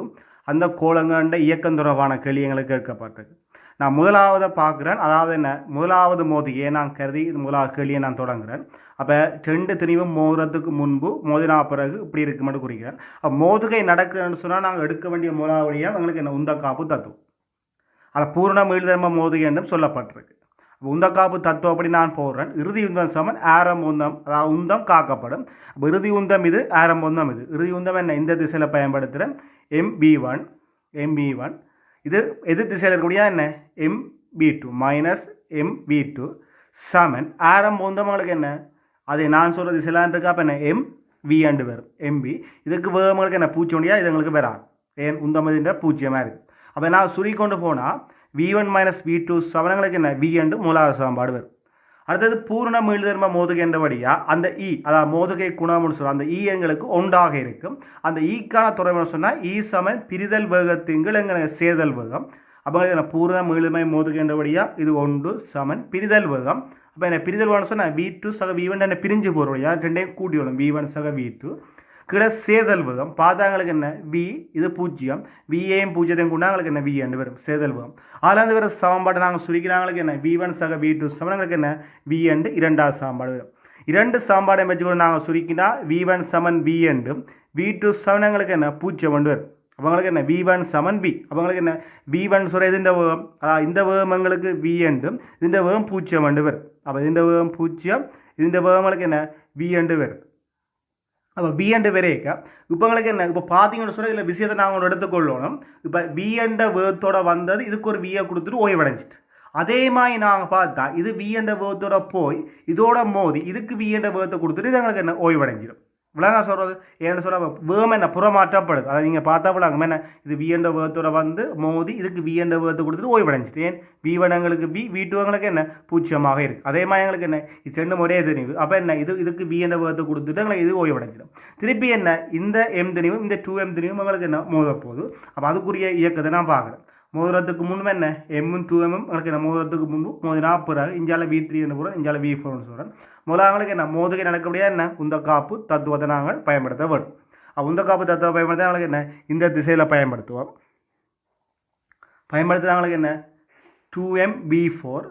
அந்த கோளங்கண்ட இயக்கம் தொடர்பான கேள்வி எங்களுக்கு கேட்கப்பட்டிருக்கு. நான் முதலாவதை பார்க்குறேன், அதாவது என்ன முதலாவது மோதிகையை நான் கருதி முதலாவது கேள்வியை நான் தொடங்குறேன். அப்போ 2 திணிவும் மோதுறதுக்கு முன்பு மோதினா பிறகு இப்படி இருக்குமென்று குறிக்கிறேன். அப்போ மோதுகை நடக்குதுன்னு சொன்னால் நாங்கள் எடுக்க வேண்டிய முதலாவடியாக எங்களுக்கு என்ன உந்தக்காப்பு தத்துவம், அதில் பூர்ண மீள்தர்ம மோதுகை என்றும் சொல்லப்பட்டிருக்கு. அப்போ உந்தக்காப்பு தத்துவம் அப்படி நான் போடுறேன். இறுதி உந்தம் சமன் ஆரம் உந்தம், அதாவது உந்தம் காக்கப்படும். அப்போ இறுதி உந்தம் இது, ஆரம் உந்தம் இது. இறுதி உந்தம் என்ன இந்த திசையில் பயன்படுத்துகிறேன் MB1 இது எதிர் திசையில் இருக்கக்கூடிய என்ன MB2 மைனஸ் MB2 சமன் ஆரம் உந்தவங்களுக்கு என்ன அதை நான் சொல்கிற திசையிலான் இருக்கா. அப்போ என்ன MV அண்டு வரும் MB. இதுக்கு வேகங்களுக்கு என்ன பூச்சியா இது எங்களுக்கு வராது, ஏன் உந்தமதின்ற பூஜ்ஜியமாக இருக்குது. அப்போ நான் சுருக்கொண்டு போனால் V1 மைனஸ் V2 சமனங்களுக்கு என்ன V அண்டு மூலாவது சமன்பாடு வரும். அடுத்தது பூர்ண மீள்தர்ம மோதுகை என்றபடியாக அந்த அதாவது மோதுகை குணம்னு சொல்ல அந்த எங்களுக்கு ஒன்றாக இருக்கும். அந்த ஈக்கான தொடர்பு சொன்னால் சமன் பிரிதல் வேகத்தின்கள் எங்களுக்கு சேதல் வேகம். அப்போ பூர்ண மீளுமை மோதுகை என்றபடியாக இது 1 சமன் பிரிதல் வேகம். அப்போ என்ன பிரிதல் வேகம்னு சொன்னால் V2 சக V1 என்ன பிரிஞ்சு போகிறோம், ரெண்டையும் கூட்டி வரும் V1 சக V2 கிட சேதல் வேகம். பார்த்தாங்களுக்கு என்ன V இது 0, VAயும் 0 கொண்டா எங்களுக்கு என்ன V என்று வரும் சேதல் வேகம். அதில் வர சமன்பாடு நாங்கள் சுருக்கிறாங்களுக்கு என்ன V1 சக V2 சமன்களுக்கு என்ன V என்று 2வது சமன்பாடு வரும். 2 சமன்பாடை வச்சுக்கொண்டு நாங்கள் சுருக்கினா V1 சமன் V என்றும் V2 சமனங்களுக்கு என்ன 0 என்று வரும். அவங்களுக்கு என்ன V1 சமன் V. அவங்களுக்கு என்ன V1 சொல்கிற இது இந்த வேகம், அதாவது இந்த வேகம் எங்களுக்கு V என்றும் இந்த வேகம் 0 என்று வரும். அப்போ இந்த வேகம் 0, இந்த வேகங்களுக்கு என்ன V என்று வரும். அப்போ B என்ற வரைக்க இப்போ உங்களுக்கு என்ன இப்போ பார்த்தீங்கன்னு சொன்னால் இதில் விஷயத்தை நாங்கள் எடுத்துக்கொள்ளணும். இப்போ B என்ற வேகத்தோட வந்தது இதுக்கு ஒரு வியை கொடுத்துட்டு ஓய்வடைஞ்சிட்டு, அதே மாதிரி நாங்கள் பார்த்தா இது V என்ற வேகத்தோட போய் இதோட மோதி இதுக்கு V என்ற வேகத்தை கொடுத்துட்டு இது எங்களுக்கு என்ன ஓய்வடைஞ்சிடும். விளங்கா சொல்கிறது ஏன்னு சொன்னால் வேகம் என்ன புறமாற்றப்படுது. அதை நீங்கள் பார்த்தா விளங்க என்ன இது V என்ற வேகத்தோட வந்து மோதி இதுக்கு V என்ற வேகத்தை கொடுத்துட்டு ஓய்வடைஞ்சிட்டு, ஏன் V1 எங்களுக்கு B, V2 எங்களுக்கு என்ன பூஜ்ஜியமாக இருக்குது. அதே மாதிரி எங்களுக்கு என்ன இது 2 ஒரே திணிவு. அப்போ என்ன இதுக்கு V என்ற வேகத்தை கொடுத்துட்டு எங்களுக்கு இது ஓய்வடைஞ்சிடும். திருப்பி என்ன இந்த M திணிவும் இந்த 2M திணிவும் எங்களுக்கு என்ன மோத போகுது. அப்போ அதுக்குரிய இயக்கத்தை நான் பார்க்குறேன். மோதுறதுக்கு முன்பு என்ன M-ம் 2M-ம் எங்களுக்கு என்ன மோதுறதுக்கு முன்பு மோதினா பிறகு இஞ்சால V3 என்று போகிறோம், இஞ்சால V4 சொல்கிறேன். முதலாங்களுக்கு என்ன மோதுகை நடக்கக்கூடிய என்ன உந்தக்காப்பு தத்துவத்தை நாங்கள் பயன்படுத்த வேண்டும். உந்தக்காப்பு தத்துவம் பயன்படுத்த நாங்களுக்கு என்ன இந்த திசையில் பயன்படுத்துவோம். பயன்படுத்துகிறாங்களுக்கு என்ன 2MB4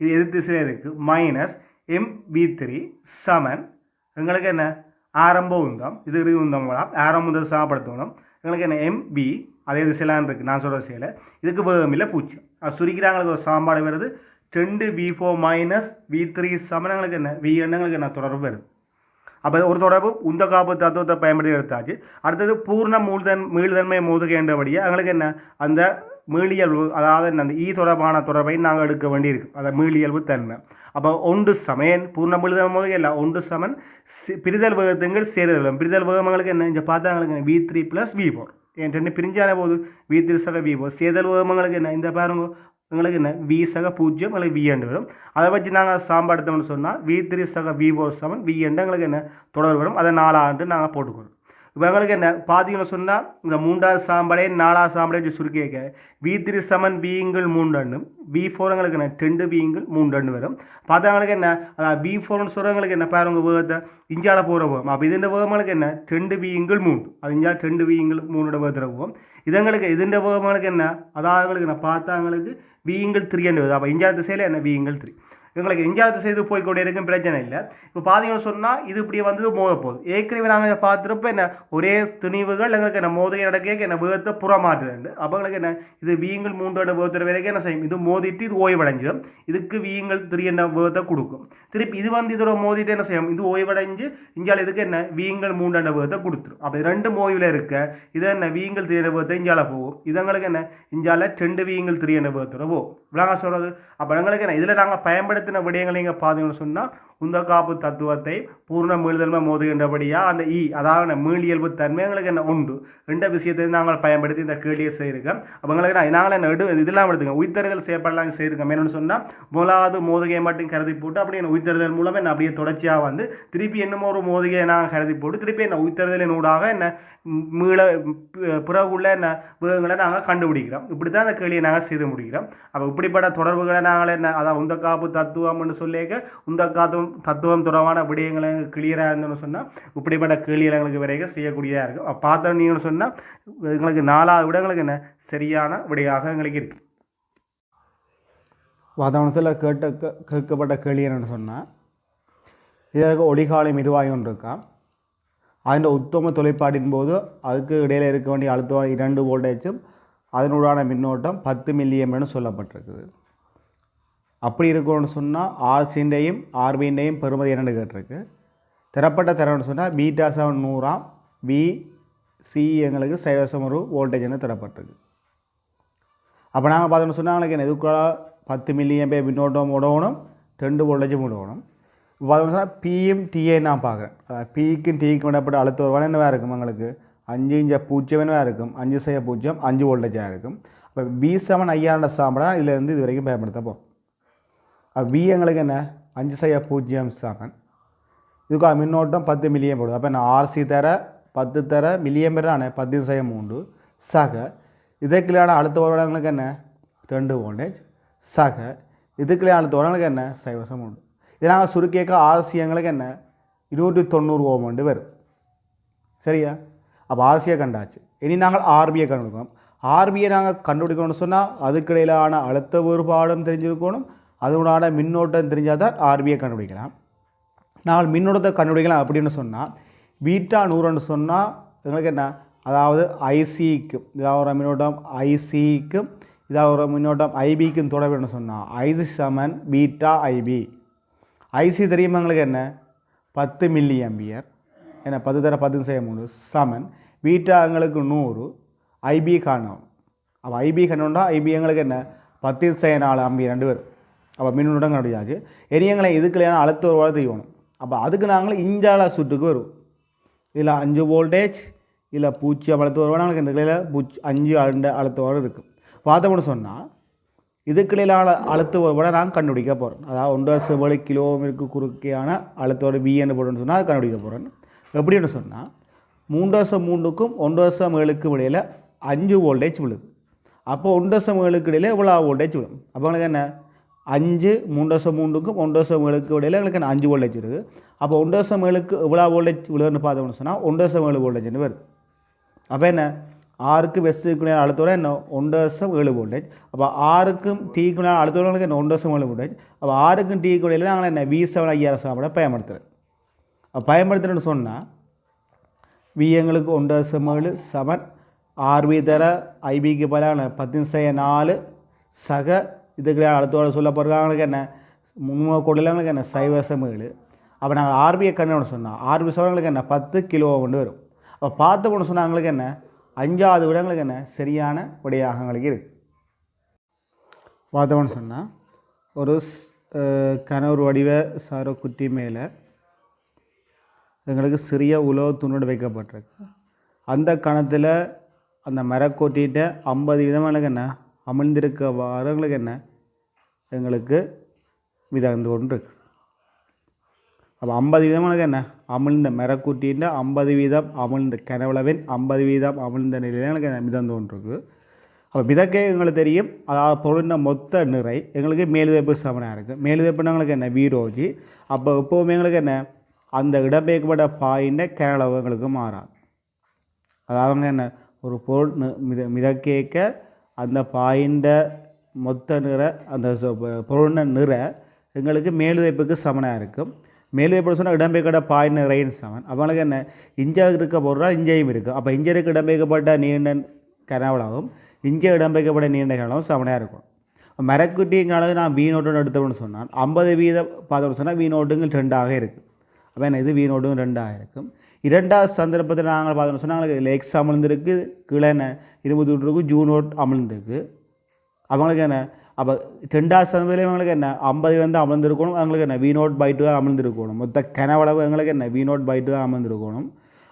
இது எதிர் திசையில் இருக்குது மைனஸ் MB3 சமன் எங்களுக்கு என்ன ஆரம்ப உந்தம், இது இறுதி உந்தம் ஆரம்ப உந்தம் சமப்படுத்தணும். எங்களுக்கு என்ன MB அதே திசையிலான் இருக்குது நான் சொல்கிற திசையில் இதுக்கு வேகம் இல்லை 0. அது சுருக்கிறாங்களுக்கு ஒரு சாம்பாடு வருது 2B4 மைனஸ் V3 சமனங்களுக்கு என்ன V எண்ணங்களுக்கு என்ன தொடர்பு வருது. அப்போ ஒரு தொடர்பு உந்தக்காப்பு தத்துவத்தை பயன்படுத்தி எடுத்தாச்சு. அடுத்தது பூர்ண மீள்தன்மை மோதுகை என்றபடியாக எங்களுக்கு என்ன அந்த மீளியல்பு, அதாவது அந்த தொடர்பான தொடர்பை நாங்கள் எடுக்க வேண்டியிருக்கு, அதை மீளியல்பு தன்மை. அப்போ 1 சமன் பூர்ண மீள்தன்மை மோதுகை இல்லை 1 சமன் பிரிதல் வேகத்துங்கள் சேருதல் வேகம். பிரிதல் வேகங்களுக்கு என்ன இங்கே பார்த்தா எங்களுக்கு என்ன V3 + V4 என் 2 பிரிஞ்சான போது V3 சக V4 சேதல் வேகங்களுக்கு என்ன இந்த பாருங்க எங்களுக்கு என்ன V சக 0 எங்களுக்கு V என்று வரும். அதை வச்சு நாங்கள் சாம்பாடுத்தோம்னு சொன்னால் V3 சக V4 சமன் V என்று எங்களுக்கு என்ன தொடர் வரும். அதை 4 நாங்கள் போட்டுக்கணும். இப்போ எங்களுக்கு என்ன பார்த்தீங்கன்னு சொன்னால் இந்த 3வது சாம்பாடே 4வது சாம்பாடே வச்சு சுருக்கிக்க V3 சமன் V-ங்கள் 3 V4 எங்களுக்கு என்ன 2 V-ங்கள் 3 வரும். பார்த்தவங்களுக்கு என்ன அதாவது V4ன்னு சொல்கிறவங்களுக்கு என்ன பாருங்க வேகத்தை இஞ்சால போகிற வேகம். அப்போ இதுன்ற வேகங்களுக்கு என்ன 2 V-ங்கள் 3 அது இஞ்சா 2 V-ங்கள் 3 வேகத்தில் போகும். இதுங்களுக்கு இதுன்ற வேகங்களுக்கு என்ன அதாவது எங்களுக்கு என்ன பார்த்தாங்களுக்கு V-ங்கள் 3 என்று வருது. அப்போ இஞ்சா திசையில் என்ன V-ங்கள் 3 எங்களுக்கு எஞ்சாவது செய்து போய்கொண்டே இருக்கும், பிரச்சனை இல்லை. இப்போ பார்த்தீங்கன்னு சொன்னால் இது இப்படி வந்து மோத போகுது. ஏற்கனவே நாங்கள் பார்த்துருப்ப என்ன ஒரே திணிவுகள் எங்களுக்கு என்ன மோதிகை நடக்க என்ன வேகத்தை புறமாட்டுதுண்டு. அப்போ எங்களுக்கு என்ன இது வீங்கள் 3 வேகத்தில் வரைக்கும் என்ன செய்யும், இது மோதிட்டு இது ஓய்வடைஞ்சிடும். இதுக்கு வீங்கள் 3 என்ன வேகத்தை கொடுக்கும். திருப்பி இது வந்து இதோட மோதிட்டு என்ன செய்யும், இது ஓய்வடைஞ்சு இஞ்சால் இதுக்கு என்ன வீங்கள் 3 வேகத்தை கொடுத்துரும். அப்போ 2 ஓய்வில் இருக்க இது என்ன வீங்கள் 3 வேகத்தை இஞ்சால போகும். இது எங்களுக்கு என்ன இஞ்சால 2 வீங்கள் 3 வேகத்தோட போகும். விளங்க சொல்கிறது. அப்போ எங்களுக்கு என்ன இதில் நாங்கள் பயன்படுத்தின விடயங்களை இங்கே பார்த்தீங்கன்னு சொன்னால் உந்தக்காப்பு தத்துவத்தை பூர்ண மீள்தன்மை மோதுகின்றபடியாக அந்த அதாவது மீளியல்பு தன்மை எங்களுக்கு என்ன உண்டு. 2 விஷயத்தை நாங்கள் பயன்படுத்தி இந்த கேள்வியை செய்திருக்கோம். அப்போ எங்களுக்கு நாங்கள் என்ன இதெல்லாம் எடுத்துங்க உயிர்த்தறிதல் செயற்படலாம் செய்திருக்கோம். என்னென்னு சொன்னால் முதலாவது மோதுகையை மட்டும் கருதி போட்டு அப்படி என்ன உயிர்த்தறிதல் மூலம் என்ன அப்படியே தொடர்ச்சியாக வந்து திருப்பி இன்னும் ஒரு மோதுகையை நாங்கள் கருதி போட்டு திருப்பி என்ன உயிர்த்தறிதலின் ஊடாக என்ன மீள பிறகுள்ள என்ன வேகங்களை நாங்கள் கண்டுபிடிக்கிறோம். இப்படி தான் அந்த கேள்வியை நாங்கள் செய்து முடிக்கிறோம். அப்போ இப்படிப்பட்ட தொடர்புகளை நாங்கள் என்ன அதாவது உந்தக்காப்பு தத்துவம்னு சொல்லிக்க உந்தக்காத்துவம் தத்துவம் தொடர்பான விடயங்களை கிளியராக இருந்தோன்னு சொன்னால் இப்படிப்பட்ட கேள்விகளை எங்களுக்கு வரைக்கும் செய்யக்கூடியதாக இருக்கும். பார்த்தோம் நீங்கன்னு சொன்னால் எங்களுக்கு 4வது விடங்களுக்கு என்ன சரியான விடையாக எங்களுக்கு இருக்குது. வாதாவனத்தில் கேட்கப்பட்ட கேள்வி என்னென்னு சொன்னால் இதற்கு ஒளிகாலம் இருவாய் ஒன்று இருக்கா, அந்த உத்தம தொலைப்பாட்டின் போது அதுக்கு இடையில் இருக்க வேண்டிய அழுத்தம் 2 வோல்டேஜும் அதனுடான மின்னோட்டம் 10 மில்லியம்னு சொல்லப்பட்டிருக்குது. அப்படி இருக்கணும்னு சொன்னால் ஆர்சிண்டையும் ஆர்பிண்டையும் பெறுமதி என்னென்னு கேட்டிருக்கு. தரப்பட்ட தரம்னு சொன்னால் பீட்டா 700 VC எங்களுக்கு 0.1 வோல்டேஜ்னு தரப்பட்டிருக்கு. அப்போ நாங்கள் பார்த்தோம்னு சொன்னால் எங்களுக்கு என்ன இதுக்குள்ள 10 மில்லியம்பே மின்னோட்டம் விடணும், 2 வோல்டேஜும் விடணும். பார்த்தோம்னு சொன்னால் பியும் டிஏ நான் பார்க்குறேன். பிக்கும் டிக்கும் விடப்பட்ட அழுத்த ஒரு என்னவா இருக்கும் எங்களுக்கு 5.0 என்னவா இருக்கும், 5.0 5 வோல்டேஜாக இருக்கும். அப்போ B7 5000 சாம்பிளா இதிலேருந்து இது வரைக்கும் பயன்படுத்த போகிறோம். V எங்களுக்கு என்ன 5.07 இதுக்கு மின்னோட்டம் 10 மில்லியம் போடுது. அப்போ நான் RC தர 10 தர மில்லியம் பெறானே 10.3 சக இதுக்குள்ளான அழுத்த வருடங்களுக்கு என்ன 2 வோல்டேஜ் சக இதுக்குள்ளே அழுத்த வருடங்களுக்கு என்ன 0.3. இது நாங்கள் சுருக்கியக்க RC எங்களுக்கு என்ன 290 ஓம் வரும். சரியா? அப்போ RCயை கண்டாச்சு. இனி நாங்கள் RBயை கண்டுபிடிக்கணும். RBயை நாங்கள் கண்டுபிடிக்கணும்னு சொன்னால் அதுக்கிடையிலான அழுத்த வேறுபாடும் தெரிஞ்சிருக்கணும், அதனோட மின்னோட்டம் தெரிஞ்சால் தான் RBயை கண்டுபிடிக்கலாம். நாங்கள் மின்னோட்டத்தை கண்டுபிடிக்கலாம் அப்படின்னு சொன்னால் பீட்டா 100ன்னு சொன்னால் எங்களுக்கு என்ன அதாவது ஐசிக்கும் இதாவது ஒரு மின்னோட்டம் ஐசிக்கும் இதாவது ஒரு மின்னோட்டம் ஐபிக்கும் தொடர்புன்னு சொன்னால் ஐசி சமன் பீட்டா ஐபி. ஐசி தெரியுமா எங்களுக்கு என்ன 10 மில்லி ஆம்பியர் என்ன 10 தர 10.3 சமன் பீட்டா எங்களுக்கு 100 ஐபி காணும். அப்போ ஐபி கண்டோம்னா ஐபி எங்களுக்கு என்ன 10.4 ஆம்பியர் 2 பேர். அப்போ மின்னோட்டம் கண்டுபிடிச்சாச்சு. இனி எங்களை இதுக்குள்ள அழுத்த ஒரு வாழை செய்யணும். அப்போ அதுக்கு நாங்கள் இஞ்சால சுட்டுக்கு வரும். இதில் 5 வோல்டேஜ் இல்லை 0 அழுத்த வருவாங்க. நாங்களுக்கு இந்த கிளையில் 5 அழுத்த வரும் இருக்குது. பார்த்தோம்னு சொன்னால் இதுக்கிடையிலான அழுத்த வருவாடை நாங்கள் கண்டுபிடிக்க போகிறோம். அதாவது 1.7 கிலோமீட்டருக்கு குறுக்கையான அழுத்தோட பின்னு போட்டோன்னு சொன்னால் அது கண்டுபிடிக்க போகிறோம். எப்படின்னு சொன்னால் 3.3க்கும் 1.7க்கும் இடையில் 5 வோல்டேஜ் விழுது. அப்போ 1.7க்கு இடையில் இவ்வளோ வோல்டேஜ் விழும். அப்போ எங்களுக்கு என்ன 5 3.3க்கும் 1.7க்கு இடையில் எங்களுக்கு 5 வோல்டேஜ் இருக்குது. அப்போ 1.7க்கு இவ்வளோ வோல்டேஜ் விழுதுன்னு பார்த்தோம்னு சொன்னால் 1.7 வோல்டேஜ்னு வருது. அப்போ என்ன 6க்கு வெஸ்ட்டுக்குள்ள அழுத்தோட என்ன 1.7 வோல்டேஜ். அப்போ 6க்கும் டீக்குள்ள அழுத்தோட என்ன 1.7 வோல்டேஜ். அப்போ 6க்கும் டீக்கு இடையில் நாங்கள் என்ன V7 5000 சாப்பிட பயன்படுத்துகிறோம். அப்போ பயன்படுத்துகிறேன்னு சொன்னால் V எங்களுக்கு 1.7 சமன் RB தர ஐபிக்கு பதிலாக 10.4 சக இதுக்கு அழுத்தோட சொல்ல போகிறாங்களுக்கு என்ன 3 கோடியிலங்களுக்கு என்ன 0.7. அப்போ நாங்கள் RBயை கண்டுபிடிச்சு சொன்னால் RB சவங்களுக்கு என்ன 10 கிலோ கொண்டு வரும். அப்போ பார்த்தோம்னு சொன்னால் எங்களுக்கு என்ன 5வது விடங்களுக்கு என்ன சரியான விடையாக எங்களுக்கு இருக்குது. பார்த்தோம்னு சொன்னால் ஒரு கனவு வடிவ சாரோ குட்டி மேலே எங்களுக்கு சிறிய உலோக துணோடு வைக்கப்பட்டிருக்கு. அந்த கணத்தில் அந்த மரக்கோட்டிகிட்ட 50 விதங்களுக்கு என்ன அமிழ்ந்திருக்க வாரங்களுக்கு என்ன எங்களுக்கு மிதந்து கொண்டு இருக்கு. அப்போ 50 விதங்களுக்கு என்ன அமிழ்ந்த மரக்கூட்டின்ற 50 வீதம் அமிழ்ந்த கனவுளவின் 50 வீதம் அமிழ்ந்த நிலையில் எங்களுக்கு மிதந்து கொண்டு இருக்குது. அப்போ மிதக்கே எங்களுக்கு தெரியும். அதாவது பொருளின் மொத்த நிறை எங்களுக்கு மேலுதைப்பு சமனாக இருக்குது. மேலுதைப்புனா எங்களுக்கு என்ன வீரோஜி. அப்போ எப்போவுமே எங்களுக்கு என்ன அந்த இடம்பெயர்க்கப்பட்ட பாயிண்ட கனளவு எங்களுக்கு மாறாது. அதாவது என்ன ஒரு பொருள் மிதக்கேக்க அந்த பாயிண்ட மொத்த நிறை அந்த பொருளின நிறை எங்களுக்கு மேலுதைப்புக்கு சமனாக இருக்கும். மேலுதைப்பு சொன்னால் இடம்பெயர்க்கப்பட்ட பாய் நிறையின் சமன். அவங்களுக்கு என்ன இஞ்சா இருக்க பொருளால் இஞ்சையும் இருக்கும். அப்போ இஞ்சருக்கு இடம்பெயர்க்கப்பட்ட நீண்ட கனவளாகவும் இஞ்ச இடம்பெயர்க்கப்பட்ட நீண்ட கனவளாகவும் சமனாக இருக்கும். மரக்குட்டிங்கானது நான் வீ நோட்டுன்னு எடுத்தோம்னு சொன்னால் 50% பார்த்தோம்னு சொன்னால் வீ நோட்டுங்கள் 2ஆக இருக்குது. அப்போ என்ன இது வீ நோட்டுங்க 2ஆக இருக்கும். இரண்டாவது சந்தர்ப்பத்தில் நாங்கள் பார்த்தோம்னு சொன்னால் எங்களுக்கு இதில் எக்ஸ் அமர்ந்திருக்கு, கீழே என்ன 23 இருக்கும், ஜூ நோட் அமர்ந்திருக்கு. அவங்களுக்கு என்ன அப்போ ரெண்டாவது சந்தர்ப்பத்தில் எங்களுக்கு என்ன 50 அமர்ந்திருக்கணும். அவங்களுக்கு என்ன V0/2 தான் அமர்ந்திருக்கணும். மொத்த கனவளவு எங்களுக்கு என்ன V0/2 தான் அமர்ந்திருக்கணும்.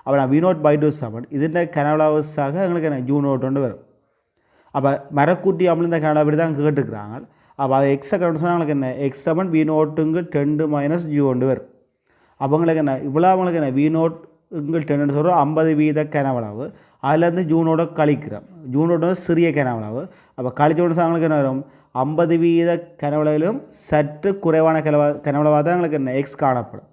அப்போ நான் V0/2 சமன் இதுன்ற கனவளவுசாக எங்களுக்கு என்ன ஜூ நோட் ஒன்று வரும். அப்போ மரக்கூட்டி அமர்ந்த கனவளவு அப்படி தான் கேட்டுக்கிறாங்க. அப்போ அதை எக்ஸை கண்டு சொன்னால் எங்களுக்கு என்ன எக்ஸ் சமன் V0 2 - ஜூ ஒன்று வரும். அவங்களுக்கு என்ன இவ்வளோ அவங்களுக்கு என்ன V0 10 சொல்கிறோம் 50% கனவளவு. அதுலேருந்து ஜூனோட கழிக்கிறோம். ஜூனோட சிறிய கனவளவு. அப்போ கழிச்சோட அவங்களுக்கு என்ன வரும் 50% கனவளவிலும் சற்று குறைவான கனவளவாக தான் எங்களுக்கு என்ன எக்ஸ் காணப்படும்.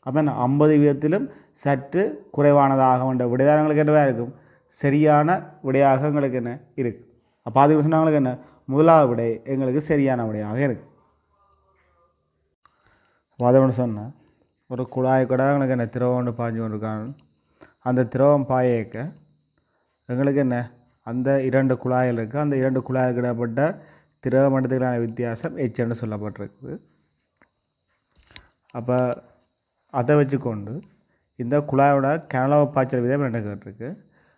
அப்போ என்ன 50% சற்று குறைவானதாக வேண்ட விடையாக எங்களுக்கு என்னவாக இருக்கும் சரியான விடையாக எங்களுக்கு என்ன இருக்குது. அப்போ அது சொன்னாங்களுக்கு என்ன முதலாவது விடை எங்களுக்கு சரியான விடையாக இருக்குது. அதோடு சொன்னால் ஒரு குழாய் கூட எங்களுக்கு என்ன திரவம் ஒன்று பாய்ஞ்சு கொண்டிருக்காங்க. அந்த திரவம் பாயக்க எங்களுக்கு என்ன அந்த 2 குழாயில் இருக்குது. அந்த 2 குழாய்க்கு இடப்பட்ட திரவ மட்டத்துக்கான வித்தியாசம் என்று சொல்லப்பட்டிருக்குது. அப்போ அதை வச்சுக்கொண்டு இந்த குழாயோட கனவளவு பாய்ச்சல் விதம் என்ன கேட்டிருக்கு.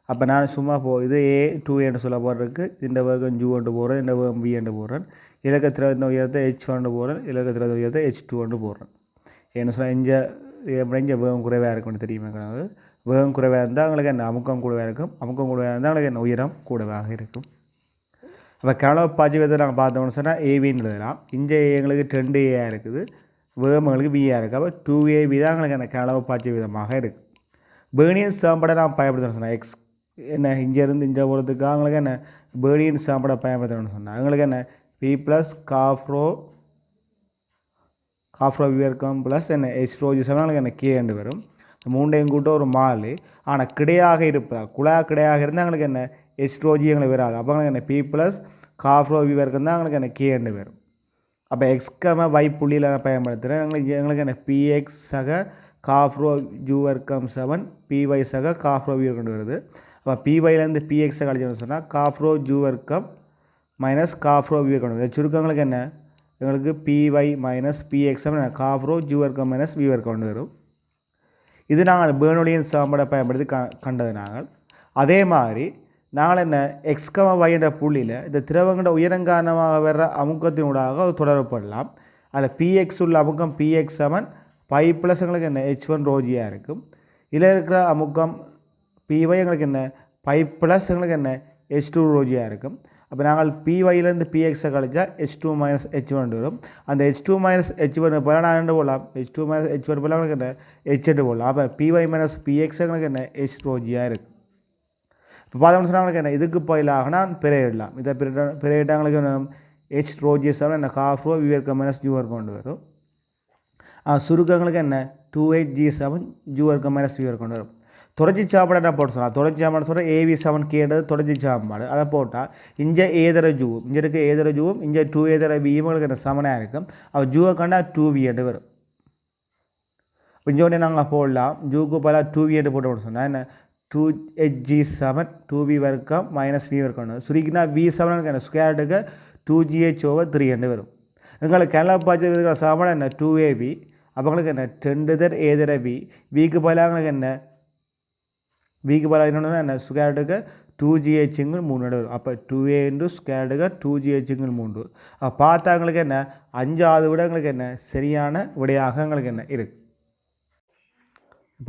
அப்போ நான் சும்மா இது A2 என்று சொல்ல போட்டிருக்கு. இந்த வேகம் ஜூ ஒன்று போடுறேன், இந்த வேகம் V என்று போடுறேன், இலக்க திரவத்தின் உயரத்தை H1 போடுறேன், இலக்க திரவத்தின் உயரத்தை H2 போடுறேன். என்ன சொன்னால் இங்கே வேகம் குறைவாக இருக்கும்னு தெரியுமா. வேகம் குறைவாக இருந்தால் அவங்களுக்கு என்ன அமுக்கம் கூடவாக இருக்கும், அமுக்கம் கூடவாக இருந்தால் அவங்களுக்கு என்ன உயரம் கூடவாக இருக்கும். அப்போ கனவளவு பாய்ச்சி விதத்தை நாங்கள் பார்த்தோம்னு சொன்னால் ஏவின்னு எழுதலாம். இங்கே எங்களுக்கு 2A இருக்குது, வேகம் எங்களுக்கு VA இருக்குது. அப்போ 2AB தான் எங்களுக்கு என்ன கனவளவு பாய்ச்சி விதமாக இருக்குது. பேர்னியன் சாம்படை நான் பயன்படுத்தணும்னு சொன்னால் எக்ஸ் என்ன இங்கேருந்து இங்கே போகிறதுக்காக அவங்களுக்கு என்ன பேர்னியன் சாம்படை பயன்படுத்தணும்னு சொன்னால் எங்களுக்கு என்ன P + காஃப்ரோ வியர்க்கம் ப்ளஸ் என்ன H2O7 எங்களுக்கு என்ன K என்று வரும். மூண்டையும் கூட்ட ஒரு மாலு. ஆனால் கிடையாக இருப்பதா குழாய் கிடையாக இருந்தால் எங்களுக்கு என்ன H2OG எங்களுக்கு வராது. அப்போ எங்களுக்கு என்ன P + காஃப்ரோ வியர்க்கம் தான் எங்களுக்கு என்ன K என்று வரும். அப்போ எக்ஸ்கம Y புள்ளியில் நான் பயன்படுத்துகிறேன். எங்களுக்கு என்ன PX சக காஃப்ரோ ஜூ வர்க்கம் 7 PY சக காஃப்ரோ வியர்க்கம் வருது. அப்போ PYலேருந்து PXை கழிச்சோன்னு சொன்னால் காஃப்ரோ ஜூ வர்க்கம் மைனஸ் காஃப்ரோ வியர்க்கம் வருது. சுருக்கங்களுக்கு என்ன எங்களுக்கு PY - PX காஃப்ரோ ஜூ வர்க்கம் மைனஸ் V வர்க்கம் வரும். இது நாங்கள் பேர்னோலியன் சாம்படை பயன்படுத்தி கண்டது. நாங்கள் அதே மாதிரி நாங்கள் என்ன XY என்ற புள்ளியில் இந்த திரவங்கள உயரங்காரணமாக வர்ற அமுக்கத்தினூடாக ஒரு தொடர்படலாம். அதில் PX உள்ள அமுக்கம் PX = π + எங்களுக்கு என்ன H1 ரோஜியாக இருக்கும். இதில் இருக்கிற அமுக்கம் PY எங்களுக்கு என்ன π + எங்களுக்கு என்ன H2 ரோஜியாக இருக்கும். அப்போ நாங்கள் PYலேருந்து PXை கழிச்சா H2 - H1 வரும். அந்த H2 - H1 போல நான் என்ன போடலாம் H2 - H1 போல எங்களுக்கு என்ன H8 போடலாம். அப்போ PY - PX எங்களுக்கு என்ன H ரோஜியாக இருக்குது. இப்போ பார்த்தோம்னு சொன்னால் எங்களுக்கு என்ன இதுக்கு பதிலாக நான் பிறையிடலாம். இதை பிறையிட்டால் எங்களுக்கு என்ன H ரோஜியஸ் என்ன காஃப்ரோ வியர்க்கம் மைனஸ் ஜூ வர்க்கம் கொண்டு வரும். சுருக்கங்களுக்கு என்ன 2HG7 ஜூ வர்க்கம் மைனஸ் V வர்க்கம் வரும். தொடர்ச்சி சாப்பாடு என்ன போட்டு சொன்னால் தொடர்ச்சி சாப்பாடு சொல்கிற AV7Kன்றது தொடர்ச்சி சாப்பாடு. அதை போட்டால் இங்கே ஏதர ஜூவும் இங்கே இருக்க ஏதர ஜூவும் இங்கே 2 ஏதர வியும் என்ன சமனாக இருக்கும். அப்போ ஜூவை கண்டா 2V என்று வரும். கொஞ்சோடனே நாங்கள் போடலாம் ஜூக்கு பல 2V என்று போட்டு சொன்னால் என்ன 2HG7 2V வர்க்கம் மைனஸ் V வர்க்கம் சுருக்கினா V7 என்ன ஸ்கொயர்டுக்கு 2GH/3 என்று வரும். எங்களுக்கு கனவளவு பாய்ச்சல் இருக்கிற சாப்பாடு என்ன 2AB. அப்போ எங்களுக்கு என்ன 2 ஏதர V விக்கு பதிலாக எங்களுக்கு என்ன விக்கு பதிலாக இன்னொன்று என்ன ஸ்கொயர்டுக்கு 2GH/3 வரும். அப்போ 2A × ஸ்கொயர்டுக்கு 2GH/3. அப்போ பார்த்தா எங்களுக்கு என்ன 5வது விட எங்களுக்கு என்ன சரியான விடையாக எங்களுக்கு என்ன இருக்குது.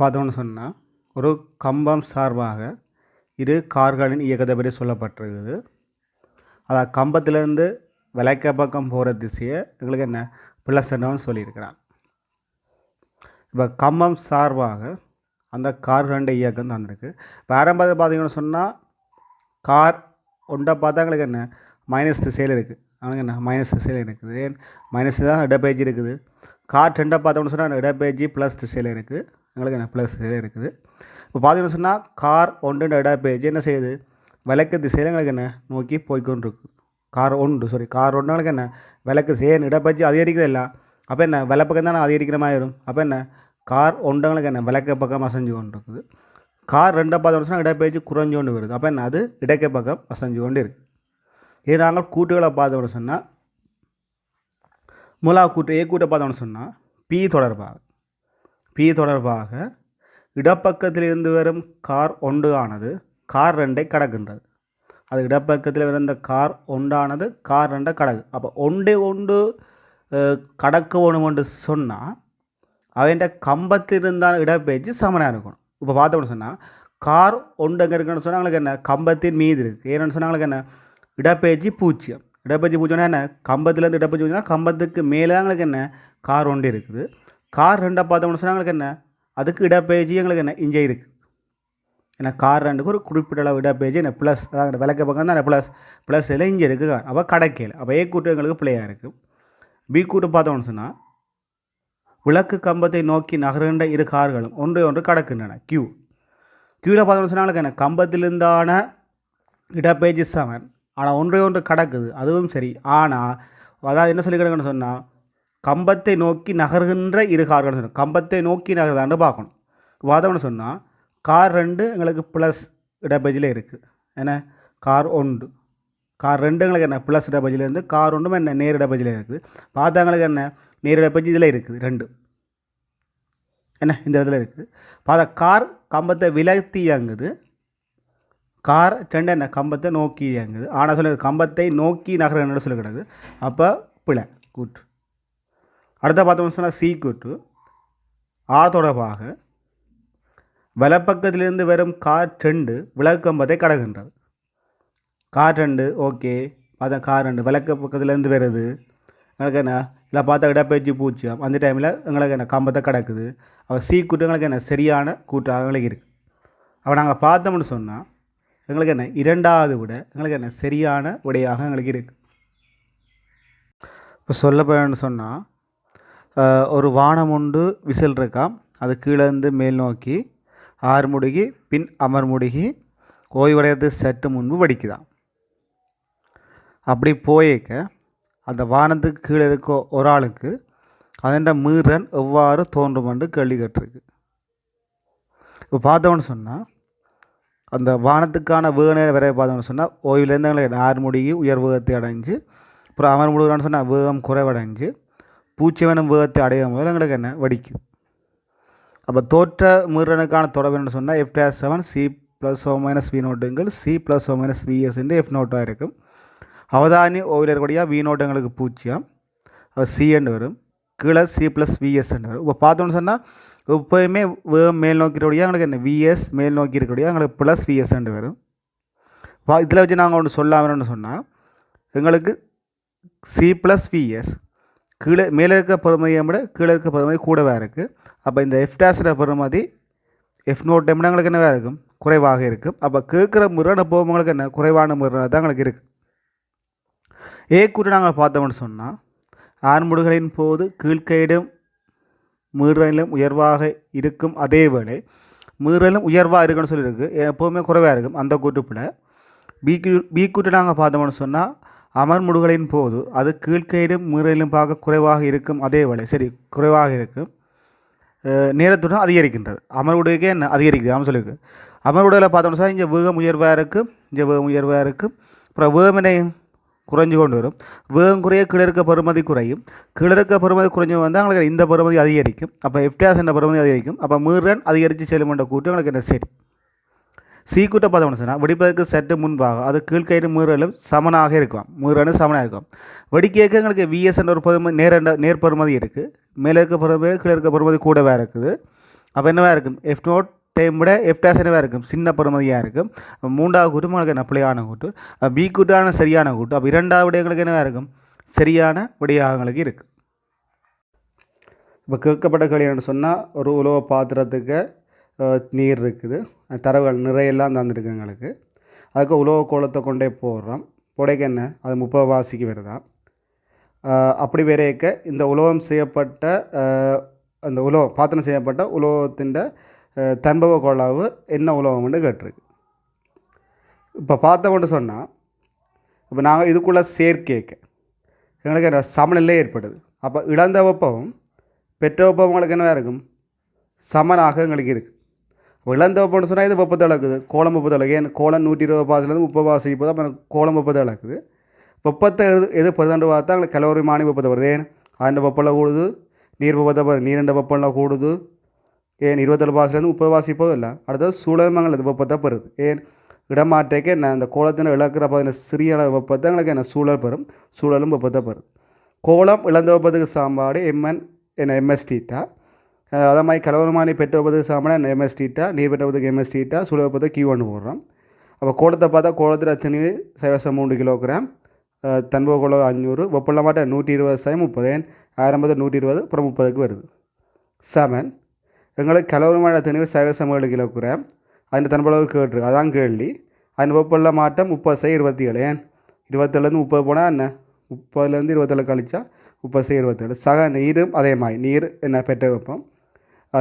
பார்த்தோன்னு சொன்னால் ஒரு கம்பம் சார்பாக இரு கார்களின் இயக்கத்தை பற்றி சொல்லப்பட்டிருக்குது. அதாவது கம்பத்திலேருந்து விளக்க பக்கம் போகிற திசையை எங்களுக்கு என்ன +ன்னு சொல்லியிருக்கிறான். இப்போ கம்பம் சார்பாக அந்த கார்களின் இயக்கம் தந்திருக்கு. இப்போ ஆரம்பத்தில் பார்த்தீங்கன்னு சொன்னால் கார் ஒன்றை பார்த்தா எங்களுக்கு என்ன மைனஸ் திசையில் இருக்குது. அவனுக்கு என்ன மைனஸ் திசையில் இருக்குது. ஏன் மைனஸ் தான் இடப்பெயர்ச்சி இருக்குது. கார் 2 பார்த்தோம்னு சொன்னால் இடப்பெயர்ச்சி ப்ளஸ் திசையில் இருக்குது. எங்களுக்கு என்ன ப்ளஸ் திசையில் இருக்குது. இப்போ பார்த்தீங்கன்னு சொன்னால் கார் 1 இடப்பெயர்ச்சி என்ன செய்யுது விளக்கு திசையில் எங்களுக்கு என்ன நோக்கி போய்கொண்டிருக்கு. கார் 1 எங்களுக்கு என்ன விளக்கு திசை இடப்பெயர்ச்சி அதிகரிக்குது இல்லை அப்போ என்ன வலப்பக்கம் தான் அதிகரிக்கிற மாதிரி வரும். அப்போ என்ன கார் ஒன்றவங்களுக்கு என்ன விளக்க பக்கம் அசைஞ்சு கொண்டு இருக்குது. கார் ரெண்டை பார்த்தோம்னு சொன்னால் இடப்பெயர்ச்சி குறைஞ்சு கொண்டு வருது. அப்போ என்ன அது இடக்கை பக்கம் அசைஞ்சு கொண்டு இருக்குது. இது நாங்கள் கூட்டுகளை பார்த்தோம்னு சொன்னால் முதலாவது கூட்டு ஏ கூட்டை பார்த்தோம்னு சொன்னால் பி தொடர்பாக இடப்பக்கத்திலிருந்து வரும் கார் ஒன்று ஆனது கார் ரெண்டை கடக்கின்றது. அது இடப்பக்கத்தில் வரும் இந்த கார் ஒன்றானது கார் ரெண்டை கடக்கு. அப்போ ஒன்று கடக்க வேணும் என்று சொன்னால் அவன் கம்பத்தில் இருந்தால் இடப்பெயர்ச்சி சமனாக இருக்கணும். இப்போ பார்த்தோம்னு சொன்னால் கார் ஒன்று எங்கே இருக்குன்னு சொன்னால் அவங்களுக்கு என்ன கம்பத்தின் மீது இருக்குது. ஏன்னு சொன்னால் அவங்களுக்கு என்ன இடப்பெயர்ச்சி பூஜ்ஜியம். இடப்பெயர்ச்சி பூஜ்ஜியம்னா என்ன கம்பத்துலேருந்து இடப்பெயர்ச்சி பூஜ்ஜியம்னா கம்பத்துக்கு மேலே எங்களுக்கு என்ன கார் ஒன்று இருக்குது. கார் ரெண்டை பார்த்தோம்னு சொன்னால் எங்களுக்கு என்ன அதுக்கு இடப்பெயர்ச்சி எங்களுக்கு என்ன இங்கே இருக்குது. ஏன்னா கார் ரெண்டுக்கு ஒரு குறிப்பிட்ட அளவு இடப்பெயர்ச்சி என்ன ப்ளஸ் அதாவது விளக்க பக்கம் தான் ப்ளஸ் எல்லாம் இங்கே இருக்குது கார். அப்போ கடக்கையில் அப்போ ஏ கூட்டு எங்களுக்கு பிள்ளையாக இருக்குது. பி கூட்டு பார்த்தோம்னு சொன்னால் விளக்கு கம்பத்தை நோக்கி நகர்கின்ற இரு கார்களும் ஒன்று கடக்கின்றன. கியூவில் பார்த்தோம்னு சொன்னால் என்ன கம்பத்திலிருந்தான இடப்பெயர்ச்சி சமன். ஆனால் ஒன்று கடக்குது அதுவும் சரி. ஆனால் அதாவது என்ன சொல்லி கிடக்குன்னு சொன்னால் கம்பத்தை நோக்கி நகர்கின்ற இரு கார்கள் சொன்னோம். கம்பத்தை நோக்கி நகர்தான்னு பார்க்கணும். பார்த்தோம்னு சொன்னால் கார் ரெண்டு எங்களுக்கு ப்ளஸ் இடப்பெயர்ச்சியில் இருக்குது. ஏன்னா கார் ரெண்டு எங்களுக்கு என்ன ப்ளஸ் இடப்பெயர்ச்சியில் இருந்து கார் ஒன்றும் என்ன நேர் இடப்பெயர்ச்சியில் இருக்குது. பார்த்தாங்களுக்கு என்ன நேர் இடப்பெயர்ச்சி இதில் இருக்குது ரெண்டு என்ன இந்த இடத்துல இருக்குது. பார்த்தா கார் கம்பத்தை விலத்தி இயங்குது. கார் ரெண்டு என்ன கம்பத்தை நோக்கி இயங்குது. ஆனால் சொல்லுது கம்பத்தை நோக்கி நகர்ன்னு சொல்லி கிடக்குது. அப்போ பிழை கூற்று. அடுத்த பார்த்தோம்னு சொன்னால் சி கூற்று ஆர் தொடர்பாக வலப்பக்கத்திலிருந்து வரும் கார் ரெண்டு விளக்கு கம்பத்தை கடக்கின்றது. கார் ரெண்டு ஓகே பார்த்தா கார் ரெண்டு விளக்கு பக்கத்துலேருந்து வருது எங்களுக்கு என்ன இல்லை பார்த்தா இடப்பெயர்ச்சி பூஜ்ஜியம். அந்த டைமில் எங்களுக்கு என்ன கம்பத்தை கிடக்குது. அப்போ சி கூட்டு எங்களுக்கு என்ன சரியான கூட்டாக எங்களுக்கு இருக்குது. அப்போ நாங்கள் பார்த்தோம்னு சொன்னால் எங்களுக்கு என்ன இரண்டாவது விட எங்களுக்கு என்ன சரியான விடையாக எங்களுக்கு இருக்குது. இப்போ சொல்லப்போன்னு சொன்னால் ஒரு வானம் உண்டு விசில் இருக்காம். அது கீழேருந்து மேல் நோக்கி ஆறுமுடுகி பின் அமர்முடுகி ஓய்வடைறது சற்று முன்பு வடிக்குதான். அப்படி போயேக்க அந்த வானத்துக்கு கீழே இருக்க ஒரு ஆளுக்கு அதன் மீறன் எவ்வாறு தோன்றும் என்று கேள்வி கேட்டிருக்கு. இப்போ பார்த்தோம்னு சொன்னால் அந்த வானத்துக்கான வேக வரைய பார்த்தோம்னு சொன்னால் ஓய்வுலேருந்து எங்களுக்கு ஆறுமுடுகி உயர் வேகத்தை அடைஞ்சு அப்புறம் அமர்முடுகிறான்னு சொன்னால் வேகம் குறைவடைஞ்சு பூச்சிவனம் வேகத்தை அடையும் போது எங்களுக்கு என்ன வடிக்குது. அப்போ தோற்ற மீறனுக்கான தொடர்புன்னு சொன்னால் F'7 C+O- V0 C+O- VS F0 இருக்கும். அவதானி ஓவில் இருக்கக்கூடிய V0 எங்களுக்கு பூஜ்ஜியம் சி என்று வரும். கீழே C+VS வரும். இப்போ பார்த்தோம்னு சொன்னால் எப்போயுமே வேகம் மேல் நோக்கிக்கூடிய எங்களுக்கு என்ன VS மேல் நோக்கி இருக்கக்கூடிய எங்களுக்கு +VS வரும். இதில் வச்சு நாங்கள் ஒன்று சொல்லாமன்னு சொன்னால் எங்களுக்கு C+VS கீழே மேலே இருக்க பெறுமதியை விட கீழே இருக்க பெறுமதி கூடவே இருக்குது. அப்போ இந்த F' பெறுமதி F0 எங்களுக்கு என்னவாக இருக்கும் குறைவாக இருக்கும். அப்போ கேட்குற முறை போகும் உங்களுக்கு என்ன குறைவான முறை தான் எங்களுக்கு இருக்குது. ஏ கூட்டு நாங்கள் பார்த்தோம்னு சொன்னால் ஆண்முடுகளின் போது கீழ்க்கையிடும் மீறலும் உயர்வாக இருக்கும். அதே வேளை மீறலும் உயர்வாக இருக்குன்னு சொல்லியிருக்கு. எப்போவுமே குறைவாக இருக்கும் அந்த கூட்டுப்பில். பி கூட்டு நாங்கள் பார்த்தோம்னு சொன்னால் அமர்முடுகளின் போது அது கீழ்க்கையிடும் மீறலும் பார்க்க குறைவாக இருக்கும். அதே வேளை சரி குறைவாக இருக்கும் நேரத்துடன் அதிகரிக்கின்றது. அமர்வுடையக்கே என்ன அதிகரிக்குது அவன் சொல்லியிருக்கு. அமர்வுடையில் பார்த்தோம்னு சொன்னால் இங்கே வேகம் உயர்வாக இருக்கும். அப்புறம் வேகமினை குறைஞ்சு கொண்டு வரும். வேகம் குறைய கிழக்க பெறுமதி குறையும். கிழக்க பெறுமதி குறைஞ்சு வந்தால் எங்களுக்கு இந்த பெறுமதி அதிகரிக்கும். அப்போ F' என்ற பெறுமதி அதிகரிக்கும். அப்போ மீறன் அதிகரித்து செல்லும் என்ற கூட்டம் எங்களுக்கு என்ன சரி. சி கூட்ட பார்த்தோம்னு சொன்னால் வெடிப்பதற்கு சற்று முன்பாக அது கீழ்க்கையிடும் மீறலும் சமனாக இருக்கும். மீறலும் சமனாக இருக்கும். வெடிக்கைக்கு எங்களுக்கு VS என்ற ஒரு பெறுமதி நேர்பெறுமதி இருக்குது. மேலே இருக்க பெறுமதி கீழே இருக்க பெறுமதி கூடவே இருக்குது. அப்போ என்னவாக இருக்கும் F0 டைம் விட F' என்னவாக இருக்கும் சின்ன பெறுமதியாக இருக்கும். மூன்றாவது கூட்டம் எங்களுக்கு என்ன பிள்ளையான கூட்டு. பி கூட்டான சரியான கூட்டு. அப்போ இரண்டாவது விட எங்களுக்கு என்னவாக இருக்கும் சரியான விடையாக எங்களுக்கு இருக்குது. இப்போ கேட்கப்பட்ட கேள்வி என்னன்னு சொன்னால் ஒரு உலோக பாத்திரத்துக்கு நீர் இருக்குது. தரவுகள் நிறையெல்லாம் தந்துருக்கு எங்களுக்கு. அதுக்கு உலோக கோலத்தை கொண்டே போடுறோம். புடைக்க என்ன அது 30 வாசிக்கு வருதா. அப்படி வரைக்க இந்த உலோகம் செய்யப்பட்ட அந்த பாத்திரம் செய்யப்பட்ட உலோகத்தின் தன்பவ கொள்ளாவு என்ன உலோகம்னு கேட்டிருக்கு. இப்போ பார்த்தோம்னு சொன்னால் இப்போ நாங்கள் இதுக்குள்ளே சேர்க்கைக்க எங்களுக்கு சமநிலை ஏற்படுது. அப்போ இழந்த வெப்பமும் பெற்ற வெப்பம் உங்களுக்கு என்னவாக இருக்கும் சமனாக எங்களுக்கு இருக்குது. இப்போ இழந்த வெப்பம்னு சொன்னால் இது வெப்பத்தை இழக்குது, கோலம் வெப்பத்தை இழக்கு. ஏன் கோலம் 120 பாசிலேருந்து 30 பாசி இப்போ தான் கோலம் வெப்பத்தை இழக்குது. வெப்பத்தை எது பெருதாண்டு பார்த்தா எங்களுக்கு கலோரிமானி வெப்பத்தை வருது. ஏன் அந்த வெப்பம்லாம் கூடுது, நீர் வெப்பத்தை வருது, நீரண்ட வெப்பம்லாம் கூடுது. ஏன் 27 பாசிலேருந்து 30 பாசி போதும் இல்லை. அடுத்தது சூழல்மங்கள் வெப்பத்தை பெறுது. ஏன் இடமாற்றக்கு என்ன அந்த கோலத்தின் இழக்கிற பார்த்தீங்கன்னா சிறிய அளவு வெப்பத்தை எங்களுக்கு என்ன சூழல் பெறும், சூழலும் வெப்பத்தை பெறும். கோலம் இழந்த வெப்பத்துக்கு சாம்பாடு எம்என் என்ன எம்எஸ் டீட்டா. அதே மாதிரி கலவரமானி பெற்ற வெப்பத்துக்கு சாம்பாடு எம்எஸ் டீட்டா, நீர் பெற்ற வெப்பத்துக்கு எம்எஸ் டீட்டா, சூழல் வெப்பத்துக்கு Q1 போடுறோம். அப்போ கோலத்தை பார்த்தா கோலத்தில் திணிவு 3 கிலோகிராம், தன்ப கோலம் 500, வெப்பம் மாட்ட 120 30, 1000 120 அப்புறம் 30க்கு வருது. 7 எங்களுக்கு கலவரமான திணிவு 7 கிலோகிராம், അതിൻ്റെ തണുപ്പളവ് കേട്ടു അതാണ് കേൾവി. അതിന് വെപ്പമുള്ള മാറ്റം 30 27. ഏൻ 27 30 പോണാൽ என்ன 30 27 கழிச்சா 30 27. சக நீரும் அதேமாதிரி நீர் என்ன பெற்ற வெப்பம்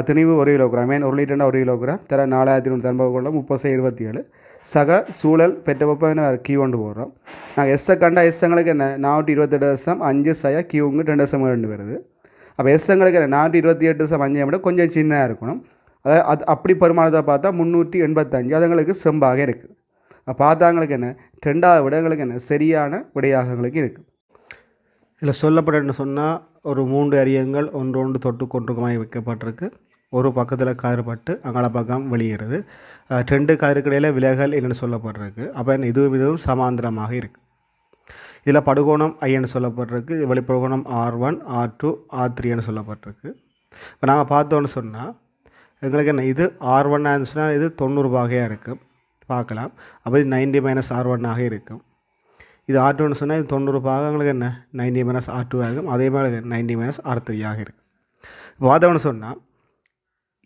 திணிவு 1 கிலோகிராம். ஏன் 1 லிட்டர்னா 1 கிலோகிராம் தர 4000 தன்பகுள்ள 30 27. சக சூழல் பெற்ற வெப்பம் என்ன Q1 போடுறோம். நாங்கள் எஸ்ஸை கண்டா எஸ்ஸங்களுக்கு என்ன 428.5 சய Qங்க 2.2 வருது. அப்போ எஸ்ஸங்களுக்கு என்ன 428.5 விட கொஞ்சம் சின்னதாக இருக்கணும். அது அப்படி பெருமானத்தை பார்த்தா 385. அது எங்களுக்கு செம்பாக இருக்குது. பார்த்தாங்களுக்கு என்ன 2வது விட எங்களுக்கு என்ன சரியான விடையாக எங்களுக்கு இருக்குது. இதில் சொல்லப்பட்டன்னு சொன்னால் ஒரு 3 அரியங்கள் ஒன்று தொட்டு கொன்றுக்குமாய் வைக்கப்பட்டிருக்கு. ஒரு பக்கத்தில் கருப்பட்டு அங்காள பக்கம் வெளியேறுது. 2 கருக்கடையில் விலகல் என்னென்னு சொல்லப்பட்டிருக்கு. அப்போ என்ன இதுவும் சமாந்திரமாக இருக்குது. இதில் படுகோணம் ஐன்னு சொல்லப்பட்டிருக்கு. வெளிப்படுகோணம் R1 R2 R3ன்னு சொல்லப்பட்டிருக்கு. இப்போ நாங்கள் பார்த்தோன்னு சொன்னால் எங்களுக்கு என்ன இது R1 இருந்துச்சுன்னா இது 90 பாகையாக இருக்கும் பார்க்கலாம். அப்போ இது 90 - R1 ஆக இருக்கும். இது R2ன்னு சொன்னால் இது 90 பாகம் எங்களுக்கு என்ன 90 - R2 ஆகும். அதே மாதிரி 90 - R3 ஆக இருக்கும். வாதம்னு சொன்னால்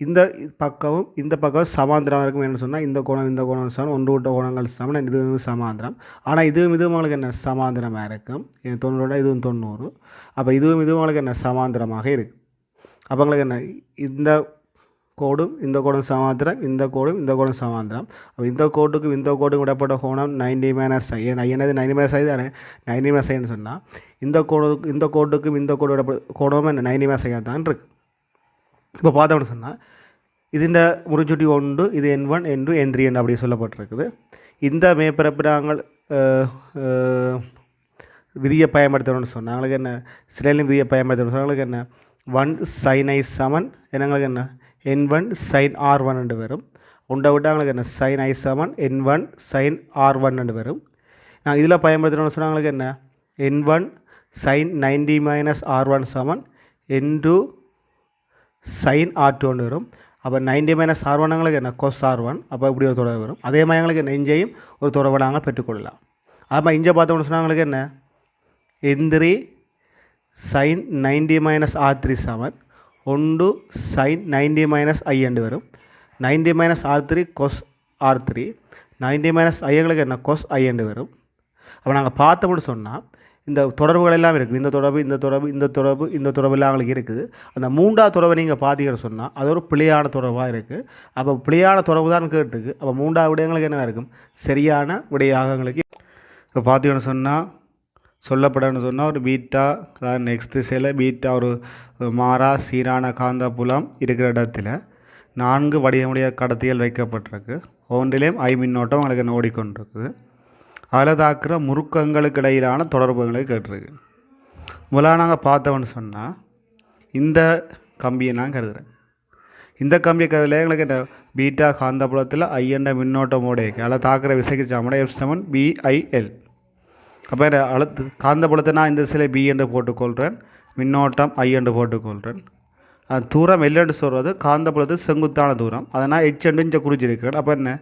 இந்த பக்கமும் இந்த பக்கம் சமாந்திரம் இருக்கும். என்ன சொன்னால் இந்த கோணம் சமம், ஒன்று விட்ட கோணங்கள் சமம், இதுவும் சமாந்திரம். ஆனால் இதுவும் உங்களுக்கு என்ன சமாந்திரமாக இருக்கும். 90 இதுவும் 90. அப்போ இதுவும் உங்களுக்கு என்ன சமாந்திரமாக இருக்குது. அப்போ உங்களுக்கு என்ன இந்த கோடும் இந்த கோடும் சமாந்திரம், இந்த கோடும் சமாந்திரம். அப்போ இந்த கோட்டுக்கும் இந்த கோட்டுக்கும் விடப்பட்ட கோணம் 90 - I. என்னது 90 - I தானே. 90 - Iன்னு சொன்னால் இந்த கோட்டுக்கும் இந்த கோடு விடப்பட்ட கோணமும் என்ன 90 - I தான் இருக்குது. இப்போ பார்த்தோம்னு சொன்னால் ഇതിൻ്റെ മുറിച്ചുട്ടി 1 இது N1 N2 N3 என்று அப்படி சொல்லப்பட்டிருக்குது. இந்த மேற்பரப்பு நாங்கள் விதியை பயன்படுத்தணும்னு சொன்னால் எங்களுக்கு என்ன சிலையிலும் விதியை பயன்படுத்தணும்னு சொன்னால் எங்களுக்கு என்ன 1 sin I சமன் எங்களுக்கு என்ன N1 sin R1 என்று வரும். உண்டை விட்டால் எங்களுக்கு என்ன sin I Saman N1 sin R1 என்று வரும். நாங்கள் இதில் பயன்படுத்தணும்னு சொன்னால் எங்களுக்கு என்ன N1 sin 90 - R1 சமன் N2 sin R2 ஒன்று வரும். அப்போ 90 - R1 எங்களுக்கு என்ன cos R1. அப்போ இப்படி ஒரு தொடர்பு வரும். அதே மாதிரி எங்களுக்கு என்ன இஞ்சையும் ஒரு தொடர்பை நாங்கள் பெற்றுக்கொள்ளலாம். அப்போ இஞ்சை பார்த்தோம்னு சொன்னால் எங்களுக்கு என்ன N3 sin 90 - R3 Saman 1 sin 90 - I என்று வரும். 90 - R3 cos R3, 90 - I எங்களுக்கு என்ன cos I என்று வரும். அப்போ நாங்கள் பார்த்தோம்னு சொன்னால் இந்த தொடர்புகள் எல்லாம் இருக்குது. இந்த தொடர்பு எல்லாம் அவங்களுக்கு இருக்குது. அந்த 3வது தொடர்பை நீங்கள் பார்த்தீங்கன்னு சொன்னால் அது ஒரு பிழையான தொடர்பாக இருக்குது. அப்போ பிழையான தொடர்பு தான் கேட்டுருக்கு. அப்போ 3வது விடயங்களுக்கு என்ன இருக்கும் சரியான விடையாக எங்களுக்கு. இப்போ பார்த்தீங்கன்னு சொன்னால் சொல்லப்படன்னு சொன்னால் ஒரு பீட்டா அதாவது நெக்ஸ்ட் திசையில் பீட்டா ஒரு மாறா சீரான காந்தப்புலம் இருக்கிற இடத்துல 4 வடிவமுடைய கடத்திகள் வைக்கப்பட்டிருக்கு. ஒன்றிலேயும் I மின்னோட்டம் உங்களுக்கு என்ன ஓடிக்கொண்டிருக்குது. அதில் தாக்குற முறுக்கங்களுக்கு இடையிலான தொடர்புகளை கேட்டிருக்கு. முதலாக நாங்கள் பார்த்தோம்னு சொன்னால் இந்த கம்பியை நான் கருதுகிறேன். இந்த கம்பியை கருதில் எங்களுக்கு என்ன பீட்டா காந்தப்புலத்தில் I என்ற மின்னோட்டம் ஓடைக்கு அதில் தாக்குற விசைக்கு சமமான F7 BIL. அப்போ காந்தப்புலத்தை நான் இந்த சிலை B என்று போட்டுக்கொள்கிறேன், மின்னோட்டம் I என்று போட்டுக்கொள்கிறேன். அது தூரம் L என்று சொல்கிறது காந்தப்புலத்து செங்குத்தான தூரம். அதை நான் H என்று இங்கே குறிச்சிருக்கிறேன். அப்போ என்ன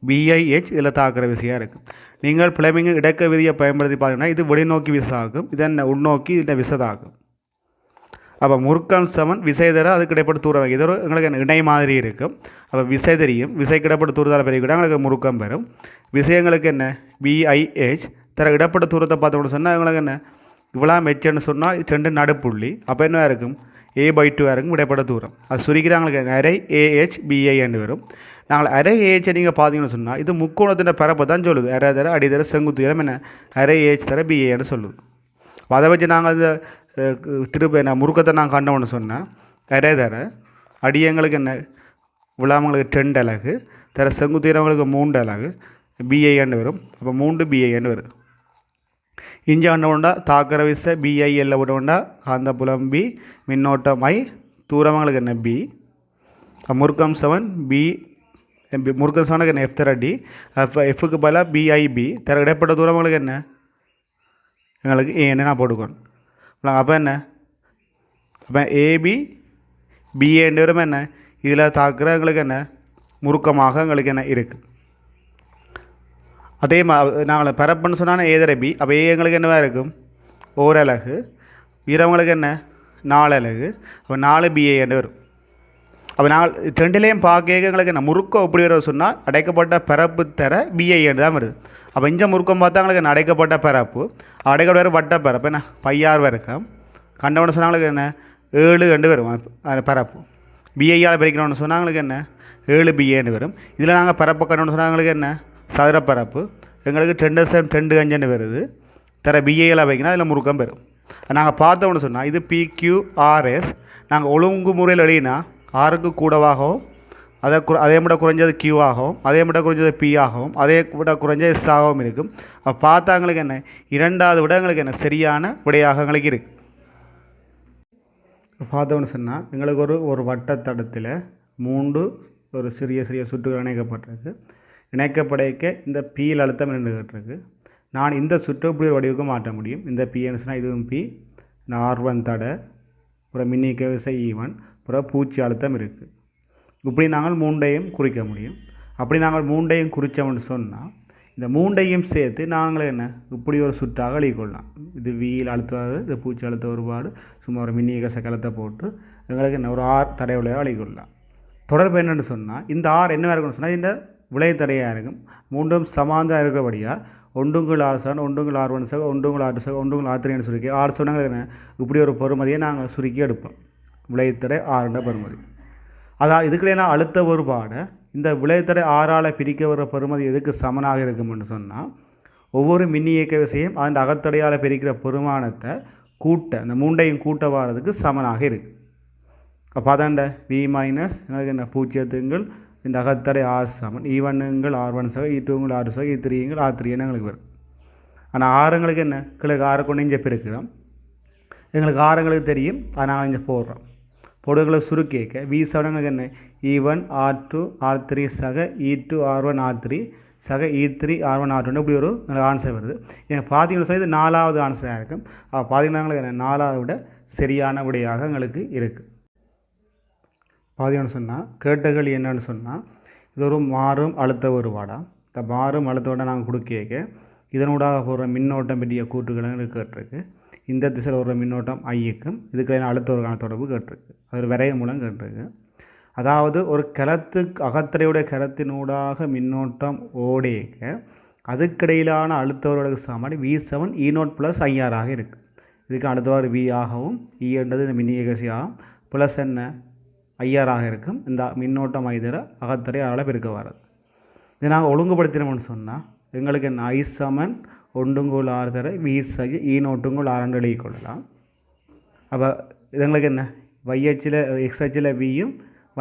BIH இதில் தாக்குற விசையாக இருக்குது. நீங்கள் பிளமிங்கு இடக்க விதியை பயன்படுத்தி பார்த்தீங்கன்னா இது வெளிநோக்கி விசை ஆகும், இது என்ன உள்நோக்கி இதில் விசைதாகும். அப்போ முறுக்கம் சமன் விசை தர அது கிடைப்பட்ட தூரம் இது ஒரு எங்களுக்கு இணை மாதிரி இருக்கும். அப்போ விசை தெரியும், விசை கிடைப்பட்ட தூரத்தால் பெருகிவிட எங்களுக்கு முறுக்கம் பெறும். விஷயங்களுக்கு என்ன BIH தர இடப்பட்ட தூரத்தை பார்த்தோம்னு சொன்னால் எங்களுக்கு என்ன இவ்வளோ மெச்சன்னு சொன்னால் 2 நடுப்புள்ளி. அப்போ என்ன இருக்கும் A/2 இருக்கும் இடைப்பட்ட தூரம். அது சுருக்கிறாங்களுக்கு அரை AH BI என்று வரும். நாங்கள் அரை AH நீங்கள் பார்த்தீங்கன்னு சொன்னால் இது முக்கோணத்தின் பரப்பை தான் சொல்லுது. அரை தர அடிதர செங்குத்து என்ன அரை AH தர BI என்று சொல்லுது. அதை வச்சு நாங்கள் இந்த திருப்ப என்ன முறுக்கத்தை நான் கண்டோன்னு சொன்னேன் கரை தர அடியங்களுக்கு என்ன விழாமங்களுக்கு 2 அலகு தர செங்குத்தீரவங்களுக்கு 3 அலகு பிஐன்னு வரும். அப்போ 3 பிஐன்னு வரும். இஞ்சி கண்டோண்டா தாக்கர விசை பிஐஎல்ல விடோண்டா அந்த புலம் பி மின்னோட்டம் ஐ தூரவங்களுக்கு என்ன பி முறுக்கம் 7 பி முறுக்கம் 7க்கு என்ன எஃப் தர டி அப்போ எஃப்க்கு பதிலாக பிஐபி தர இடைப்பட்ட தூரவங்களுக்கு என்ன எங்களுக்கு ஏன்னு நான் போட்டுக்கணும். அப்போ என்ன அப்போ ஏபி பிஏன்னு வரும் என்ன இதில் தாக்குற எங்களுக்கு என்ன முறுக்கமாக எங்களுக்கு என்ன இருக்குது. அதே நாங்கள் பரப்புன்னு சொன்னால் ஏதர பி அப்போ ஏ எங்களுக்கு என்னவாக இருக்கும் ஓரலகு வீரவங்களுக்கு என்ன 4 அலகு அப்போ 4 பிஏன்னு வரும். அப்போ நாங்கள் 2லேயும் பார்க்க எங்களுக்கு என்ன முறுக்கம் எப்படி வரும் சொன்னால் அடைக்கப்பட்ட பரப்பு தர பிஐன்னு தான் வருது. அப்போ இங்கே முறுக்கம் பார்த்தா எங்களுக்கு என்ன அடைக்கப்பட்ட பரப்பு அடைக்கப்பட்ட வட்ட பரப்பு என்ன பையார் வரைக்கும் கண்டவனு சொன்னாங்களுக்கு என்ன 7 கண்டு வரும் அந்த பரப்பு பிஐயால் பிரிக்கணும்னு சொன்னாங்களுக்கு என்ன 7 பிஏன்னு வரும். இதில் நாங்கள் பரப்பு கண்டவனு சொன்னாங்களுக்கு என்ன சதுரப்பரப்பு எங்களுக்கு 10 வருது தர பிஏயில் வைக்கணும் அதில் முறுக்கம் பெறும். நாங்கள் பார்த்தோம்னு சொன்னால் இது பிக்யூஆர்எஸ் நாங்கள் ஒழுங்கு முறையில் எழுதினா ஆருக்கு கூடவாகவும் அதே விட குறைஞ்சது கியூ ஆகவும் அதே விட குறைஞ்சது பி ஆகவும் அதே விட குறைஞ்சது எஸ் ஆகவும் இருக்கும். அப்போ பார்த்தா எங்களுக்கு என்ன 2வது விட எங்களுக்கு என்ன சரியான விடையாக எங்களுக்கு இருக்குது. பார்த்தோம்னு சொன்னால் எங்களுக்கு ஒரு வட்டத்தடத்தில் 3 ஒரு சிறிய சுற்றுகள் இணைக்கப்பட்டிருக்கு. இணைக்கப்படைக்க இந்த பியில் அழுத்தம் 2 கேட்டிருக்கு. நான் இந்த சுற்று இப்படி ஒரு வடிவுக்கு மாற்ற முடியும். இந்த பின்னு சொன்னால் இதுவும் பி R1 தடை அப்புறம் மின்னிக்க விசை E1 அப்புறம் பூச்சி அழுத்தம் இருக்குது. இப்படி நாங்கள் 3ஐயும் குறிக்க முடியும். அப்படி நாங்கள் 3ஐயும் குறித்தோம்னு சொன்னால் இந்த 3ஐயும் சேர்த்து நாங்கள் என்ன இப்படி ஒரு சுற்றாக எழுதிக்கொள்ளலாம். இது வியில் அழுத்தாது இது பூச்சி அழுத்த ஒருபாடு சும்மா ஒரு மின்னியக சக்கலத்தை போட்டு எங்களுக்கு என்ன ஒரு R தடையுள்ளாக எழுதிக்கொள்ளலாம். தொடர்பு என்னென்னு சொன்னால் இந்த R என்ன இருக்குன்னு சொன்னால் இந்த விலை தடையாக இருக்கும். 3ம் சமாந்தரம் இருக்கிறபடியாக 1 R சக 1 R1 சக 1 R2 சக 1 R3 சுருக்கி R சொன்னாங்க என்ன இப்படி ஒரு பெறுமதியை நாங்கள் சுருக்கி எடுப்போம். விலைத்தடை ஆறுன்ற பெறுமதி அதான் இதுக்குள்ளே அழுத்த ஒருபாடு இந்த விலைத்தடை 6ஆல் பிரிக்க வர பெறுமதி எதுக்கு சமனாக இருக்கும்னு சொன்னால் ஒவ்வொரு மின்னி இயக்க விசையும் அந்த அகத்தடையால் பிரிக்கிற பெருமானத்தை கூட்ட அந்த 3ஐயும் கூட்ட வாரதுக்கு சமனாக இருக்குது. அப்போ அதாண்ட வி மைனஸ் எனக்கு என்ன பூஜ்ஜியத்துங்கள் இந்த அகத்தடை R சமன் E1ங்கள் R1 சக E2ங்கள் R2 சக E3ங்கள் R3 எங்களுக்கு வரும். ஆனால் ஆறுங்களுக்கு என்ன கிழக்கு 6 கொண்டு இங்கே பெருக்கிறோம் எங்களுக்கு ஆறுங்களுக்கு தெரியும் அதனால் இங்கே போடுறோம் பொடுகளை சுருக்கிக்க V7 எங்களுக்கு என்ன E1 R2 R3 சக E2 R1 R3 சக E3 R1 R2 இப்படி ஒரு எங்களுக்கு ஆன்சர் வருது. எனக்கு பார்த்தீங்கன்னு சொல்லி இது 4வது ஆன்சராக இருக்கும். பார்த்தீங்கன்னா எங்களுக்கு என்ன 4வது விட சரியான விடையாக எங்களுக்கு இருக்குது. பார்த்தீங்கன்னு சொன்னால் கேட்டகள் என்னன்னு சொன்னால் இது ஒரு மாறும் அழுத்த ஒருபாடாக இந்த மாறும் அழுத்தோட நாங்கள் கொடுக்க இதனூடாக போகிற மின்னோட்டம் பற்றிய கூற்றுகளை எங்களுக்கு கேட்டிருக்கு. இந்த திசையில் ஒரு மின்னோட்டம் ஐக்கும் இதுக்கு அழுத்த ஒரு தொடர்பு கேட்டிருக்கு. அது விரைவு மூலம் கேட்டிருக்கு. அதாவது ஒரு அகத்தடையுடைய கிளத்தினூடாக மின்னோட்டம் ஓடேக்க அதுக்கிடையிலான அழுத்தவர்களுக்கு சமன் V7 E0 + IR ஆக இருக்குது. இதுக்கு அடுத்தவாறு V ஆகவும் E என்றது இந்த மின்னியகசியாகவும் ப்ளஸ் என்ன IR ஆக இருக்கும். இந்த மின்னோட்டம் ஐதர அகத்தடை அதனால் பெருக்க வராது. இதை நாங்கள் ஒழுங்குபடுத்தினோம்னு சொன்னால் எங்களுக்கு என்ன I சமன் 1 R தர V சகி E0 R எழுதி கொள்ளலாம். அப்போ இது எங்களுக்கு என்ன YHல் XHல் வியும்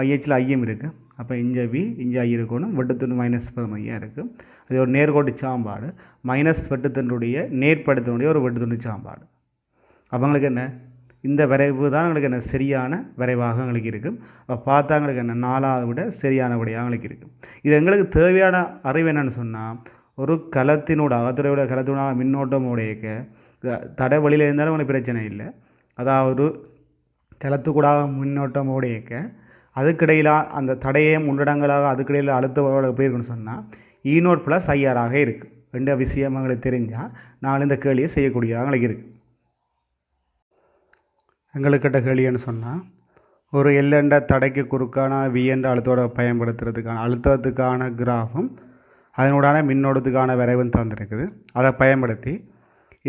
YHல் ஐயும் இருக்குது. அப்போ இங்கே V இங்கே I இருக்கணும். வெட்டுத்துண்டு மைனஸ் பெருமையாக இருக்குது. அது ஒரு நேர்கோட்டு சாம்பாடு மைனஸ் வெட்டுத்துண்டுடைய நேர்படுத்தினுடைய ஒரு வெட்டுத்துண்டு சாம்பாடு. அப்போ எங்களுக்கு என்ன இந்த விரைவு தான் எங்களுக்கு என்ன சரியான விரைவாக எங்களுக்கு இருக்குது. அப்போ பார்த்தா எங்களுக்கு என்ன 4வது விட சரியான விடையாக எங்களுக்கு இருக்குது. இது எங்களுக்கு தேவையான அறிவு என்னென்னு சொன்னால் ஒரு அகத்துறையோட கலத்தினோட மின்னோட்டம் உடையக்க தடை வழியில் இருந்தாலும் உங்களுக்கு பிரச்சனை இல்லை. அதாவது கிளத்துக்கூடாக மின்னோட்டம் உடையக்க அதுக்கிடையில் அந்த தடையை முன்னடங்களாக அதுக்கிடையில் அழுத்தவோட எப்படி இருக்குன்னு சொன்னால் E0 + IR ஆக இருக்குது. 2 விஷயம் எங்களுக்கு தெரிஞ்சால் நாங்கள் இந்த கேள்வியை செய்யக்கூடியதாக எங்களுக்கு இருக்குது. எங்களுக்கு கிட்ட கேள்வின்னு சொன்னால் ஒரு L என்ற தடைக்கு குறுக்கான V என்ற அழுத்தோட பயன்படுத்துறதுக்கான அழுத்தத்துக்கான கிராஃபும் அதனோடான மின்னோட்டத்துக்கான விரைவும் தந்திருக்குது. அதை பயன்படுத்தி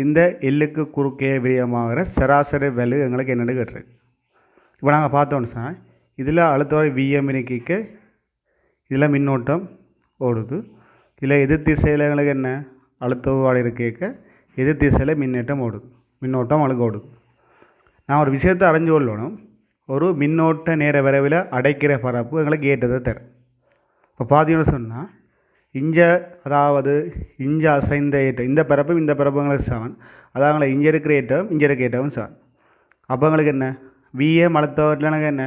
இந்த எல்லுக்கு குறுக்கே விரியமாகிற சராசரி வலு எங்களுக்கு என்னென்னு கேட்டிருக்கு. இப்போ நாங்கள் பார்த்தோன்னு சொன்னால் இதில் அழுத்தோட VM நீக்கிக்க இதில் மின்னோட்டம் ஓடுது. இதில் எதிர் திசையில் எங்களுக்கு என்ன அழுத்தவாடு இருக்க எதிர் திசையில் மின்னோட்டம் ஓடுது. மின்னோட்டம் அழுக ஓடுது. நான் ஒரு விஷயத்தை அறிஞ்சு கொள்ளணும். ஒரு மின்னோட்ட நேர விரைவில் அடைக்கிற பரப்பு எங்களுக்கு ஏற்றதை தரும். இப்போ பார்த்தீங்கன்னு சொன்னால் அதாவது இங்கே அசைந்த ஏற்றம் இந்த பரப்பும் இந்த பரப்பு எங்களுக்கு சமன். அதாவது இங்கே இருக்கிற ஏற்றம் இங்கே இருக்கிற ஏற்றமும் சமன். அப்போ எங்களுக்கு என்ன விஏ அழுத்தவற்றில் எனக்கு என்ன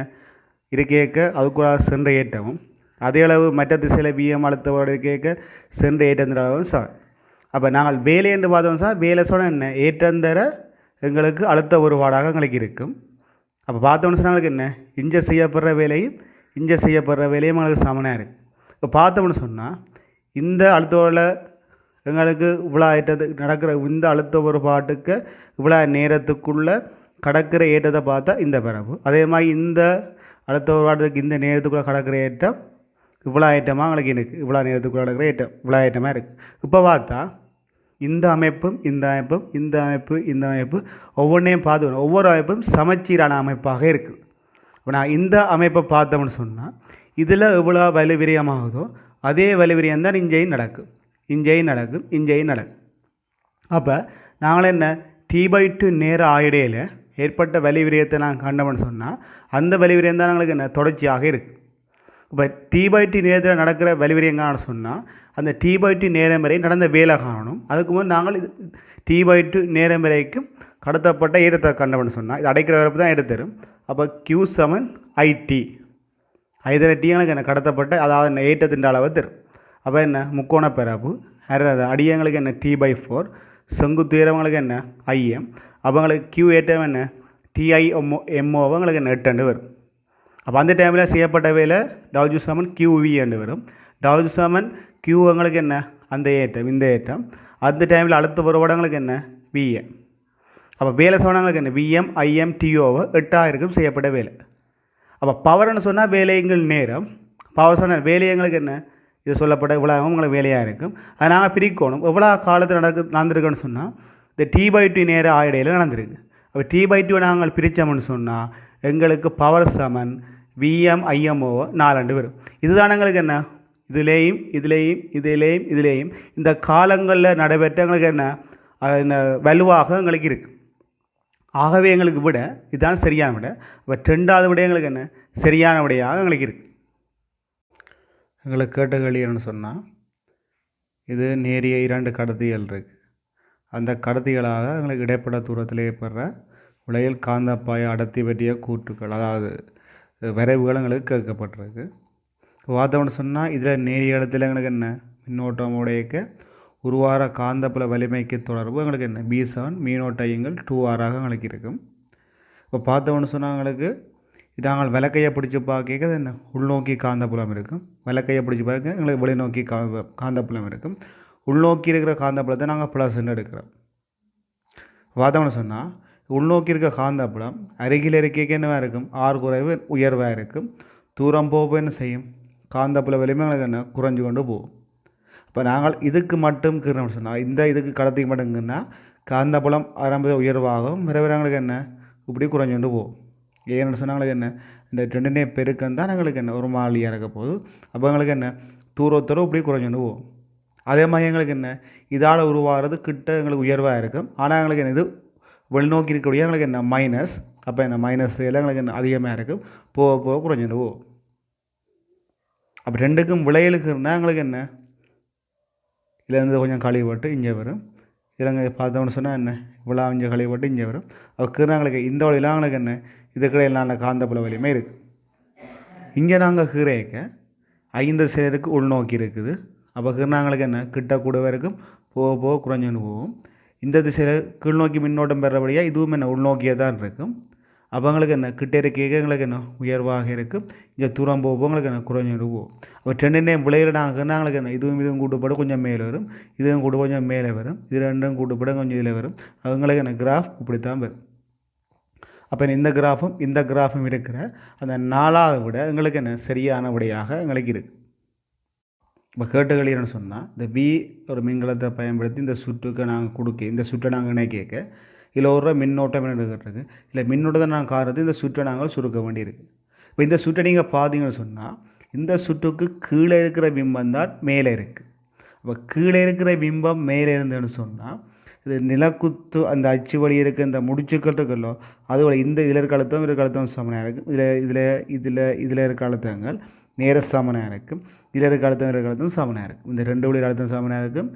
இருக்கேக்க அதுக்குள்ள சென்ற ஏற்றமும் அதே அளவு மற்ற திசையில் விஎம் அழுத்தவோடு இருக்கேக்க சென்ற ஏற்றந்திர அளவும் சமன். அப்போ நாங்கள் வேலை என்று பார்த்தோம் சார், வேலை சொன்னால் என்ன ஏற்றந்தர எங்களுக்கு அழுத்த ஒருபாடாக எங்களுக்கு இருக்கும். அப்போ பார்த்தோம்னு சொன்னால் எங்களுக்கு என்ன இங்கே செய்யப்படுற வேலையும் இங்கே செய்யப்படுற வேலையும் எங்களுக்கு சமனாக இருக்குது. இப்போ பார்த்தோம்னு சொன்னால் இந்த அழுத்தோட எங்களுக்கு இவ்வளோ ஏற்றத்து நடக்கிற இந்த அழுத்த ஒருபாட்டுக்கு இவ்வளோ நேரத்துக்குள்ளே கடக்கிற ஏற்றத்தை பார்த்தா இந்த பரப்பு. அதே மாதிரி இந்த அழுத்த ஒருபாட்டுக்கு இந்த நேரத்துக்குள்ளே கடக்கிற ஏற்றம் இவ்வளோ ஐட்டமாக எங்களுக்கு இருக்குது. இவ்வளோ நேரத்துக்குள்ளே நடக்கிற ஏற்றம் இவ்வளோ ஐட்டமாக இருக்குது. இப்போ பார்த்தா இந்த அமைப்பும் இந்த அமைப்பும் இந்த அமைப்பு இந்த அமைப்பு ஒவ்வொன்றையும் பார்த்து ஒவ்வொரு அமைப்பும் சமச்சீரான அமைப்பாக இருக்குது. இப்போ நான் இந்த அமைப்பை பார்த்தோம்னு சொன்னால் இதில் எவ்வளோ வலு விரயமாகுதோ அதே வலு விரயம் தான் இங்கேயும் நடக்கும், இங்கேயும் நடக்கும், இங்கேயும் நடக்கும். அப்போ நாங்கள் என்ன T/2 நேர ஆயிடையில் ஏற்பட்ட வலு விரயத்தை நாங்கள் கண்டோம்னு சொன்னால் அந்த வலு விரயம் தான் எங்களுக்கு என்ன தொடர்ச்சியாக இருக்குது. இப்போ T/2 நேரத்தில் நடக்கிற வலிவிரியம் காணணும் சொன்னால் அந்த T/2 நேரம் வரை நடந்த வேலை காணணும். அதுக்கு முன் நாங்கள் T/2 நேரம் வரைக்கும் கடத்தப்பட்ட ஏற்றத்தை கண்டவன்னு சொன்னால் இது அடைக்கிற வரப்பு தான் எடுத்துரும். அப்போ Q = IT ஐதர டீங்களுக்கு என்ன கடத்தப்பட்ட அதாவது ஏற்றத்தின் அளவு தரும். அப்போ என்ன முக்கோண பரப்பு அடியங்களுக்கு என்ன T/4 செங்குத்துயரவங்களுக்கு என்ன IM அவங்களுக்கு Q ஏற்றம் என்ன TIMO அவங்களுக்கு என்ன 8 வரும். அப்போ அந்த டைமில் செய்யப்பட்ட வேலை W = QV என்று வரும். W = Q எங்களுக்கு என்ன அந்த ஏற்றம் இந்த ஏற்றம் அந்த டைமில் அடுத்த ஒருவடங்களுக்கு என்ன VM. அப்போ வேலை சொன்னவங்களுக்கு என்ன VM IM TO 8 செய்யப்பட்ட வேலை. அப்போ பவர்னு சொன்னால் வேலைங்கள் நேரம், பவர் சொன்ன வேலை எங்களுக்கு என்ன இது சொல்லப்பட்ட இவ்வளோ உங்களுக்கு வேலையாக இருக்கும். அதை நாங்கள் பிரிக்கணும். எவ்வளோ காலத்தில் நடந்திருக்குன்னு சொன்னால் இந்த T/2 நேர ஆயிடையில் நடந்திருக்கு. அப்போ T/2 நாங்கள் பிரித்தோம்னு சொன்னால் எங்களுக்கு பவர் சமன் VM IMO 4 வரும். இதுதான் எங்களுக்கு என்ன இதுலேயும் இதுலேயும் இதுலேயும் இதுலேயும் இந்த காலங்களில் நடைபெற்ற எங்களுக்கு என்ன வலுவாக எங்களுக்கு இருக்குது. ஆகவே எங்களுக்கு விட இதுதான் சரியான விட. இப்போ 2வது விட எங்களுக்கு என்ன சரியான விடையாக எங்களுக்கு இருக்குது. எங்களுக்கு கேட்ட கேள்வி என்னன்னு சொன்னால் இது நேரிய 2 கடத்திகள் இருக்குது. அந்த கடத்திகளாக எங்களுக்கு இடைப்பட்ட தூரத்தில் ஏற்படுற உலகில் காந்தப்பாய அடர்த்தி பற்றிய கூற்றுக்கள் அதாவது வரைவுகள் எங்களுக்கு கேட்கப்பட்டிருக்கு. பார்த்தோம்னு சொன்னால் இதில் நேரிய இடத்துல எங்களுக்கு என்ன மின்னோட்டமுடையக்க உருவார காந்தப்புல வலிமைக்கு தொடர்பு எங்களுக்கு என்ன B7 மீனோட்டையங்கள் 2R எங்களுக்கு இருக்கும். இப்போ பார்த்தோம்னு சொன்னால் எங்களுக்கு நாங்கள் விளக்கையை பிடிச்சி பார்க்க என்ன உள்நோக்கி காந்தப்புலம் இருக்கும், விளக்கையை பிடிச்சி பார்க்க எங்களுக்கு வெளிநோக்கி காந்தப்புலம் இருக்கும். உள்நோக்கி இருக்கிற காந்தப்புலத்தை நாங்கள் ப்ளஸ்ன்னு எடுக்கிறோம். பார்த்தோம்னு சொன்னால் உள்நோக்கி இருக்க காந்தப்புலம் அருகில் இருக்கைக்கு என்னவாக இருக்கும் ஆர் குறைவு உயர்வாக இருக்கும். தூரம் போக என்ன செய்யும் காந்தப்புல வலிமை எங்களுக்கு என்ன குறைஞ்சு கொண்டு போகும். இப்போ நாங்கள் இதுக்கு மட்டும் கீறோம்னு சொன்னால் இந்த இதுக்கு கடத்திக்கு மட்டும்னா காந்தப்புலம் ஆரம்ப உயர்வாகும், விரைவிறங்களுக்கு என்ன இப்படி குறைஞ்சு கொண்டு போகும். ஏன்னு சொன்னாங்களுக்கு என்ன இந்த 2 பெருக்கம் தான் எங்களுக்கு என்ன ஒரு மாலியாக இருக்க போகுது. அப்போ எங்களுக்கு என்ன தூரத்தூரம் இப்படி குறைஞ்சு கொண்டு போகும். அதே மாதிரி எங்களுக்கு என்ன இதால் உருவாகிறது கிட்ட எங்களுக்கு உயர்வாக இருக்கும். ஆனால் எங்களுக்கு என்ன இது வெளிநோக்கி இருக்கக்கூடிய எங்களுக்கு என்ன மைனஸ். அப்போ என்ன மைனஸ் எல்லாம் எங்களுக்கு என்ன அதிகமாக இருக்கும், போக போக குறைஞ்சிட்டு போகும். அப்போ 2க்கும் விளையலுக்கு இருந்தால் எங்களுக்கு என்ன இதுலேருந்து கொஞ்சம் கழிவுபட்டு இங்கே வரும். இதில் பார்த்தோம்னு சொன்னால் என்ன இவ்வளோ இங்கே கழிவுபட்டு இங்கே வரும். அப்போ கீரைங்களுக்கு இந்த வழியில் எங்களுக்கு என்ன இதுக்கிடையில் நல்ல காந்தப்புல வலிமை இருக்குது. இங்கே நாங்கள் கீரைக்க 5 சேருக்கு உள்நோக்கி இருக்குது. அப்போ கீரைங்களுக்கு என்ன கிட்ட கூடவே இருக்கும், போக போக குறைஞ்சுன்னு போகும். இந்த திசையில் கீழ்நோக்கி மின்னோட்டம் பெறபடியாக இதுவும் என்ன உள்நோக்கியே தான் இருக்கும். அப்போ எங்களுக்கு என்ன கிட்ட இருக்க எங்களுக்கு என்ன உயர்வாக இருக்கும், இங்கே தூரம் போக எங்களுக்கு என்ன குறைஞ்சிட்டு போகும். அப்போ 2 விளையில நாங்களுக்கு என்ன இதுவும் கூட்டுப்பட கொஞ்சம் மேலே வரும், இதுவும் கூட்டு கொஞ்சம் மேலே வரும், இது 2 கூட்டுப்பட கொஞ்சம் இதில் வரும். அவங்களுக்கு என்ன கிராஃப் இப்படித்தான் வரும். அப்போ இந்த கிராஃபும் இருக்கிற அந்த 4வது விட எங்களுக்கு என்ன சரியான விடையாக எங்களுக்கு இருக்குது. இப்போ கேட்டுகள் என்னன்னு சொன்னால் இந்த V ஒரு மின்கலத்தை பயன்படுத்தி இந்த சுற்றுக்கு நாங்கள் கொடுக்க இந்த சுற்றை நாங்கள் இணைக்க இதில் ஒரு மின்னோட்டம் என்ன கேட்டிருக்கு. இல்லை மின்னோட்டத்தை நாங்கள் காரணத்து இந்த சுற்றை நாங்கள் சுருக்க வேண்டியிருக்கு. இப்போ இந்த சுற்றை நீங்கள் பார்த்தீங்கன்னு சொன்னால் இந்த சுற்றுக்கு கீழே இருக்கிற பிம்பம் தான் மேலே இருக்குது. அப்போ கீழே இருக்கிற பிம்பம் மேலே இருந்துன்னு சொன்னால் இது நிலக்குத்து அந்த அச்சு வழி இருக்க இந்த முடிச்சுக்கள் இருக்குல்லோ அதுபோல் இந்த இதில் இருக்க அழுத்தம் இருக்க அழுத்தம் சமனாக இருக்கும். இதில் இருக்க அழுத்தங்கள் நேர சமனாக இருக்கும். இதில் இருக்க அழுத்தம் சமனாக இருக்கும். இந்த 2 வழியில் அழுத்தம் சமனாக இருக்கும்.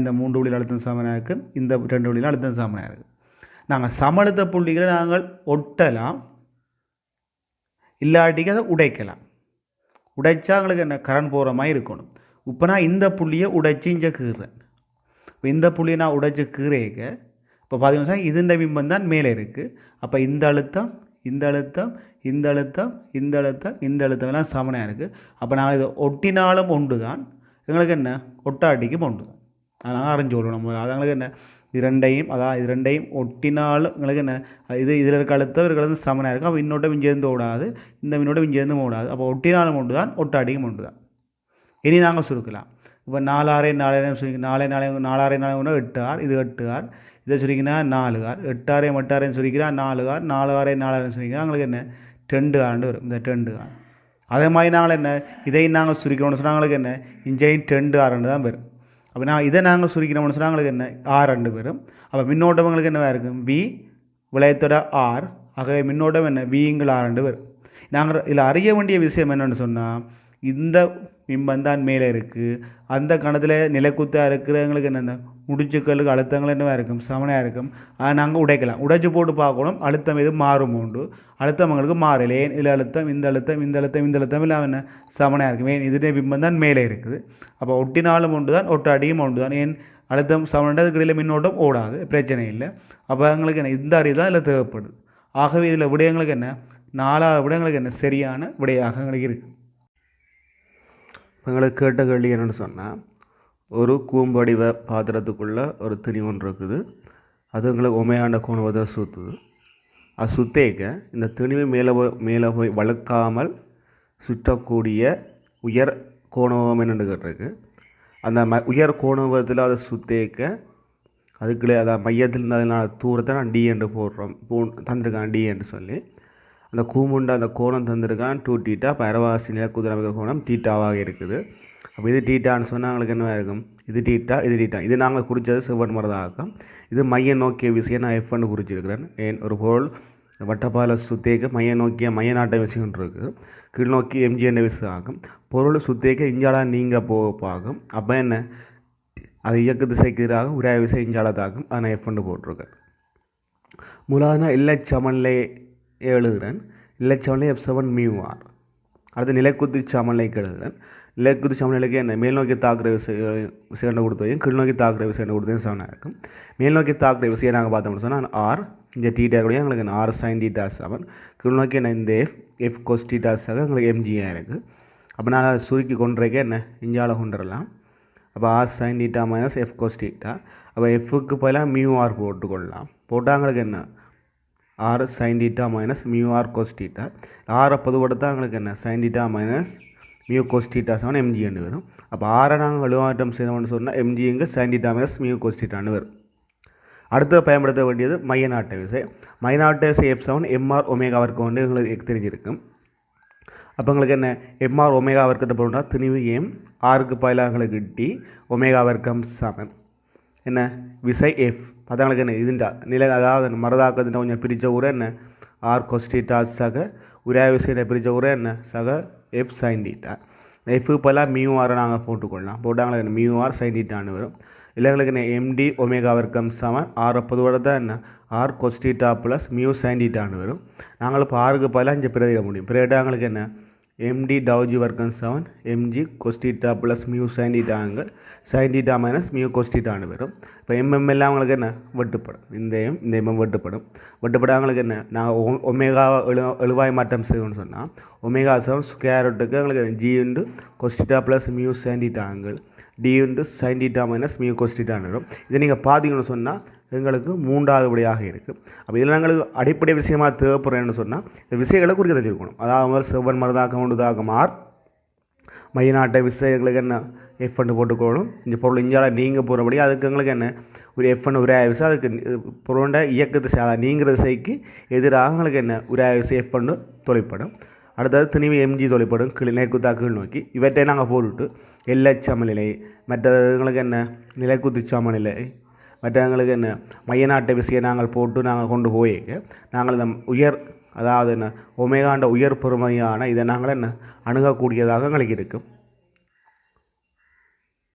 இந்த 3 வழியில் அழுத்தம் சமனாக இருக்கும். இந்த 2 வழியில் அழுத்தம் சமனாக இருக்கும். நாங்கள் சமழுத்த புள்ளிகளை நாங்கள் ஒட்டலாம், இல்லாட்டிக்கு அதை உடைக்கலாம். உடைச்சா எங்களுக்கு என்ன கரண்ட் போகிற மாதிரி இருக்கணும். இப்போ நான் இந்த புள்ளியை உடைச்சி இங்கே கீறேன். இப்போ இந்த புள்ளியை நான் உடைச்சி கீறேக்க இப்போ பார்த்தீங்கன்னா இதுண்ட பிம்பம் தான் மேலே இருக்குது. அப்போ இந்த அழுத்தம் இந்த அழுத்தம் இந்த அழுத்தம் இந்த அழுத்தம் இந்த அழுத்தம் எல்லாம் சமனாக இருக்குது. அப்போ நாங்கள் இதை ஒட்டினாலும் ஒன்று தான், எங்களுக்கு என்ன ஒட்டாட்டிக்கும் ஒன்று தான். அதனால் அறிஞ்சு கொள்ளணும். அது எங்களுக்கு என்ன இது ரெண்டையும் ஒட்டினாலும் எங்களுக்கு என்ன இதில் இருக்க அழுத்தம் இருக்கிறது சமனாக இருக்கும். அப்போ மின்னோட்டம் இங்கேருந்து ஓடாது, இந்த மின்னோட்டம் இங்கேருந்து ஓடாது. அப்போ ஒட்டினாலும் ஒன்று தான், ஒட்டாட்டிக்கும் ஒன்று தான். இனி நாங்கள் சுருக்கலாம். இப்போ 4 சுருக்கி 4 8 ஆர், இது 8 ஆர், இதை சுருக்கினா 4 ஆர், 8 8 சுருக்கிறா 4 ஆர், 4 சுருக்கினா எங்களுக்கு என்ன 2 ஆண்டு வரும். இந்த 2 ஆர் அதே மாதிரி நாங்கள் என்ன இதையும் நாங்கள் சுருக்கிறோம்னு சொன்னால் எங்களுக்கு என்ன இஞ்சையும் 2 ஆறுன்னு தான் வரும். அப்போ இதை நாங்கள் சுருக்கிறோம்னு சொன்னால் எங்களுக்கு என்ன 6 வரும். அப்போ மின்னோட்டம் எங்களுக்கு என்னவாக இருக்கும் வி விளையத்தோட ஆர். ஆகவே மின்னோட்டம் என்ன விங்கள் 6 வரும். நாங்கள் இதில் அறிய வேண்டிய விஷயம் என்னென்னு சொன்னால் இந்த பிம்பம் தான் மேலே இருக்குது. அந்த கணத்தில் நிலைக்குத்தாக இருக்கிறவங்களுக்கு என்னென்ன முடிச்சுக்களுக்கு அழுத்தங்கள் என்னவாக இருக்கும் சமனாக இருக்கும். அதை நாங்கள் உடைக்கலாம். உடைச்சி போட்டு பார்க்கணும் அழுத்தம் எது மாறும் உண்டு. அழுத்தம் எங்களுக்கு மாறல. ஏன் இதில் அழுத்தம் இந்த அழுத்தம் இந்த அழுத்தம் இந்த அழுத்தம் இல்லை என்ன சமனாக இருக்கும். ஏன் இதுடைய பிம்பம் தான் மேலே இருக்குது. அப்போ ஒட்டினாலும் ஒன்று தான், ஒட்டாடியும் ஒன்று தான். ஏன் அழுத்தம் சமனதுக்கு இடையில் மின்னோட்டம் ஓடாது, பிரச்சனை இல்லை. அப்போ எங்களுக்கு என்ன இந்த அறிவு தான் இதில் தேவைப்படுது. ஆகவே இதில் விடயங்களுக்கு என்ன 4 விடயங்களுக்கு என்ன சரியான விடையாக எங்களுக்கு இருக்குது. எங்களுக்கு கேட்ட கேள்வி என்னென்னு சொன்னால், ஒரு கூம்படிவ பாத்திரத்துக்குள்ளே ஒரு துணி ஒன்று இருக்குது. அது எங்களுக்கு ஒமையாண்ட கோணவதை சுற்றுது. அது சுத்தேக்க இந்த துணிவை மேலே போய் வளர்க்காமல் சுற்றக்கூடிய உயர் கோணவம் என்னென்னு கேட்டிருக்கு. அந்த உயர் கோணவத்தில் அதை சுத்தேக்க அதுக்குள்ளே அதை மையத்தில் இருந்து அதனால் தூரத்தை நான் டி என்று போடுறோம் தந்திருக்கான் டி என்று சொல்லி. அந்த கூமுண்ட அந்த கோணம் தந்திருக்கான் 2 தீட்டா. பரவாசி நிலக்குதிரமைக்கிற கோணம் தீட்டாவாக இருக்குது. அப்போ இது தீட்டான்னு சொன்னால் எங்களுக்கு என்ன இருக்கும் இது தீட்டா இது தீட்டா. இது நாங்கள் குறித்தது செவ்வன் மரதாக்கம். இது மைய நோக்கிய விசையை நான் எஃப்னு குறிச்சிருக்கிறேன். ஏன் ஒரு பொருள் வட்டப்பால சுத்தேக்க மைய நோக்கிய மைய நாட்ட விசைன்னு இருக்குது. கீழ் நோக்கி எம்ஜி என்ற விசை ஆகும். பொருள் சுத்தேக்க இஞ்சாலா நீங்கள் போகும். அப்போ என்ன அது இயக்க திசைக்கு எதிராக உராய விசை இஞ்சாலதாகும். அதை நான் எஃப்னு போட்டிருக்கேன். மூலாவது இல்லை சமநிலை எழுதுகிறேன். இலச்சமநிலை F7 μr. அடுத்து நிலைக்குத்து சமநிலைக்கு எழுதுகிறேன். நிலைக்குத்து சமநிலைக்கு என்ன மேல் நோக்கி தாக்குற விசை கொடுத்தையும் கீழ் நோக்கி தாக்குற விசை கொடுத்தையும் சமனாக இருக்கும். மேல் நோக்கி தாக்குற விசையை நாங்கள் பார்த்தோம்னு சொன்னால் ஆர் இந்த டீட்டா கூட எங்களுக்கு என்ன ஆர் சைன் டீட்டா 7. கீழ் நோக்கி என்ன இந்த எஃப் கோஸ் டீட்டாஸாக எங்களுக்கு எம்ஜியாக இருக்குது. அப்போ நான் அதை சுருக்கி கொண்டுறேக்க என்ன இஞ்சால கொண்டுடலாம். அப்போ r sine theta minus f cos theta. அப்போ எஃப்க்கு பதிலாக μr போட்டுக்கொள்ளலாம். போட்டால் எங்களுக்கு என்ன r sine theta minus mu r cos theta. ஆரை பொதுப்படுத்தால் எங்களுக்கு என்ன sine theta minus mu cos theta seven mg என்று வரும். அப்போ ஆரை நாங்கள் எழுவாட்டம் செய்யணும்னு சொன்னால் எம்ஜிங்க sine theta minus mu cos டீட்டான்னு வரும். அடுத்து பயன்படுத்த வேண்டியது மைய நாட்ட விசை. மைய நாட்ட விசை F7 MR ஒமேகாவிற்கு வந்து எங்களுக்கு தெரிஞ்சிருக்கும். அப்போ எங்களுக்கு என்ன எம்ஆர் ஒமேகா வர்க்கத்தை போட்டால் திணிவு எம் ஆருக்கு பதிலாக எங்களுக்கு டி ஒமேகா வர்க்கம் சமன் என்ன விசை எஃப். அதாங்களுக்கு என்ன இதுண்டா நிலை அதாவது மரதாக்கத்தின் கொஞ்சம் பிரித்த கூட என்ன ஆர் கொஸ்டீட்டா சக உராய விசையை பிரித்த கூட என்ன சக எஃப் சைன் டீட்டா. எஃப்க்கு பதிலாக மியூஆரை நாங்கள் போட்டுக்கொள்ளலாம். போட்டாங்களுக்கு என்ன மியூஆர் சைன் டீட்டான்னு வரும். இல்லை எங்களுக்கு என்ன எம்டி ஒமேகா வர்க்கம் சமன் ஆர் பொதுவோட தான் என்ன r cos theta plus mu sine டீட்டான்னு வரும். நாங்கள் இப்போ ஆருக்கு பதிலாக இங்கே பிரதிட முடியும். பிரதிட எங்களுக்கு என்ன எம்டி டவுஜி வர்க்கம் சமன் mg cos theta plus mu sine டீட்டாங்கள் சைன் டீட்டா மைனஸ் மியூ கொஸ்டீட்டான்னு வரும். இப்போ எம்எம்எல்லாம் அவங்களுக்கு என்ன வெட்டுப்படும். இந்த எம்எம் வெட்டுப்படும். அவங்களுக்கு என்ன நாங்கள் ஒமேகா எழுவாய் மாற்றம் செய்யணும்னு சொன்னால் ஒமேகா சமன் ஸ்கொயர் ரூட்டுக்கு எங்களுக்கு ஜி உண்டு கொஸ்டீட்டா ப்ளஸ் மியூ சைன் டீட்டாங்கள் டி உண்டு சைன் டீட்டா மைனஸ் மியூ கொஸ்டீட்டான்னு வரும். இதை நீங்கள் பார்த்தீங்கன்னு சொன்னால் எங்களுக்கு 3வது விடையாக இருக்குது. அப்போ இதில் எங்களுக்கு அடிப்படை விஷயமாக தேவைப்படுறேன்னு சொன்னால் இந்த விஷயங்களை குறிக்க தெரிஞ்சிருக்கணும். அதாவது செவ்வன் மரதாக்கம் ஒன்று தாக்கம் ஆர் மைய நாட்டை விசை எங்களுக்கு என்ன எஃப்னு போட்டுக்கொள்ளும். இந்த பொருள் இஞ்சால நீங்கள் போகிறபடி அதுக்கு எங்களுக்கு என்ன ஒரு எஃப்னு உராய விசை அதுக்கு பொருளோட இயக்க திசை அதாவது நீங்கிற திசைக்கு எதிராக எங்களுக்கு என்ன உராய விசை எஃப்னு தொலைப்படும். அடுத்தது திணிவு எம்ஜி தொலைப்படும் கீழ் நேக்குத்தா கீழ் நோக்கி. இவற்றை நாங்கள் போட்டுவிட்டு எல்லை சமநிலை மற்றது எங்களுக்கு என்ன நிலைக்குத்து சமநிலை மற்றவங்களுக்கு என்ன மையநாட்டு விசையை நாங்கள் போட்டு நாங்கள் கொண்டு போயிக்க நாங்கள் இந்த உயர் அதாவது என்ன ஒமேகாண்ட உயர் பெறுமதியான இதை நாங்கள் என்ன அணுகக்கூடியதாக எங்களுக்கு இருக்கும்.